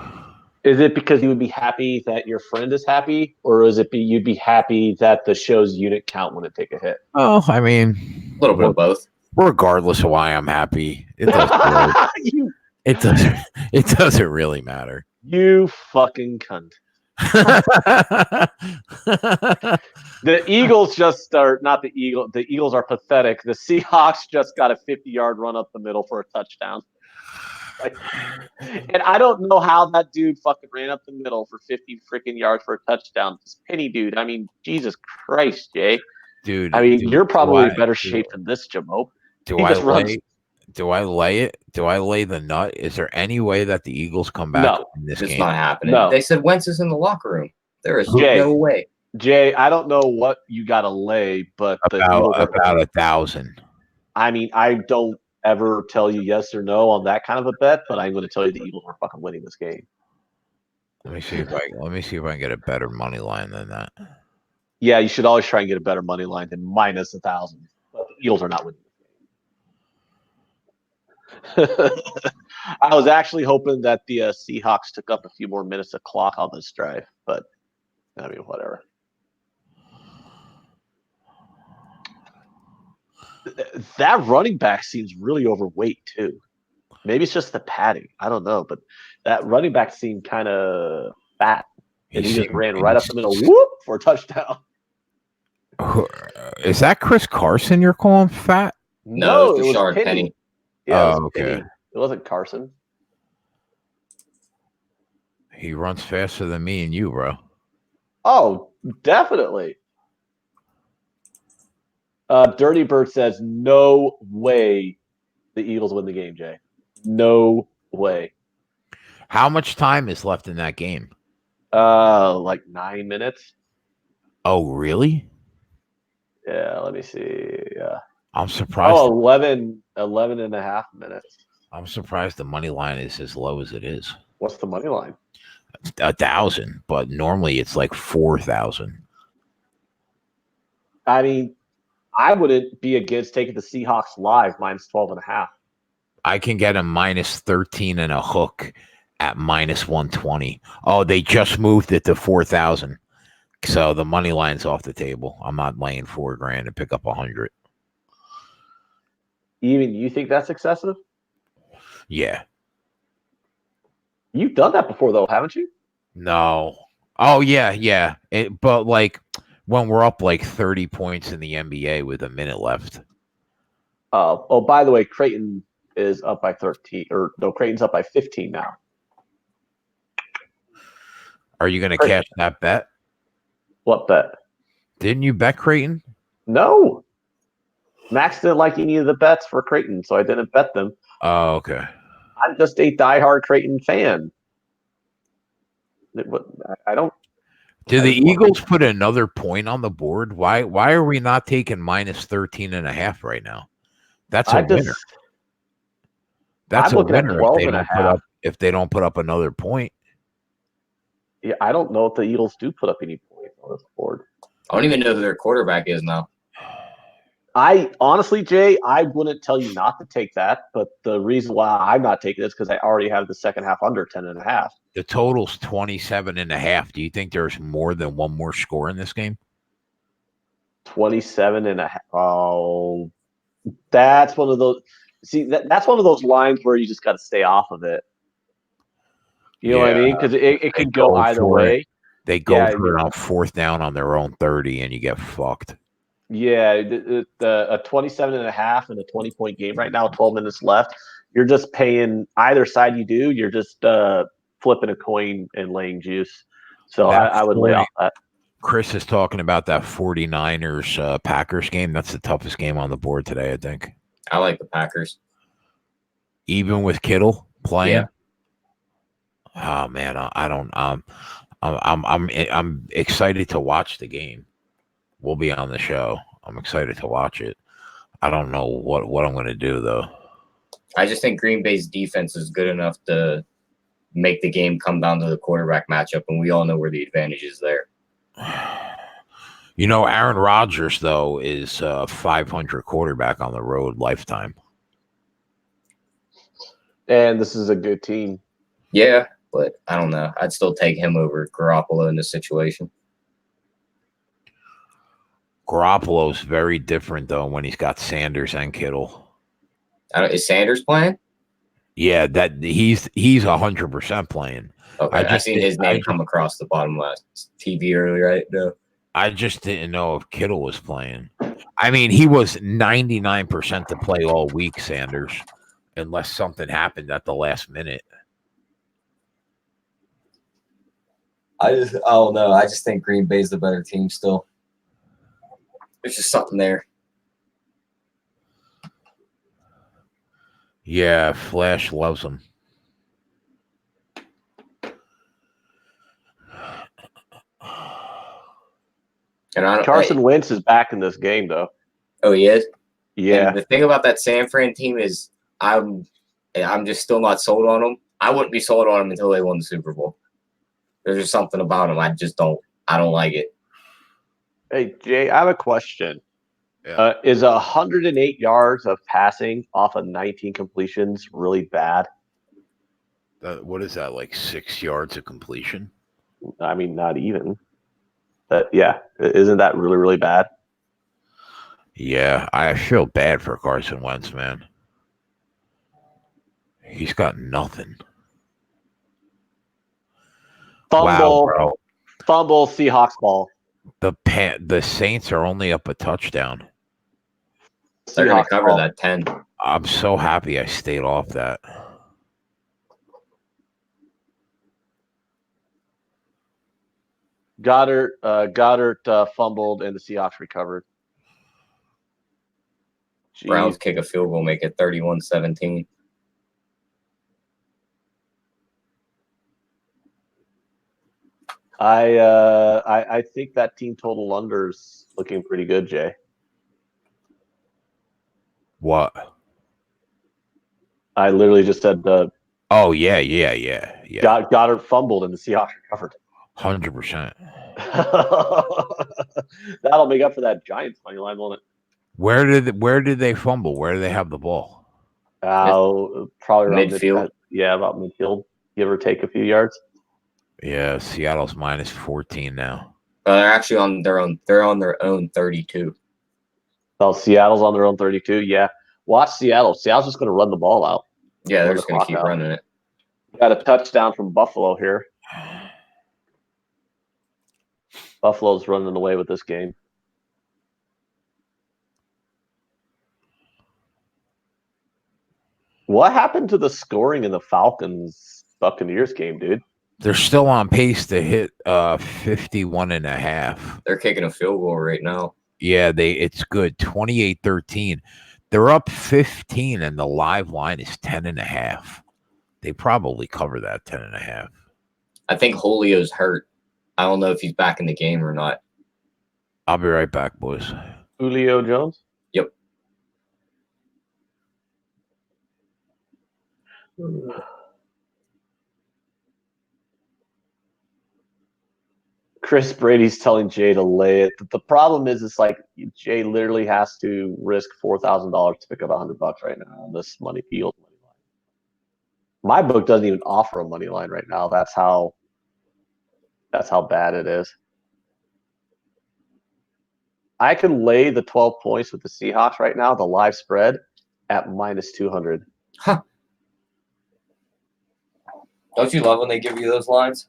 Is it because you would be happy that your friend is happy, or is it you'd be happy that the show's unit count wouldn't take a hit? Oh, I mean, a little bit of both. Regardless of why I'm happy, it doesn't. It doesn't really matter. You fucking cunt. The Eagles just are not the Eagles. The Eagles are pathetic. The Seahawks just got a 50-yard run up the middle for a touchdown. And I don't know how that dude fucking ran up the middle for 50 freaking yards for a touchdown. This penny dude. I mean, Jesus Christ, Jay. Dude. I mean, you're probably in better shape than this, Jamo. Do I lay it? Do I lay the nut? Is there any way that the Eagles come back in this game? It's not happening. No. They said Wentz is in the locker room. There is no way. Jay, I don't know what you got to lay, but about 1,000. I mean, I don't ever tell you yes or no on that kind of a bet, but I'm going to tell you the Eagles are fucking winning this game. Let me see if I can get a better money line than that. Yeah, you should always try and get a better money line than minus 1,000. But the Eagles are not winning this game. I was actually hoping that the Seahawks took up a few more minutes of clock on this drive, but I mean, whatever. That running back seems really overweight too. Maybe it's just the padding. I don't know, but that running back seemed kind of fat, and he just ran right up the middle, whoop, for a touchdown. Is that Chris Carson you're calling fat? No, it was Penny. Yeah, it was Penny. It wasn't Carson. He runs faster than me and you, bro. Oh, definitely. Dirty Bird says, no way the Eagles win the game, Jay. No way. How much time is left in that game? Like 9 minutes. Oh, really? Yeah, let me see. I'm surprised. Oh, 11 and a half minutes. I'm surprised the money line is as low as it is. What's the money line? 1,000, but normally it's like 4,000. I mean, I wouldn't be against taking the Seahawks live minus 12 and a half. I can get a minus 13 and a hook at minus 120. Oh, they just moved it to 4,000. So the money line's off the table. I'm not laying $4,000 to pick up 100. Even you think that's excessive? Yeah. You've done that before, though, haven't you? No. Oh, yeah. But like when we're up like 30 points in the NBA with a minute left. Oh, by the way, Creighton is up by 13. Or no, Creighton's up by 15 now. Are you going to cash that bet? What bet? Didn't you bet Creighton? No. Max didn't like any of the bets for Creighton, so I didn't bet them. Oh, okay. I'm just a diehard Creighton fan. I don't. Do the Eagles put another point on the board? Why are we not taking minus 13 and a half right now? That's a winner. That's a winner if they don't put up another point. Yeah, I don't know if the Eagles do put up any points on this board. I don't even know who their quarterback is now. I honestly, Jay, I wouldn't tell you not to take that, but the reason why I'm not taking it is because I already have the second half under 10 and a half. The total's 27 and a half. Do you think there's more than one more score in this game? 27 and a half. Oh, that's one of those. See, that's one of those lines where you just got to stay off of it. You know what I mean? Because it could go either way. They go for it on fourth down on their own 30, and you get fucked. Yeah, a 27 and a half and a 20-point game right now, 12 minutes left. You're just paying either side you do. You're just flipping a coin and laying juice. So I would lay off that. Chris is talking about that 49ers Packers game. That's the toughest game on the board today, I think. I like the Packers. Even with Kittle playing? Yeah. Oh man, I don't. I'm excited to watch the game. We'll be on the show. I'm excited to watch it. I don't know what I'm going to do though. I just think Green Bay's defense is good enough to make the game come down to the quarterback matchup, and we all know where the advantage is there. You know, Aaron Rodgers though is a 500 quarterback on the road lifetime. And this is a good team. Yeah, but I don't know. I'd still take him over Garoppolo in this situation. Garoppolo's very different though when he's got Sanders and Kittle. Is Sanders playing? Yeah, that he's 100% playing. Okay, I seen his name come across the bottom left TV earlier, right? No. I just didn't know if Kittle was playing. I mean, he was 99% to play all week, Sanders, unless something happened at the last minute. I don't know. I just think Green Bay's the better team still. There's just something there. Yeah, Flash loves him. And Carson Wentz is back in this game, though. Oh, he is? Yeah. And the thing about that San Fran team is I'm just still not sold on them. I wouldn't be sold on them until they won the Super Bowl. There's just something about them. I don't like it. Hey, Jay, I have a question. Yeah. Is 108 yards of passing off of 19 completions really bad? What is that, like 6 yards of completion? I mean, not even. Yeah, isn't that really, really bad? Yeah, I feel bad for Carson Wentz, man. He's got nothing. Fumble, wow, bro. fumble, Seahawks ball. The Saints are only up a touchdown. They're going Seahawks to cover ball. that 10. I'm so happy I stayed off that. Goddard fumbled and the Seahawks recovered. Jeez. Browns kick a field goal, make it 31-17. I think that team total under's looking pretty good, Jay. What? I literally just said the. Oh yeah. Goddard fumbled and the Seahawks recovered. 100%. That'll make up for that Giants money line, won't it? Where did they fumble? Where do they have the ball? Probably around Midfield. About midfield, give or take a few yards. Yeah, Seattle's minus 14 now. They're actually on their own. They're on their own 32. Oh, Seattle's on their own 32. Yeah, watch Seattle. Seattle's just going to run the ball out. Yeah, they're just going to keep running it. Got a touchdown from Buffalo here. Buffalo's running away with this game. What happened to the scoring in the Falcons-Buccaneers game, dude? They're still on pace to hit 51.5. They're kicking a field goal right now. Yeah, it's good. 28-13. They're up 15 and the live line is 10.5. They probably cover that 10.5. I think Julio's hurt. I don't know if he's back in the game or not. I'll be right back, boys. Julio Jones? Yep. Chris Brady's telling Jay to lay it. The problem is, it's like Jay literally has to risk $4,000 to pick up $100 right now on this money field money line. My book doesn't even offer a money line right now. That's how bad it is. I can lay the 12 points with the Seahawks right now, the live spread, at minus 200. Huh. Don't you love when they give you those lines?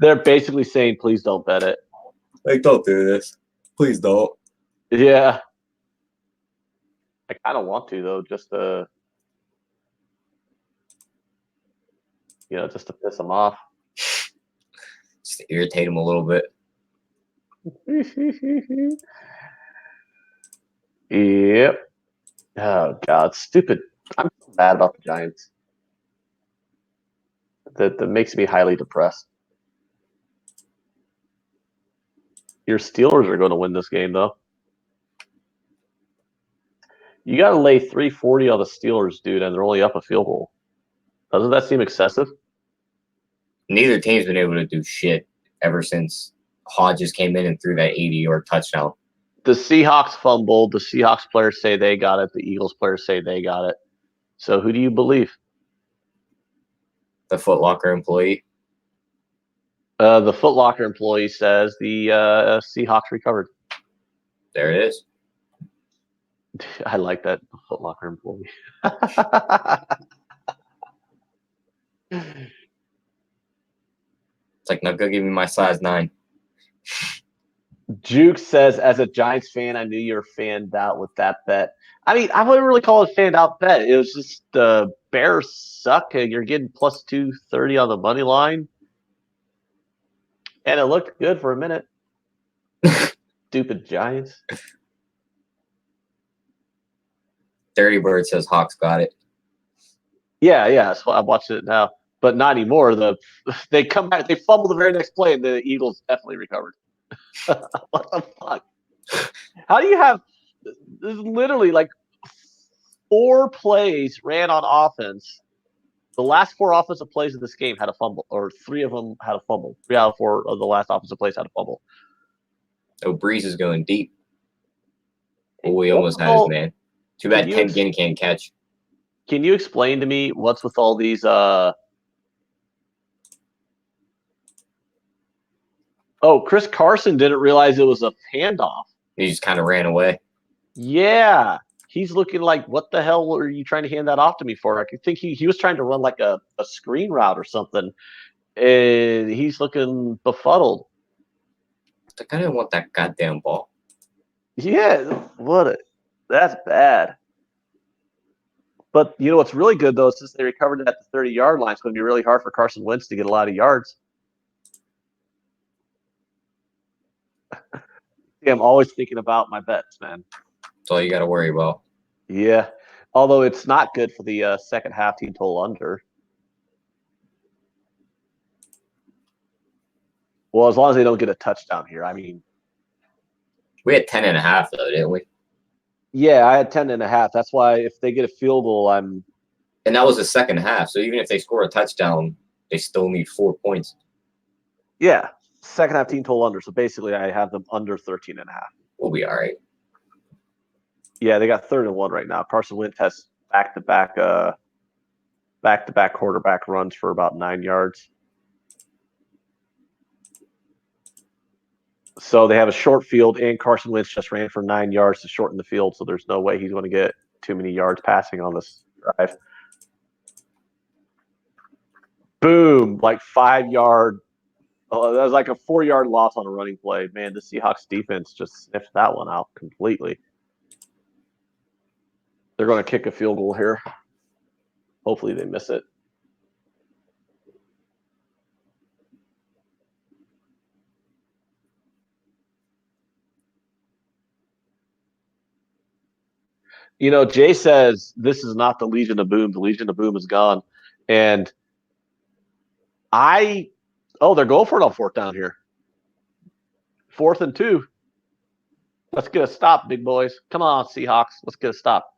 They're basically saying, please don't bet it. Like, don't do this. Please don't. Yeah. I kind of want to, though, just to piss them off. Just to irritate them a little bit. Yep. Oh, God. Stupid. I'm so bad about the Giants. That makes me highly depressed. Your Steelers are going to win this game, though. You got to lay 340 on the Steelers, dude, and they're only up a field goal. Doesn't that seem excessive? Neither team's been able to do shit ever since Hodges came in and threw that 80-yard touchdown. The Seahawks fumbled. The Seahawks players say they got it. The Eagles players say they got it. So who do you believe? The Foot Locker employee. The Foot Locker employee says the Seahawks recovered. There it is. I like that Foot Locker employee. It's like, now go give me my size 9. Juke says, as a Giants fan, I knew you were fanned out with that bet. I mean, I wouldn't really call it a fanned out bet. It was just the Bears suck. You're getting plus 230 on the money line. And it looked good for a minute. Stupid Giants. Dirty Bird says Hawks got it. Yeah. So I'm watching it now. But not anymore. They come back. They fumble the very next play, and the Eagles definitely recovered. What the fuck? How do you have There's literally like 4 plays ran on offense. The last 4 offensive plays of this game had a fumble, or 3 of them had a fumble. 3 out of 4 of the last offensive plays had a fumble. Oh, Breeze is going deep. Oh, he almost had his man. Too bad Tengen can't catch. Can you explain to me what's with all these? Chris Carson didn't realize it was a handoff. He just kind of ran away. Yeah. He's looking like, what the hell are you trying to hand that off to me for? I could think he was trying to run like a screen route or something. And he's looking befuddled. I kind of want that goddamn ball. Yeah, that's bad. But you know what's really good though, since they recovered it at the 30-yard line, it's going to be really hard for Carson Wentz to get a lot of yards. I'm always thinking about my bets, man. That's all you got to worry about. Yeah, although it's not good for the second half team total under. Well, as long as they don't get a touchdown here. I mean, we had 10.5 though, didn't we? Yeah, I had 10.5. That's why if they get a field goal, And that was the second half. So even if they score a touchdown, they still need 4 points. Yeah, second half team total under. So basically, I have them under 13.5. We'll be all right. Yeah, they got 3rd and 1 right now. Carson Wentz has back-to-back quarterback runs for about 9 yards. So they have a short field, and Carson Wentz just ran for 9 yards to shorten the field. So there's no way he's going to get too many yards passing on this drive. Boom, like 5-yard. Oh, that was like a 4-yard loss on a running play. Man, the Seahawks defense just sniffed that one out completely. They're going to kick a field goal here. Hopefully they miss it. You know, Jay says this is not the Legion of Boom. The Legion of Boom is gone. And they're going for it on 4th down here. 4th and 2. Let's get a stop, big boys. Come on, Seahawks. Let's get a stop.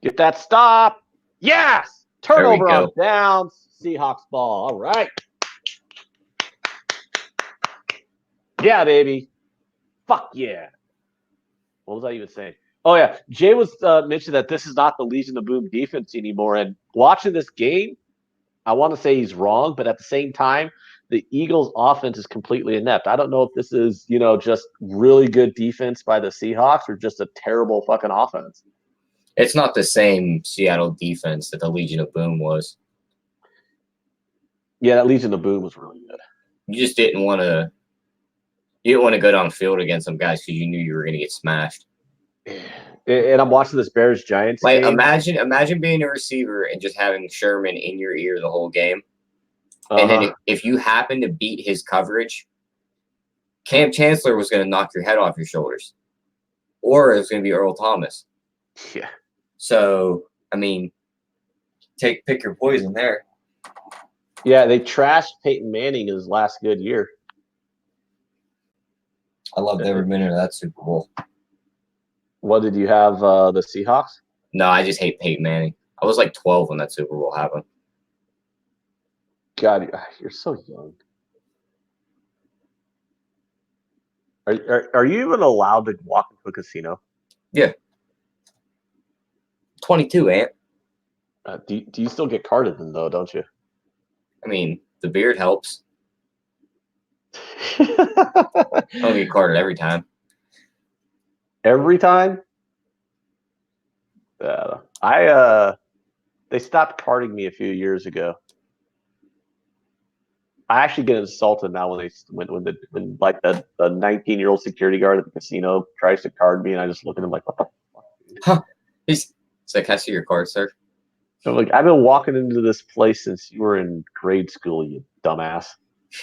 Get that stop. Yes! Turnover on downs. Seahawks ball. All right. Yeah, baby. Fuck yeah. What was I even saying? Oh, yeah. Jay was mentioning that this is not the Legion of Boom defense anymore. And watching this game, I want to say he's wrong, but at the same time, the Eagles' offense is completely inept. I don't know if this is, just really good defense by the Seahawks or just a terrible fucking offense. It's not the same Seattle defense that the Legion of Boom was. Yeah, that Legion of Boom was really good. You just didn't want to. You didn't want to go downfield against some guys because you knew you were going to get smashed. And I'm watching this Bears-Giants game. Imagine being a receiver and just having Sherman in your ear the whole game. And then if you happen to beat his coverage, Cam Chancellor was going to knock your head off your shoulders. Or it was going to be Earl Thomas. Yeah. So, I mean, pick your poison there. Yeah, they trashed Peyton Manning in his last good year. I loved every minute of that Super Bowl. What did you have, the Seahawks? No, I just hate Peyton Manning. I was like 12 when that Super Bowl happened. God, you're so young. Are you even allowed to walk into a casino? Yeah. 22, Ant. Do you still get carded then, though, don't you? I mean, the beard helps. I don't get carded every time. Every time? They stopped carding me a few years ago. I actually get insulted now when like the 19-year-old security guard at the casino tries to card me, and I just look at him like, what the fuck? Huh. He's like, can I see your card, sir? I'm like, I've been walking into this place since you were in grade school, you dumbass.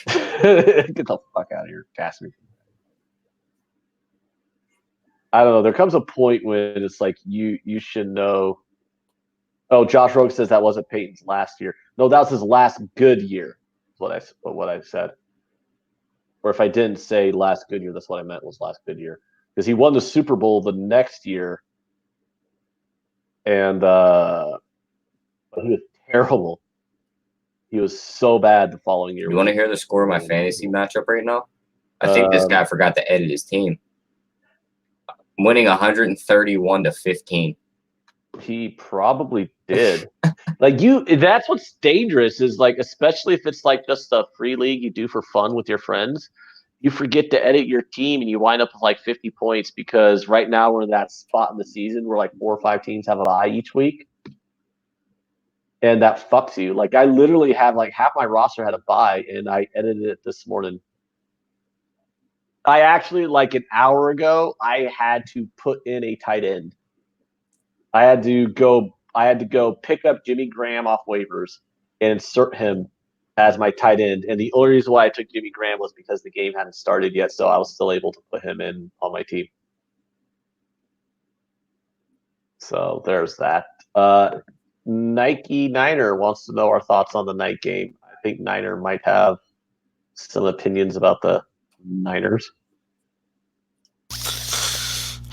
Get the fuck out of here, pass me. I don't know. There comes a point when it's like you should know. Oh, Josh Rogue says that wasn't Peyton's last year. No, that was his last good year. What I said. Or if I didn't say last good year, that's what I meant was last good year. because he won the Super Bowl the next year, and he was terrible. He was so bad the following year. You want to hear the score of my fantasy matchup right now? I think this guy forgot to edit his team. I'm winning 131-15. He probably did. That's what's dangerous is especially if it's just a free league you do for fun with your friends, you forget to edit your team and you wind up with 50 points because right now we're in that spot in the season where 4 or 5 teams have a bye each week. And that fucks you. I literally have half my roster had a bye and I edited it this morning. I actually an hour ago, I had to put in a tight end. I had to go pick up Jimmy Graham off waivers and insert him as my tight end. And the only reason why I took Jimmy Graham was because the game hadn't started yet, so I was still able to put him in on my team. So there's that. Nike Niner wants to know our thoughts on the night game. I think Niner might have some opinions about the Niners.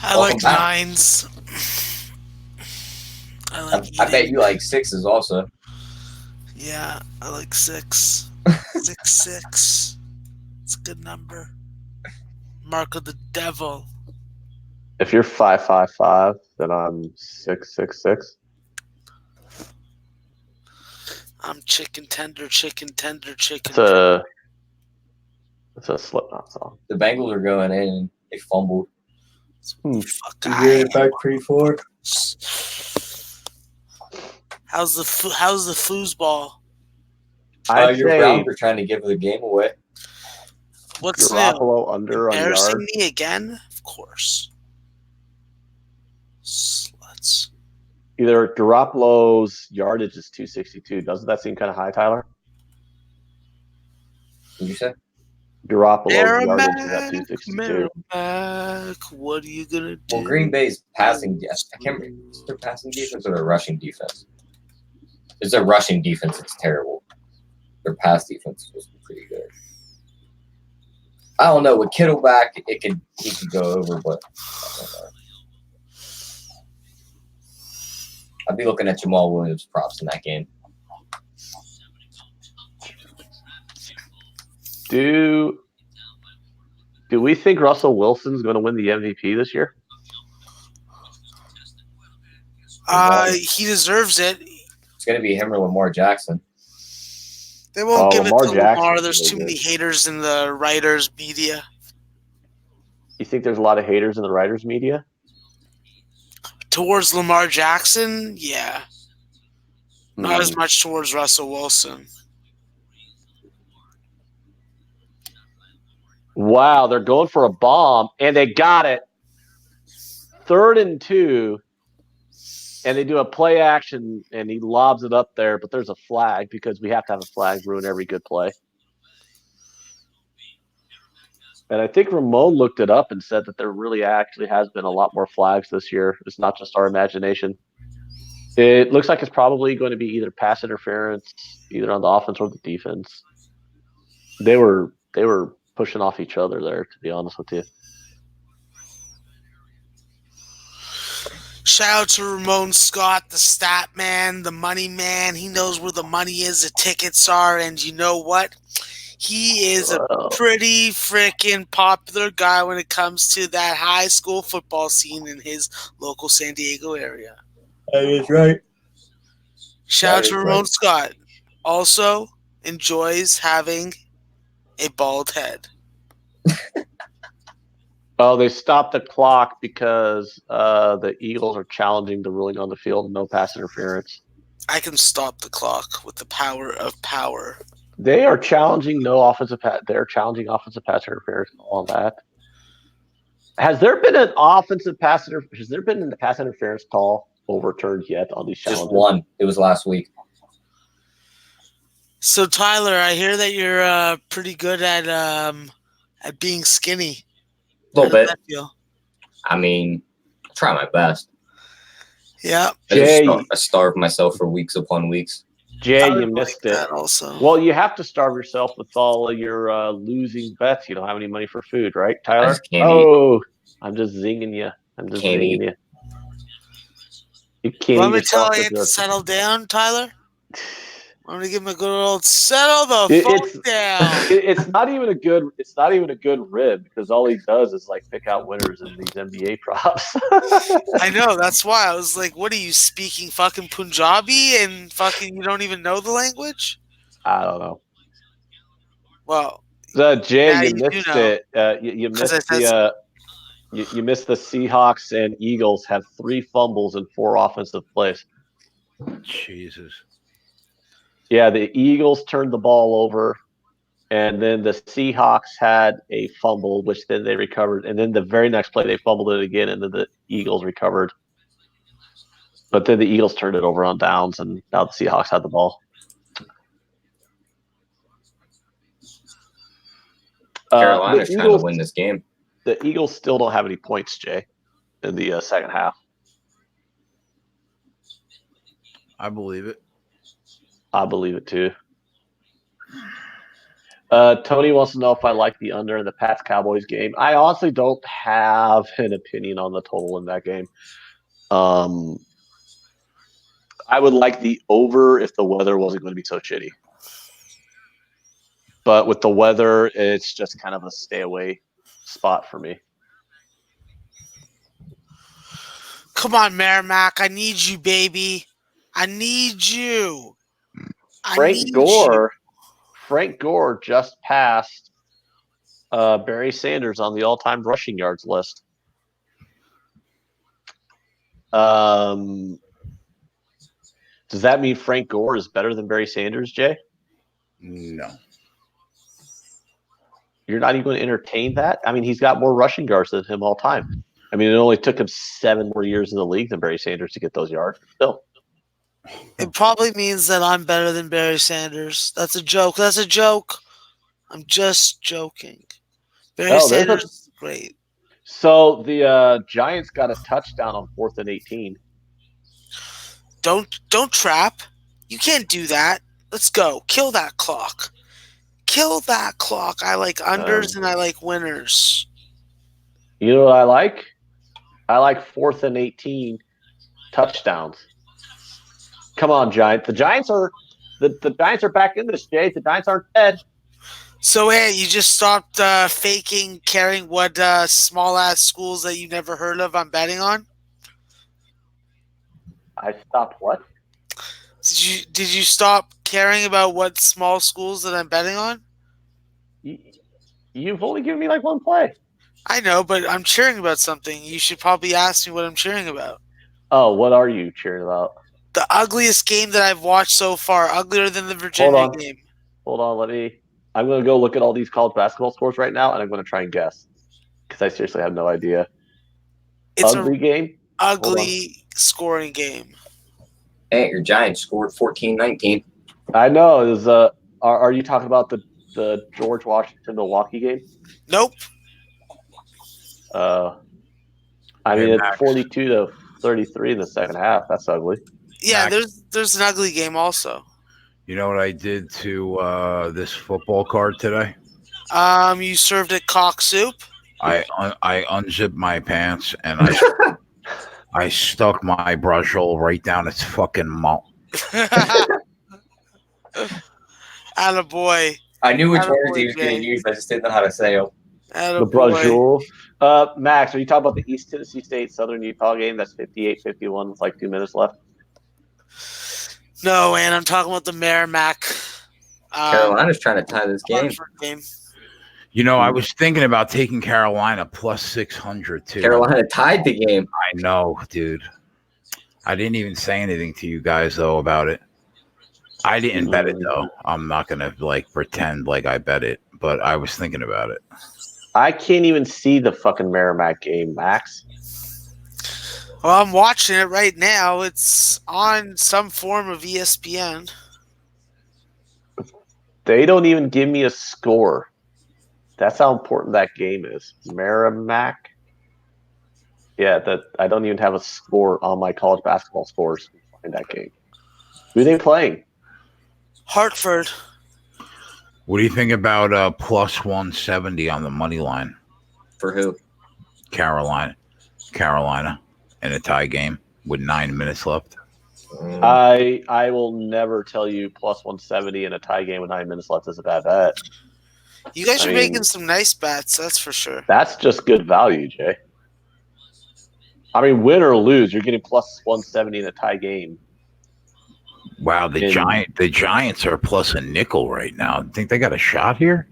I like nines. I bet you like sixes also. Yeah, I like 6. 6. It's a good number. Mark of the devil. If you're 555, then I'm 666. I'm chicken tender. It's a Slipknot song. The Bengals are going in and they fumbled. Fuck, you get it back pretty far. How's the foosball? Your Browns are trying to give the game away. What's Garoppolo under on embarrassing yard? Me again? Of course. Sluts. Either Garoppolo's yardage is 262. Doesn't that seem kind of high, Tyler? What did you say? Garoppolo's yardage is at 262. What are you gonna do? Well, Green Bay's passing. I can't remember. Is their passing defense or their rushing defense? It's their rushing defense. It's terrible. Their pass defense is supposed to be pretty good. I don't know. With Kittle back, he could go over, but I don't know. I'd be looking at Jamal Williams props in that game. Do we think Russell Wilson's going to win the MVP this year? He deserves it. It's going to be him or Lamar Jackson. They won't give Lamar it to Jackson Lamar. There's too many haters in the writers' media. You think there's a lot of haters in the writers' media? Towards Lamar Jackson, yeah. Not as much towards Russell Wilson. Wow, they're going for a bomb, and they got it. 3rd and 2, and they do a play action, and he lobs it up there, but there's a flag because we have to have a flag ruin every good play. And I think Ramon looked it up and said that there really actually has been a lot more flags this year. It's not just our imagination. It looks like it's probably going to be either pass interference, either on the offense or the defense. They were pushing off each other there, to be honest with you. Shout out to Ramon Scott, the stat man, the money man. He knows where the money is, the tickets are, and you know what? He is a pretty freaking popular guy when it comes to that high school football scene in his local San Diego area. That is right. Shout out to Ramon Scott. Also enjoys having a bald head. Oh, they stopped the clock because the Eagles are challenging the ruling on the field, no pass interference. I can stop the clock with the power of power. They are challenging they're challenging offensive pass interference and all that. Has there been an pass interference call overturned yet on these challenges? Just one. It was last week. So Tyler, I hear that you're pretty good at being skinny. A little bit. That feel? I mean, I try my best. Yeah. I starved myself for weeks upon weeks. Jay, you missed it. Also. Well, you have to starve yourself with all of your losing bets. You don't have any money for food, right, Tyler? I just can't eat. I'm just zinging you. I'm just Can't zinging eat. you. You can't Want eat me a to tell sausage Ant to or settle down, Tyler? I'm gonna give him a good old settle the it's fuck down. it's not even a good rib because all he does is like pick out winners in these NBA props. I know, that's why I was like, what are you speaking fucking Punjabi and fucking you don't even know the language? I don't know. Well, Jay, now you you do missed know. it. You 'Cause I missed said so. you missed the Seahawks and Eagles had 3 fumbles and 4 offensive plays. Jesus. Yeah, the Eagles turned the ball over, and then the Seahawks had a fumble, which then they recovered, and then the very next play they fumbled it again, and then the Eagles recovered. But then the Eagles turned it over on downs, and now the Seahawks had the ball. Carolina's trying to win this game. The Eagles still don't have any points, Jay, in the second half. I believe it. I believe it too. Tony wants to know if I like the under in the Pats Cowboys game. I honestly don't have an opinion on the total in that game. I would like the over if the weather wasn't going to be so shitty. But with the weather, it's just kind of a stay away spot for me. Come on, Merrimack. I need you, baby. I need you. Frank Gore just passed Barry Sanders on the all-time rushing yards list. Does that mean Frank Gore is better than Barry Sanders, Jay? No. You're not even going to entertain that? I mean, he's got more rushing yards than him all time. I mean, it only took him 7 more years in the league than Barry Sanders to get those yards. Still. It probably means that I'm better than Barry Sanders. That's a joke. That's a joke. I'm just joking. Barry Sanders is great. So the Giants got a touchdown on 4th and 18. Don't trap. You can't do that. Let's go. Kill that clock. Kill that clock. I like unders and I like winners. You know what I like? I like 4th and 18 touchdowns. Come on, Giants. The Giants are back in this, Jay. The Giants aren't dead. So, hey, you just stopped faking caring what small-ass schools that you never heard of I'm betting on? I stopped what? Did you stop caring about what small schools that I'm betting on? You've only given me like one play. I know, but I'm cheering about something. You should probably ask me what I'm cheering about. Oh, what are you cheering about? The ugliest game that I've watched so far, uglier than the Virginia game. Hold on, I'm going to go look at all these college basketball scores right now, and I'm going to try and guess because I seriously have no idea. It's ugly game? Ugly scoring game. Hey, your Giants scored 14-19. I know. Are you talking about the George Washington Milwaukee game? Nope. I mean, it's 42-33 in the second half. That's ugly. Yeah, there's an ugly game also. You know what I did to this football card today? You served it cock soup? I unzipped my pants and I stuck my brush hole right down its fucking mouth. Attaboy. I knew which words he was going to use. I just didn't know how to say them. The brush hole. Max, are you talking about the East Tennessee State Southern Utah game? That's 58-51 with like 2 minutes left. No, and I'm talking about the Merrimack. Carolina's trying to tie this game. You know, I was thinking about taking Carolina plus 600 too. Carolina tied the game. I know, dude. I didn't even say anything to you guys though about it. I didn't bet it though. I'm not gonna like pretend like I bet it, but I was thinking about it. I can't even see the fucking Merrimack game, Max. Well, I'm watching it right now. It's on some form of ESPN. They don't even give me a score. That's how important that game is. Merrimack. Yeah, I don't even have a score on my college basketball scores in that game. Who are they playing? Hartford. What do you think about plus 170 on the money line? For who? Carolina in a tie game with 9 minutes left. I will never tell you plus 170 in a tie game with 9 minutes left is a bad bet. You guys are making some nice bets, that's for sure. That's just good value, Jay. I mean, win or lose, you're getting plus 170 in a tie game. Wow, the Giants are plus a nickel right now. Think they got a shot here?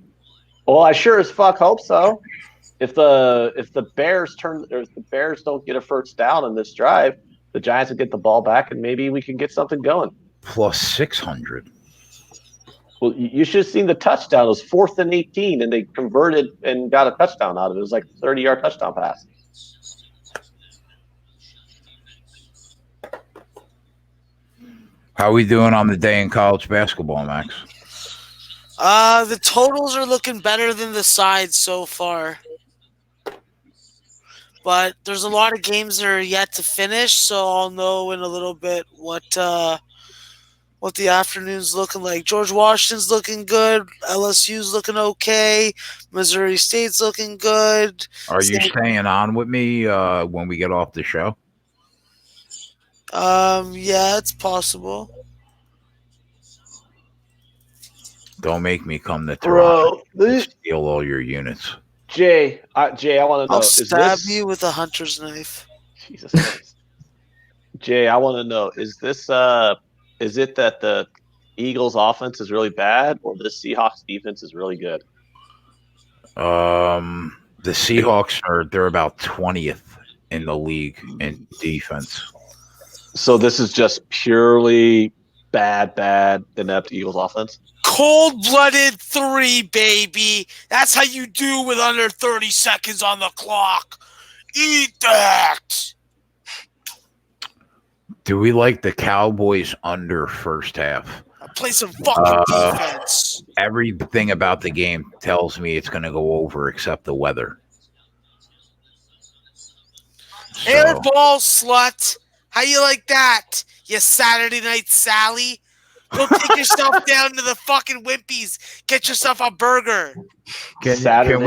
Well, I sure as fuck hope so. If the Bears don't get a first down in this drive, the Giants will get the ball back and maybe we can get something going. Plus 600. Well, you should have seen the touchdown. It was 4th and 18, and they converted and got a touchdown out of it. It was like a 30-yard touchdown pass. How are we doing on the day in college basketball, Max? The totals are looking better than the sides so far. But there's a lot of games that are yet to finish, so I'll know in a little bit what the afternoon's looking like. George Washington's looking good. LSU's looking okay. Missouri State's looking good. Are you staying on with me when we get off the show? Yeah, it's possible. Don't make me come to Toronto and steal all your units. Jay, I want to know. I'll stab you with a hunter's knife. Jesus Christ. Jay, I want to know, is it that the Eagles offense is really bad or the Seahawks defense is really good? The Seahawks they're about 20th in the league in defense. So this is just purely bad, inept Eagles offense? Cold-blooded 3, baby. That's how you do with under 30 seconds on the clock. Eat that. Do we like the Cowboys under first half? Play some fucking defense. Everything about the game tells me it's going to go over except the weather. So, airball slut. How you like that, you Saturday Night Sally? Go take yourself down to the fucking Wimpies. Get yourself a burger. Can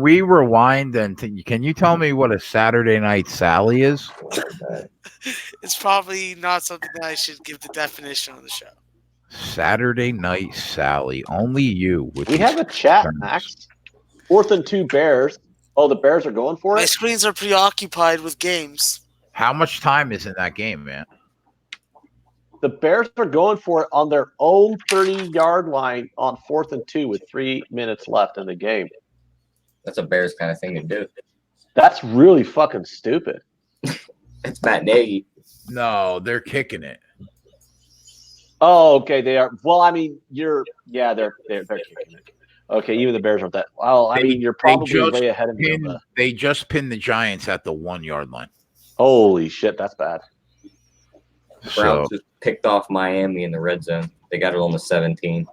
we rewind and can you tell me what a Saturday Night Sally is? It's probably not something that I should give the definition on the show. Saturday Night Sally. Only you. We have a chat, Max. 4th and 2 Bears. Oh, the Bears are going for it? My screens are preoccupied with games. How much time is in that game, man? The Bears are going for it on their own 30-yard line on 4th and 2 with 3 minutes left in the game. That's a Bears kind of thing to do. That's really fucking stupid. It's Matt Nagy. No, they're kicking it. Oh, okay, they are. Well, I mean, they're kicking it. Okay, even the Bears aren't that. Well, I mean, you're probably way ahead of me. They just pinned the Giants at the 1-yard line. Holy shit, that's bad. Browns just picked off Miami in the red zone. They got it on the 17.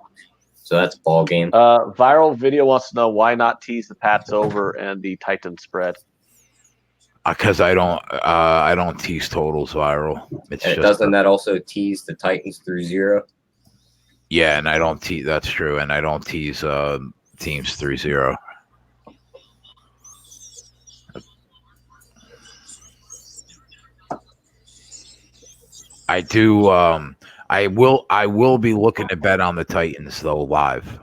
So that's ball game. Viral video wants to know why not tease the Pats over and the Titans spread. Because I don't tease totals viral. Doesn't that also tease the Titans through 0? Yeah, and I don't tease. That's true, and I don't tease teams 3-0. I do. I will be looking to bet on the Titans though live.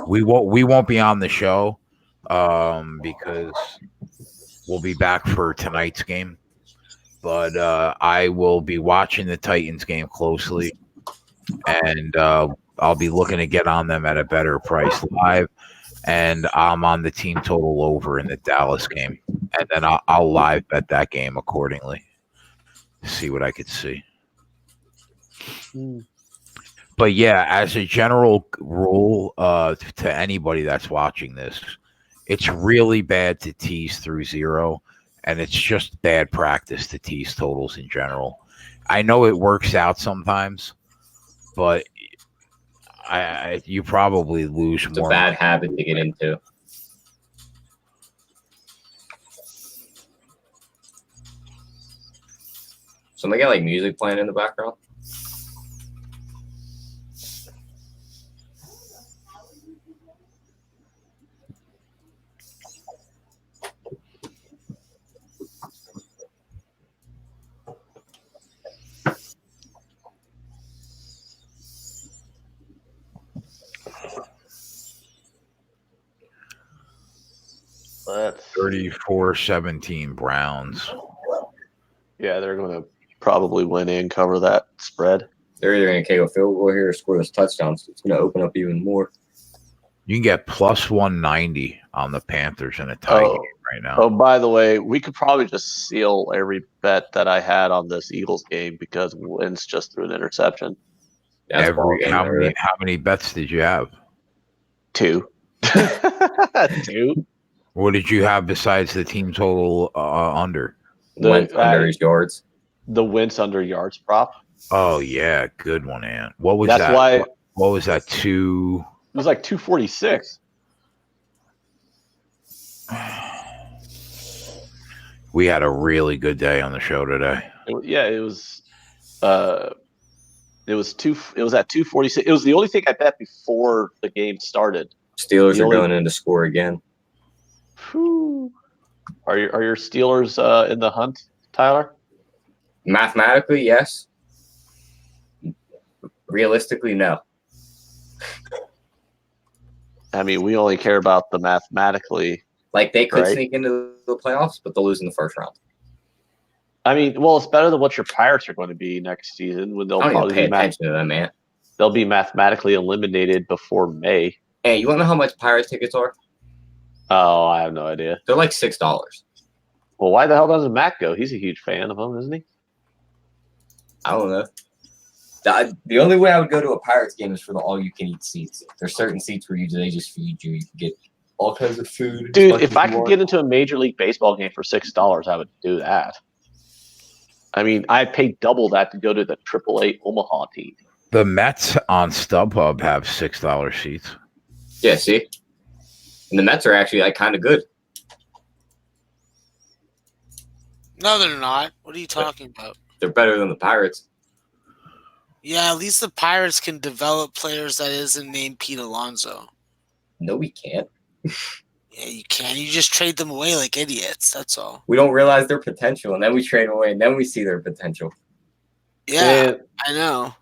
We won't be on the show because we'll be back for tonight's game. But I will be watching the Titans game closely, and I'll be looking to get on them at a better price live. And I'm on the team total over in the Dallas game, and then I'll live bet that game accordingly. See what I could see. But yeah, as a general rule, to anybody that's watching this, it's really bad to tease through 0, and it's just bad practice to tease totals in general. I know it works out sometimes, but you probably lose it's more. It's a bad habit to get into. Somebody got like music playing in the background. Let's 34-17 Browns. Yeah, they're going to probably win and cover that spread. They're either going to kick a field goal here or score those touchdowns. So it's going to open up even more. You can get plus 190 on the Panthers in a tie game right now. Oh, by the way, we could probably just seal every bet that I had on this Eagles game because Wentz just threw an interception. That's How many bets did you have? 2. 2. What did you have besides the team total under? Wentz under his yards. The Wentz under yards prop. Oh yeah, good one, Ant. What was that? That's why. What was that? It was like 246. We had a really good day on the show today. It was. It was at 246. It was the only thing I bet before the game started. Steelers are going in to score again. Whew. Are your Steelers in the hunt, Tyler? Mathematically, yes. Realistically, no. I mean, we only care about the mathematically. Like, they could sneak into the playoffs, but they'll lose in the first round. I mean, well, it's better than what your Pirates are going to be next season. When they'll probably pay attention to them, man. They'll be mathematically eliminated before May. Hey, you want to know how much Pirates tickets are? Oh, I have no idea. They're like $6. Well, why the hell doesn't Matt go? He's a huge fan of them, isn't he? I don't know. The only way I would go to a Pirates game is for the all-you-can-eat seats. There's certain seats where they just feed you. You can get all kinds of food. Dude, if I could get into a Major League Baseball game for $6, I would do that. I mean, I paid double that to go to the AAA Omaha team. The Mets on StubHub have $6 seats. Yeah, see? And the Mets are actually like kind of good. No, they're not. What are you talking about? They're better than the Pirates. Yeah, at least the Pirates can develop players that isn't named Pete Alonso. No, we can't. Yeah, you can. You just trade them away like idiots. That's all. We don't realize their potential, and then we trade them away, and then we see their potential. Yeah, I know.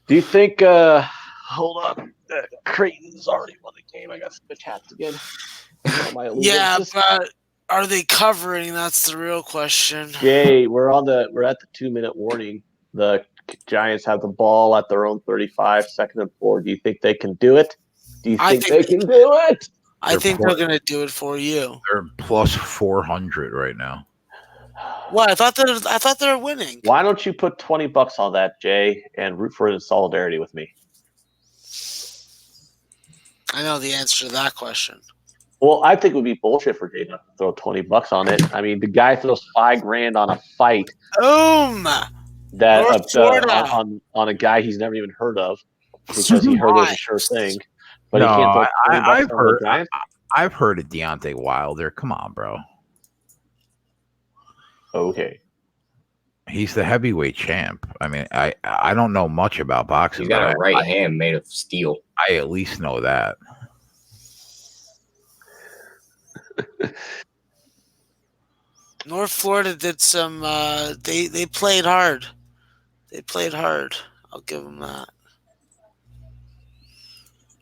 Do you think? Hold on, Creighton's already won the game. I got switch hats again. Yeah, but are they covering? That's the real question. Jay, we're at the 2-minute warning. The Giants have the ball at their own 35, 2nd and 4. Do you think they can do it? Do you think they can do it? I think they're going to do it for you. They're plus 400 right now. What? I thought they were winning. Why don't you put $20 on that, Jay, and root for it in solidarity with me? I know the answer to that question. Well, I think it would be bullshit for Jay to throw $20 on it. I mean, the guy throws $5,000 on a fight. Boom. That on a guy he's never even heard of because he heard it was a sure thing. But no, I've heard of Deontay Wilder. Come on, bro. Okay. He's the heavyweight champ. I mean, I don't know much about boxing. He's got a right hand made of steel. I at least know that. North Florida did some. They played hard. They played hard. I'll give them that.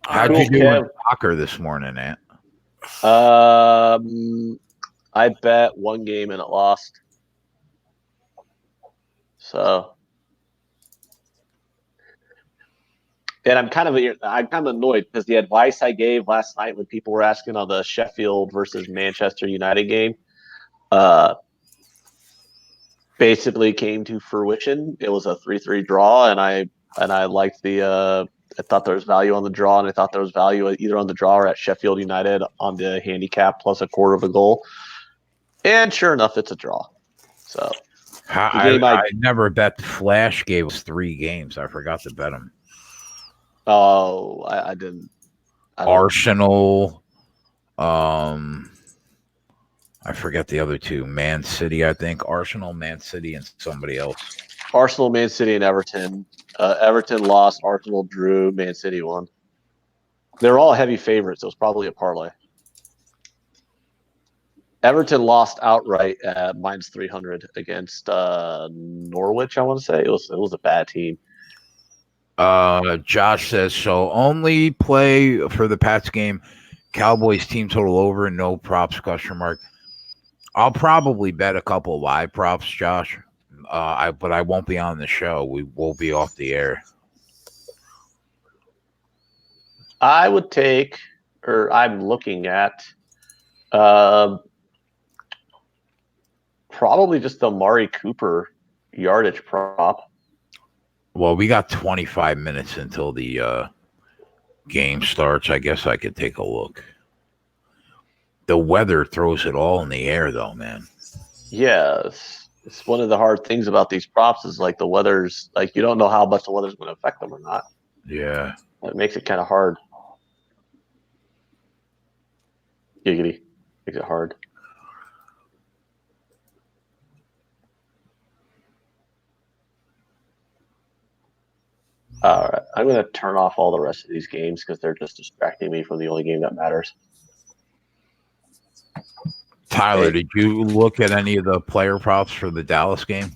How'd you do in soccer this morning, Ant? I bet one game and it lost. So, and I'm kind of annoyed because the advice I gave last night when people were asking on the Sheffield versus Manchester United game, basically came to fruition. It was a 3-3 draw, and I liked the. I thought there was value on the draw, and I thought there was value either on the draw or at Sheffield United on the handicap plus a quarter of a goal. And sure enough, it's a draw. So I never bet Flash gave us 3 games. I forgot to bet them. Oh, I didn't. Arsenal. I forget the other 2. Man City, I think. Arsenal, Man City, and somebody else. Arsenal, Man City, and Everton. Everton lost. Arsenal drew. Man City won. They're all heavy favorites. It was probably a parlay. Everton lost outright at -300 against Norwich. I want to say it was a bad team. Josh says so. Only play for the Pats game Cowboys team total over, no props, question mark. I'll probably bet a couple live props, Josh. But I won't be on the show. We will be off the air. I would take, or I'm looking at, probably just the Amari Cooper yardage prop. Well, we got 25 minutes until the game starts. I guess I could take a look. The weather throws it all in the air, though, man. Yes. It's one of the hard things about these props is like the weather's like you don't know how much the weather's going to affect them or not. Yeah. It makes it kind of hard. Giggity. Makes it hard. All right. I'm going to turn off all the rest of these games because they're just distracting me from the only game that matters. Tyler, did you look at any of the player props for the Dallas game?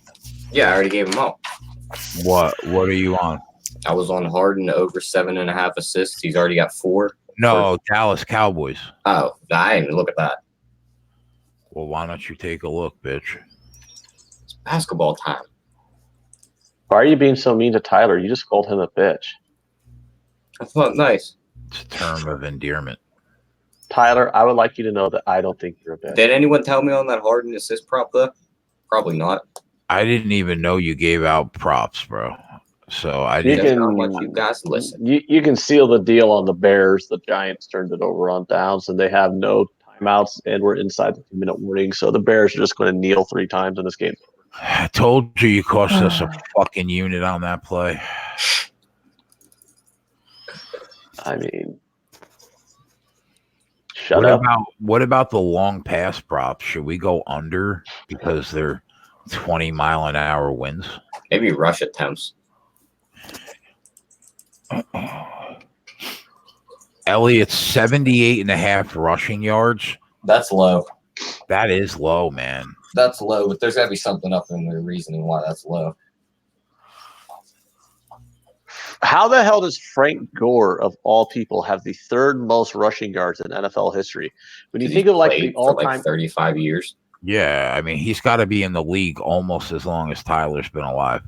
Yeah, I already gave them up. What are you on? I was on Harden over 7.5 assists. He's already got 4. No, Dallas Cowboys. Oh, I didn't even look at that. Well, why don't you take a look, bitch? It's basketball time. Why are you being so mean to Tyler? You just called him a bitch. That's not nice. It's a term of endearment. Tyler, I would like you to know that I don't think you're a bitch. Did anyone tell me on that Harden assist prop, though? Probably not. I didn't even know you gave out props, bro. So I You didn't. That's can, how much you guys listen. you can seal the deal on the Bears. The Giants turned it over on downs, and they have no timeouts, and we're inside the 2-minute warning. So the Bears are just going to kneel 3 times in this game. I told you cost us a fucking unit on that play. I mean, shut up. What about the long pass props? Should we go under because they're 20-mile-an-hour winds? Maybe rush attempts. Elliott's 78.5 rushing yards. That's low. That is low, man. That's low, but there's got to be something up in the reasoning why that's low. How the hell does Frank Gore, of all people, have the 3rd most rushing yards in NFL history? When you think of like the all-time, for like 35 years. Yeah, I mean, he's got to be in the league almost as long as Tyler's been alive.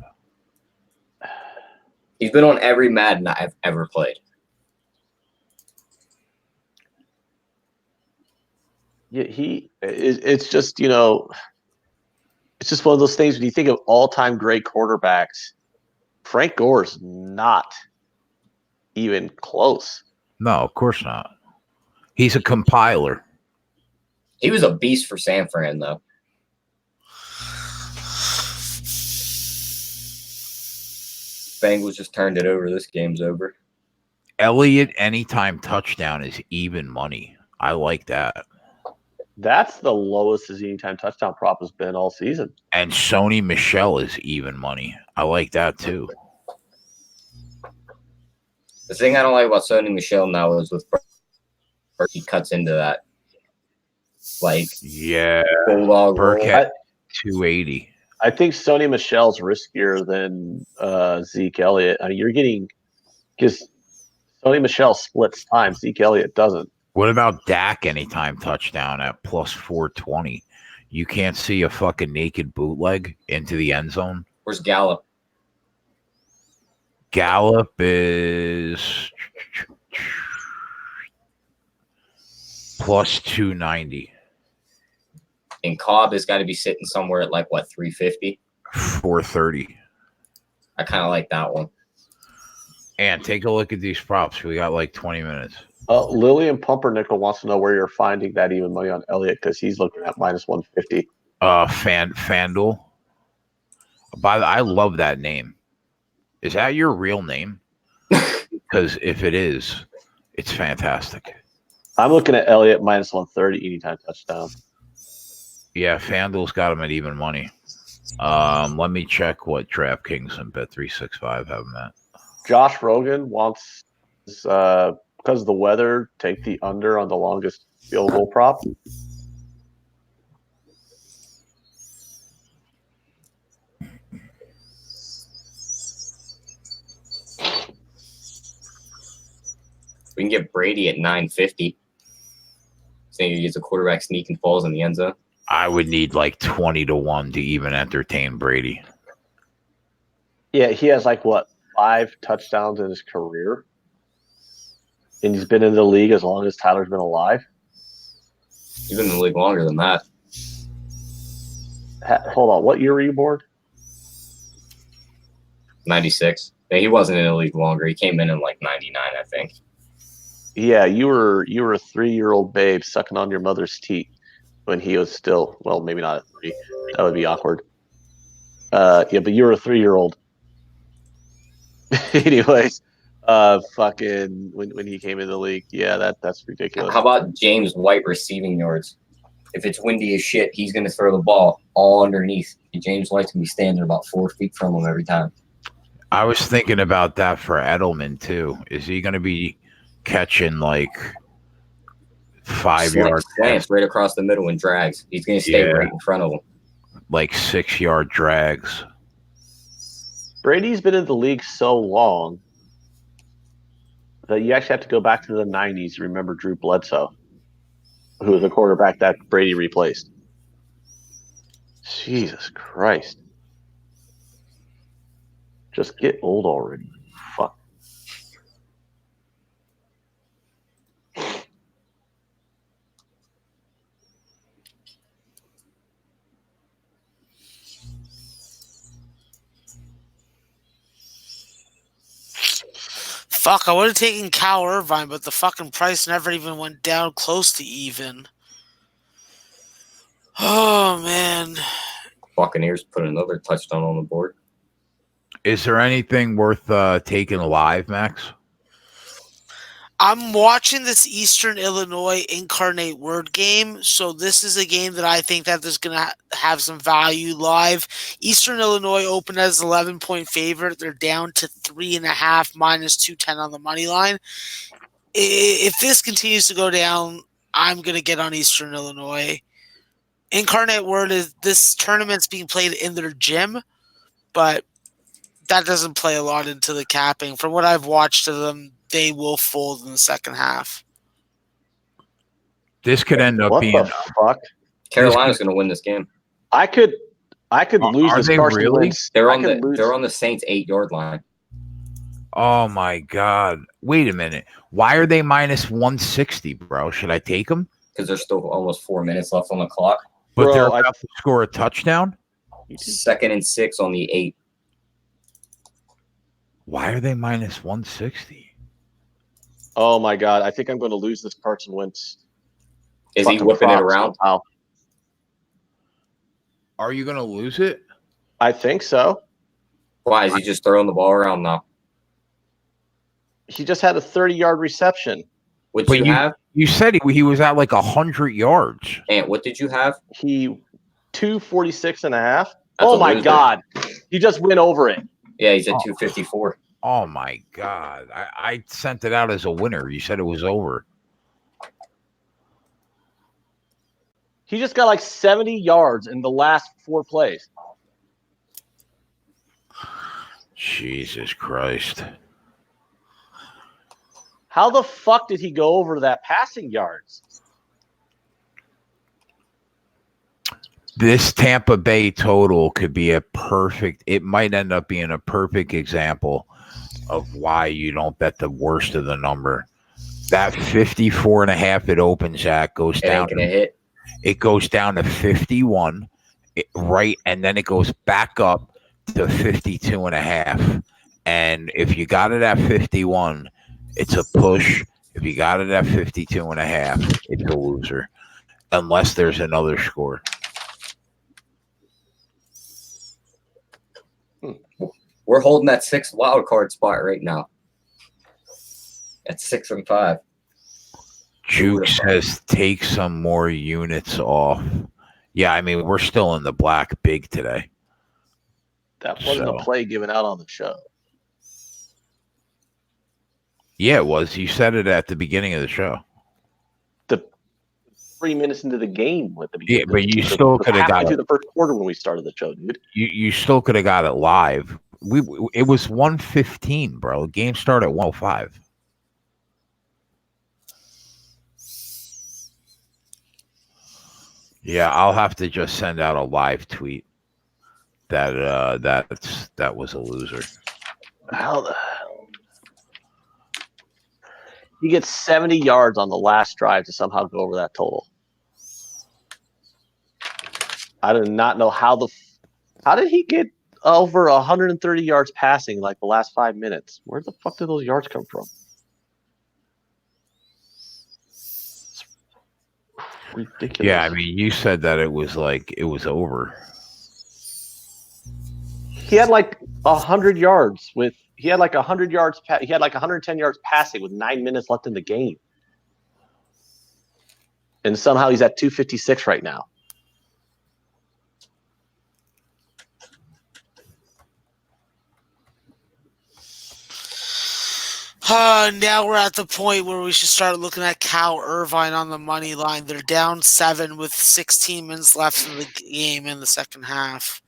He's been on every Madden I've ever played. Yeah, it's just, it's just one of those things when you think of all-time great quarterbacks, Frank Gore's not even close. No, of course not. He's a compiler. He was a beast for San Fran, though. Bengals just turned it over. This game's over. Elliott anytime touchdown is even money. I like that. That's the lowest his anytime touchdown prop has been all season. And Sony Michel is even money. I like that too. The thing I don't like about Sony Michel now is with he cuts into that. Like, yeah, bulldog Burkhead 280. I think Sony Michel's riskier than Zeke Elliott. I mean, you're getting because Sony Michel splits time. Zeke Elliott doesn't. What about Dak anytime touchdown at plus 420? You can't see a fucking naked bootleg into the end zone. Where's Gallup? Gallup is plus 290. And Cobb has got to be sitting somewhere at like, what, 350? 430. I kind of like that one. And take a look at these props. We got like 20 minutes. Lillian Pumpernickel wants to know where you're finding that even money on Elliott because he's looking at minus 150. FanDuel. I love that name. Is that your real name? Because if it is, it's fantastic. I'm looking at Elliott minus 130 anytime touchdown. Yeah, FanDuel's got him at even money. Let me check what DraftKings and Bet365 have him at. Josh Rogan wants, because of the weather, take the under on the longest field goal prop. We can get Brady at 950. Saying he gets a quarterback sneak and falls in the end zone. I would need like 20-1 to even entertain Brady. Yeah, he has like what, 5 touchdowns in his career, and he's been in the league as long as Tyler's been alive. He's been in the league longer than that. Hold on, what year were you born? 96. Yeah, he wasn't in the league longer. He came in like 99, I think. Yeah, you were a 3-year-old babe sucking on your mother's teat when he was still, well, maybe not at 3. That would be awkward. Yeah, but you were a 3-year-old. Anyways, fucking when he came in the league, yeah, that's ridiculous. How about James White receiving yards? If it's windy as shit, he's going to throw the ball all underneath. James White's going to be standing about 4 feet from him every time. I was thinking about that for Edelman too. Is he going to be catching like 5 yards? Slants right across the middle and drags. He's going to stay right in front of him. Like 6-yard drags. Brady's been in the league so long that you actually have to go back to the 90s to remember Drew Bledsoe, who was the quarterback that Brady replaced. Jesus Christ. Just get old already. Fuck. Fuck, I would have taken Cal Irvine, but the fucking price never even went down close to even. Oh, man. Buccaneers put another touchdown on the board. Is there anything worth taking live, Max? I'm watching this Eastern Illinois Incarnate Word game, so this is a game that I think that there's going to have some value live. Eastern Illinois opened as 11-point favorite. They're down to 3.5 minus 210 on the money line. If this continues to go down, I'm going to get on Eastern Illinois. Incarnate Word is this tournament's being played in their gym, but that doesn't play a lot into the capping. From what I've watched of them, they will fold in the second half. This could end up what being. The fuck? Carolina's going to win this game. I could lose Are this they Carson really? Wentz. They're on the Saints 8-yard line. Oh my God! Wait a minute. Why are they minus 160, bro? Should I take them? Because there's still almost 4 minutes left on the clock. But Bro, they're about to score a touchdown. 2nd and 6 on the 8. Why are they minus 160? Oh my God! I think I'm going to lose this Carson Wentz. Is he whipping it around? Somehow. Are you going to lose it? I think so. Why is he just throwing the ball around now? He just had a 30-yard reception. What did you have? You said he was at like 100 yards. And what did you have? He 246.5. Oh my God! He just went over it. Yeah, he's at 254. Oh my God! I sent it out as a winner. You said it was over. He just got like 70 yards in the last 4 plays. Jesus Christ! How the fuck did he go over that passing yards? This Tampa Bay total could be a perfect. It might end up being a perfect example of why you don't bet the worst of the number. That 54.5 it opens at goes down. It goes down to 51, right, and then it goes back up to 52.5. And if you got it at 51, it's a push. If you got it at 52.5, it's a loser, unless there's another score. We're holding that 6th wild card spot right now. At 6 and 5. Juke says take some more units off. Yeah, I mean, we're still in the black big today. That wasn't a play given out on the show. Yeah, it was. You said it at the beginning of the show. 3 minutes into the game with the beginning. Yeah, but you still could have got it through the first quarter when we started the show, dude. You still could have got it live. It was 1:15, bro. The game started at 1:05. Yeah, I'll have to just send out a live tweet that was a loser. He gets 70 yards on the last drive to somehow go over that total. I do not know how did he get over 130 yards passing like the last 5 minutes? Where the fuck did those yards come from? It's ridiculous. Yeah, I mean, you said that it was over. He had like 100 yards he had like 100 yards. He had like 110 yards passing with 9 minutes left in the game, and somehow he's at 256 right now. Now we're at the point where we should start looking at Cal Irvine on the money line. They're down 7 with 16 minutes left in the game in the second half.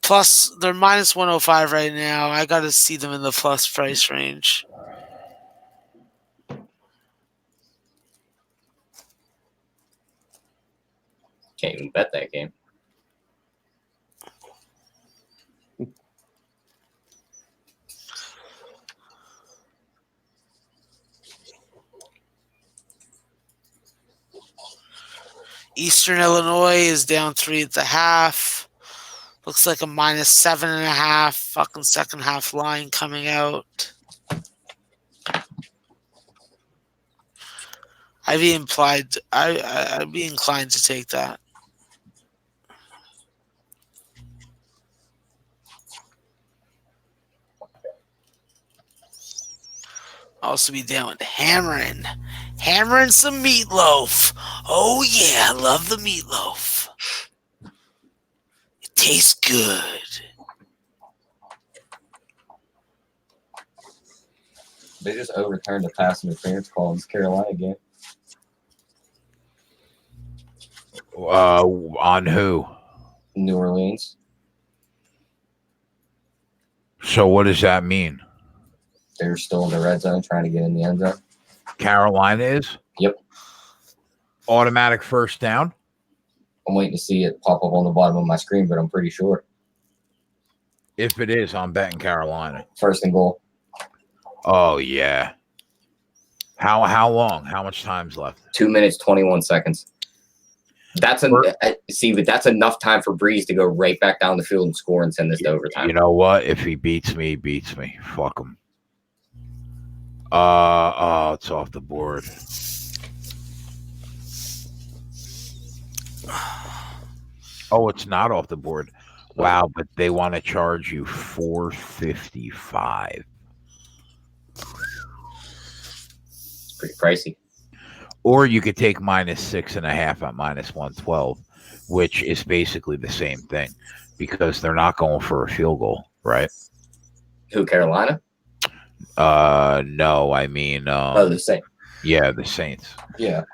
Plus, they're minus 105 right now. I got to see them in the plus price range. Can't even bet that game. Eastern Illinois is down 3 at the half. Looks like a minus 7.5 fucking second half line coming out. I'd be inclined to take that. Also be down with hammering some meatloaf. Oh yeah, I love the meatloaf. It tastes good. They just overturned the pass interference call in this Carolina game. On who? New Orleans. So what does that mean? They're still in the red zone trying to get in the end zone. Carolina is? Yep. Automatic first down? I'm waiting to see it pop up on the bottom of my screen, but I'm pretty sure. If it is, I'm betting Carolina. First and goal. Oh, yeah. How long? How much time's left? 2 minutes, 21 seconds. But that's enough time for Breeze to go right back down the field and score and send this to overtime. You know what? If he beats me, he beats me. Fuck him. It's off the board. Oh, it's not off the board. Wow, but they want to charge you $455. It's pretty pricey. Or you could take minus 6.5 at minus 112, which is basically the same thing because they're not going for a field goal, right? Who, Carolina? No, I mean, the Saints. Yeah, the Saints. Yeah.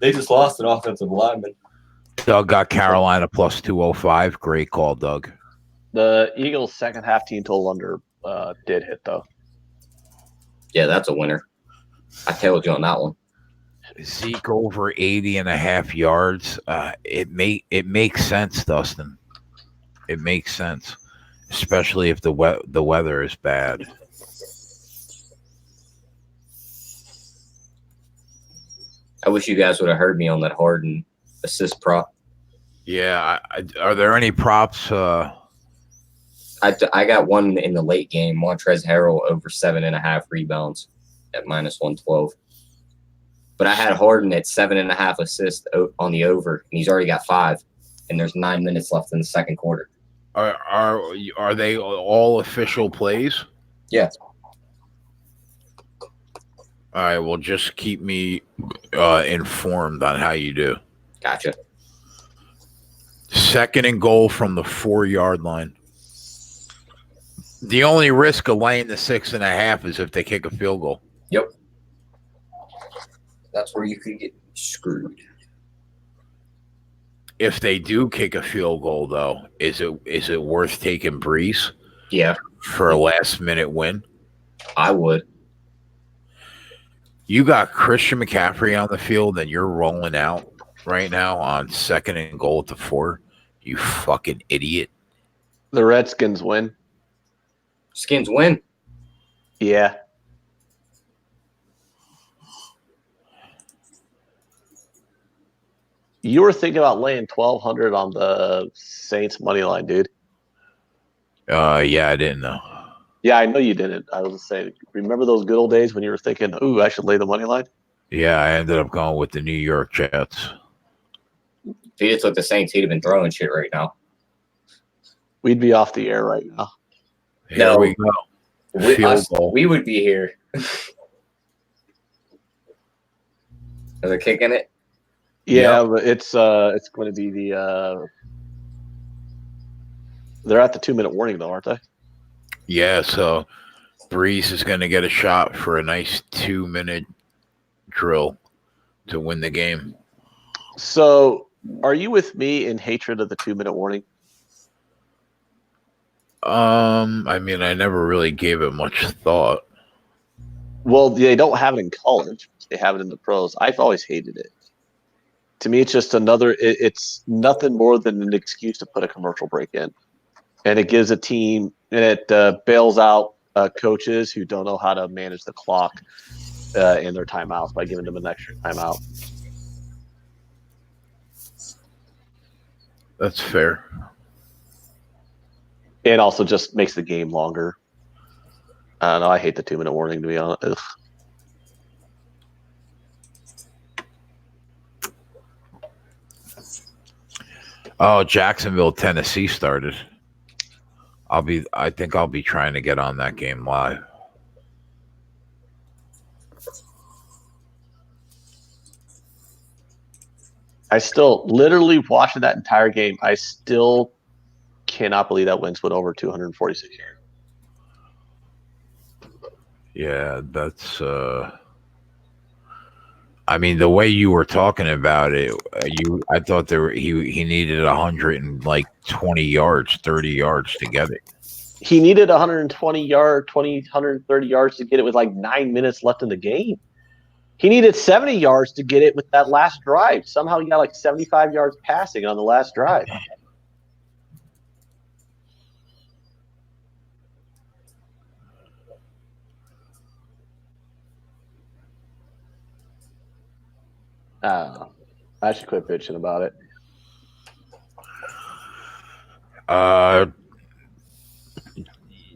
They just lost an offensive lineman. Doug got Carolina plus 205. Great call, Doug. The Eagles' second half team total under did hit, though. Yeah, that's a winner. I tailed you on that one. Zeke over 80.5 yards. It makes sense, Dustin. It makes sense, especially if the weather is bad. I wish you guys would have heard me on that Harden assist prop. Yeah. Are there any props? I got one in the late game. Montrezl Harrell over 7.5 rebounds at minus 112. But I had Harden at 7.5 assists on the over, and he's already got 5. And there's 9 minutes left in the second quarter. Are they all official plays? Yeah. All right. Well, just keep me informed on how you do. Gotcha. Second and goal from the 4-yard line. The only risk of laying the 6.5 is if they kick a field goal. Yep. That's where you could get screwed. If they do kick a field goal, though, is it worth taking Breeze? Yeah. For a last-minute win? I would. You got Christian McCaffrey on the field and you're rolling out right now on 2nd and goal at the 4. You fucking idiot. The Redskins win. Skins win. Yeah. You were thinking about laying 1,200 on the Saints money line, dude. Yeah, I didn't know. Yeah, I know you didn't. I was just saying, remember those good old days when you were thinking, ooh, I should lay the money line? Yeah, I ended up going with the New York Jets. If he just took the Saints, he'd have been throwing shit right now. We'd be off the air right now. Here we go. We would be here. Are they kicking it? Yeah, yep. But it's going to be the they're at the 2-minute warning though, aren't they? Yeah, so Breeze is going to get a shot for a nice 2-minute drill to win the game. So, are you with me in hatred of the 2-minute warning? I mean, I never really gave it much thought. Well, they don't have it in college. They have it in the pros. I've always hated it. To me, it's just it's nothing more than an excuse to put a commercial break in. And it gives a team, and it bails out coaches who don't know how to manage the clock in their timeouts by giving them an extra timeout. That's fair. And also just makes the game longer. I don't know. I hate the 2-minute warning, to be honest. Ugh. Oh, Jacksonville, Tennessee started. I think I'll be trying to get on that game live. I still, literally watching that entire game, I still cannot believe that Wentz went over 246 yards. Yeah, that's I mean, the way you were talking about it, I thought he needed 120 yards, 30 yards to get it. He needed 130 yards to get it with like 9 minutes left in the game. He needed 70 yards to get it with that last drive. Somehow he got like 75 yards passing on the last drive. I should quit bitching about it.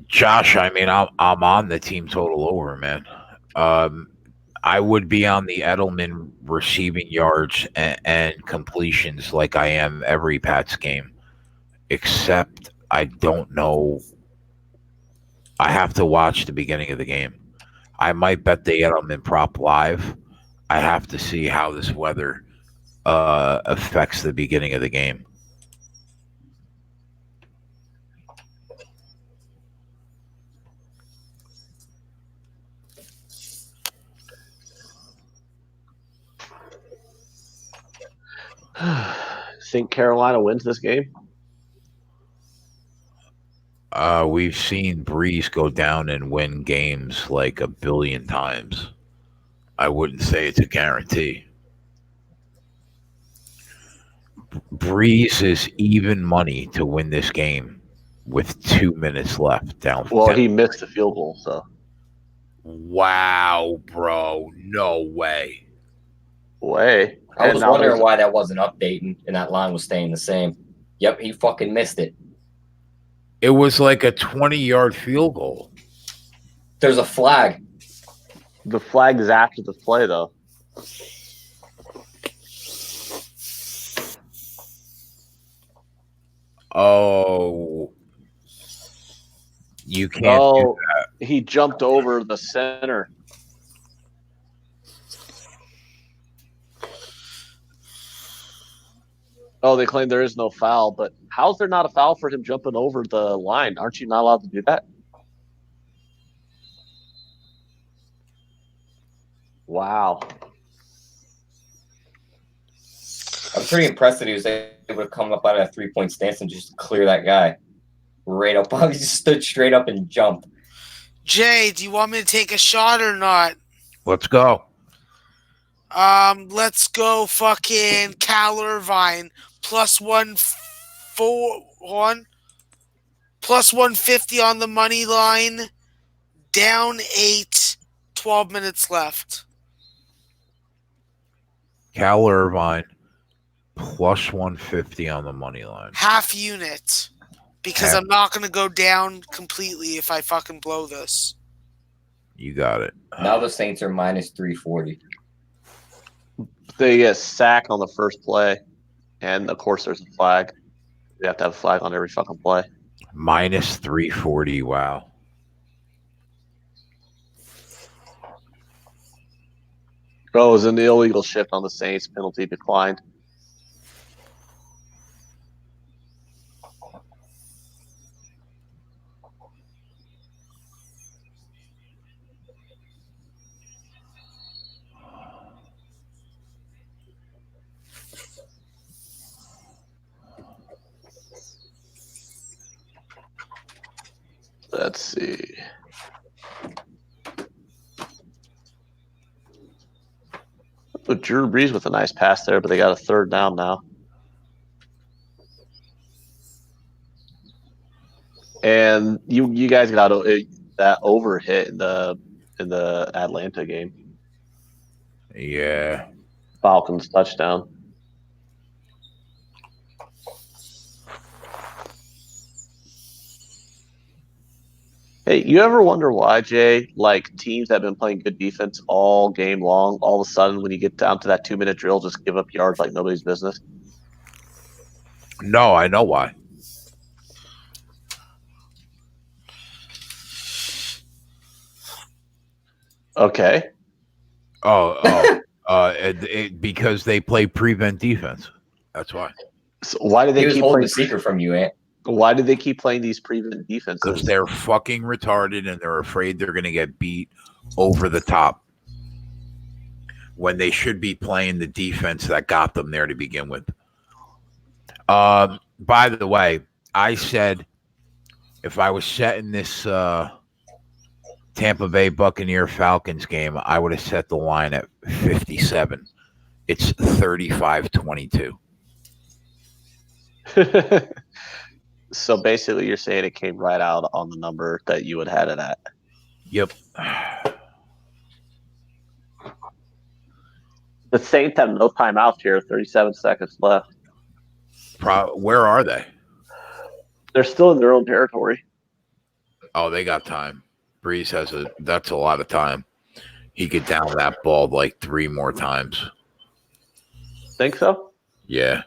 Josh, I mean, I'm on the team total over, man. I would be on the Edelman receiving yards and completions like I am every Pats game, except I don't know. I have to watch the beginning of the game. I might bet the Edelman prop live. I have to see how this weather affects the beginning of the game. Think Carolina wins this game? We've seen Breeze go down and win games like a billion times. I wouldn't say it's a guarantee. Breeze is even money to win this game with 2 minutes left down. Well, he missed the field goal, so. Wow, bro. No way. I was wondering why that wasn't updating and that line was staying the same. Yep, he fucking missed it. It was like a 20-yard field goal. There's a flag. The flag is after the play, though. Oh. You can't do that. He jumped over the center. Oh, they claim there is no foul, but how's there not a foul for him jumping over the line? Aren't you not allowed to do that? Wow. I'm pretty impressed that he was able to come up out of a 3-point stance and just clear that guy right up. He just stood straight up and jumped. Jay, do you want me to take a shot or not? Let's go. Let's go fucking Cal Irvine plus 150 on the money line. Down 8, 12 minutes left. Cal Irvine plus 150 on the money line. Half unit. Because I'm not going to go down completely if I fucking blow this. You got it. Now the Saints are minus 340. They get sack on the first play, and of course there's a flag. You have to have a flag on every fucking play. Minus 340. Wow. Oh, it was an illegal shift on the Saints. Penalty declined. Let's see. Drew Brees with a nice pass there, but they got a third down now. And you guys got that over hit in the Atlanta game. Yeah. Falcons touchdown. Hey, you ever wonder why, Jay, like teams that have been playing good defense all game long, all of a sudden when you get down to that 2-minute drill, just give up yards like nobody's business? No, I know why. Okay. Because they play prevent defense. That's why. So why do they keep holding playing the secret from you, Ant? Why do they keep playing these prevent defenses? Because they're fucking retarded and they're afraid they're going to get beat over the top when they should be playing the defense that got them there to begin with. By the way, I said if I was setting this Tampa Bay Buccaneer Falcons game, I would have set the line at 57. It's 35-22. So basically, you're saying it came right out on the number that you had had it at. Yep. The Saints have no timeouts here. 37 seconds left. Where are they? They're still in their own territory. Oh, they got time. Breeze that's a lot of time. He could down that ball like 3 more times. Think so? Yeah.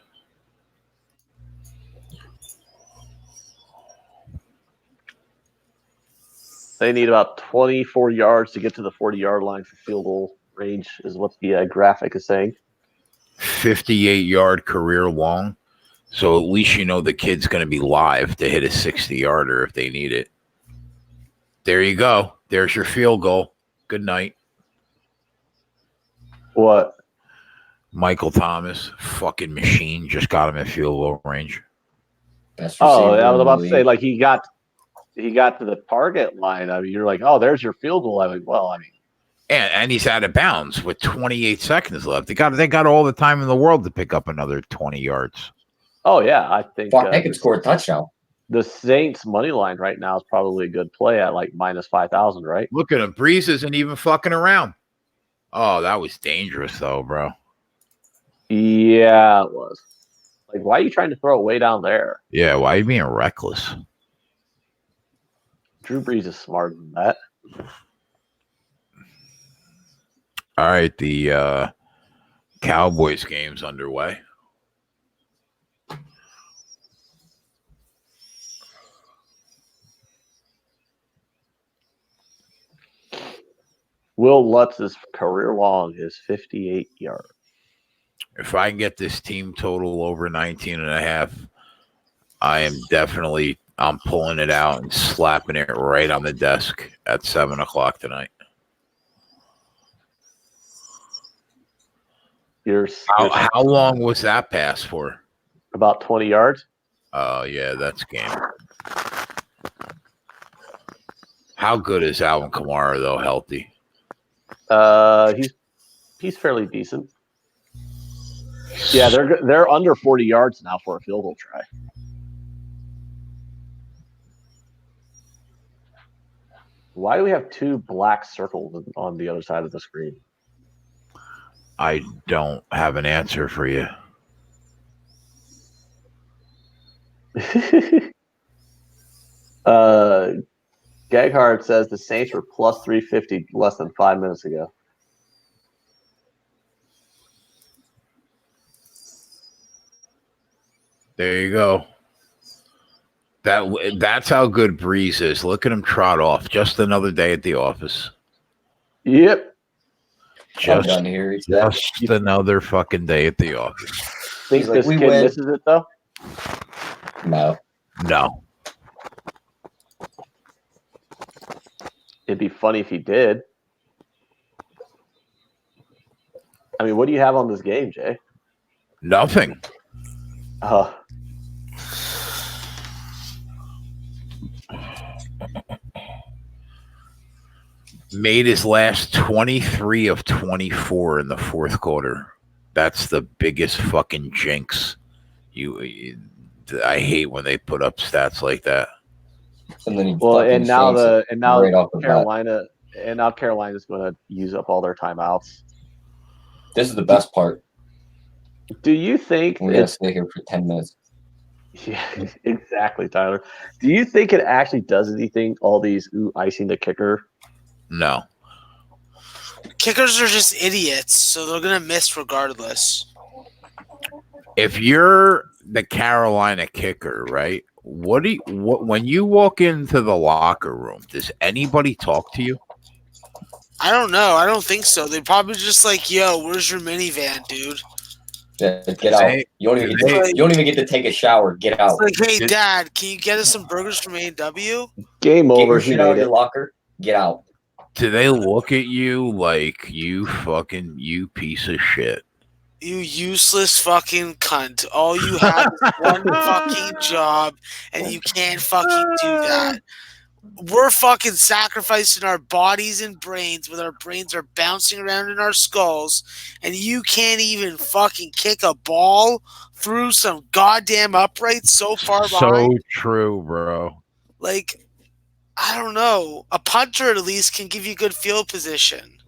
They need about 24 yards to get to the 40-yard line for field goal range, is what the graphic is saying. 58-yard career long. So at least you know the kid's going to be live to hit a 60-yarder if they need it. There you go. There's your field goal. Good night. What? Michael Thomas, fucking machine, just got him at field goal range. I was about to say, like, he got to the target line. I mean, you're like, oh, there's your field goal. I'm like, well, I mean. And he's out of bounds with 28 seconds left. They got all the time in the world to pick up another 20 yards. Oh, yeah. I think they could score a touchdown. The Saints money line right now is probably a good play at like minus 5,000, right? Look at him. Breeze isn't even fucking around. Oh, that was dangerous, though, bro. Yeah, it was. Like, why are you trying to throw it way down there? Yeah, why are you being reckless? Drew Brees is smarter than that. All right, the Cowboys game's underway. Will Lutz's career long is 58 yards. If I can get this team total over 19.5, I'm pulling it out and slapping it right on the desk at 7:00 tonight. How long was that pass for? About 20 yards. Oh, yeah, that's game. How good is Alvin Kamara, though, healthy? He's He's fairly decent. Yeah, they're under 40 yards now for a field goal try. Why do we have 2 black circles on the other side of the screen? I don't have an answer for you. Gaghard says the Saints were plus 350 less than 5 minutes ago. There you go. That's how good Breeze is. Look at him trot off. Just another day at the office. Yep. Just here. Just another fucking day at the office. Think this kid misses it though? No. It'd be funny if he did. I mean, what do you have on this game, Jay? Nothing. Made his last 23 of 24 in the fourth quarter. That's the biggest fucking jinx. I hate when they put up stats like that. And then Carolina's going to use up all their timeouts. This is the best part. Do you think we're going to stay here for 10 minutes? Yeah, exactly, Tyler. Do you think it actually does anything? All these icing the kicker. No. Kickers are just idiots, so they're gonna miss regardless. If you're the Carolina kicker, right? When you walk into the locker room, does anybody talk to you? I don't know. I don't think so. They probably just like, yo, where's your minivan, dude? Yeah, get out. You don't even get to take a shower. Get out. It's like, hey, Dad, can you get us some burgers from A&W? Game over. Get your shit out of your locker. Get out. Do they look at you like you piece of shit? You useless fucking cunt. All you have is one fucking job, and you can't fucking do that. We're fucking sacrificing our bodies and brains when our brains are bouncing around in our skulls, and you can't even fucking kick a ball through some goddamn uprights so far behind. So true, bro. Like, I don't know. A punter at least can give you good field position.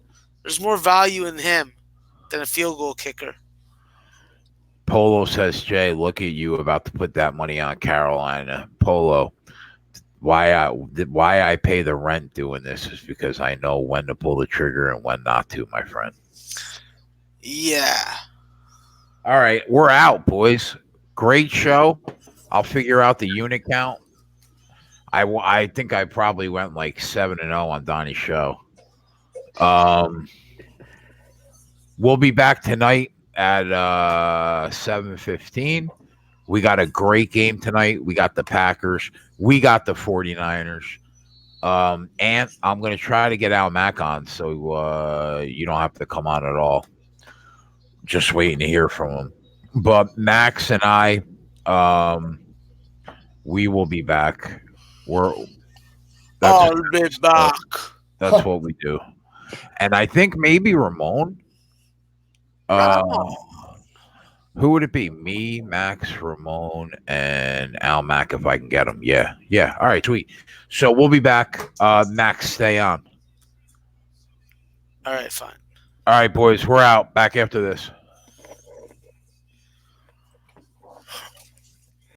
There's more value in him than a field goal kicker. Polo says, Jay, look at you about to put that money on Carolina. Polo, why I pay the rent doing this is because I know when to pull the trigger and when not to, my friend. Yeah. All right, we're out, boys. Great show. I'll figure out the unit count. I think I probably went like 7-0 on Donnie's show. We'll be back tonight at 7:15. We got a great game tonight. We got the Packers. We got the 49ers. And I'm going to try to get Al Mack on so you don't have to come on at all. Just waiting to hear from him. But Max and I, we will be back. I'll be back. That's what we do. And I think maybe Ramon. Who would it be? Me, Max, Ramon, and Al Mack if I can get him. Yeah. All right, sweet. So we'll be back. Max, stay on. All right, fine. All right, boys, we're out. Back after this.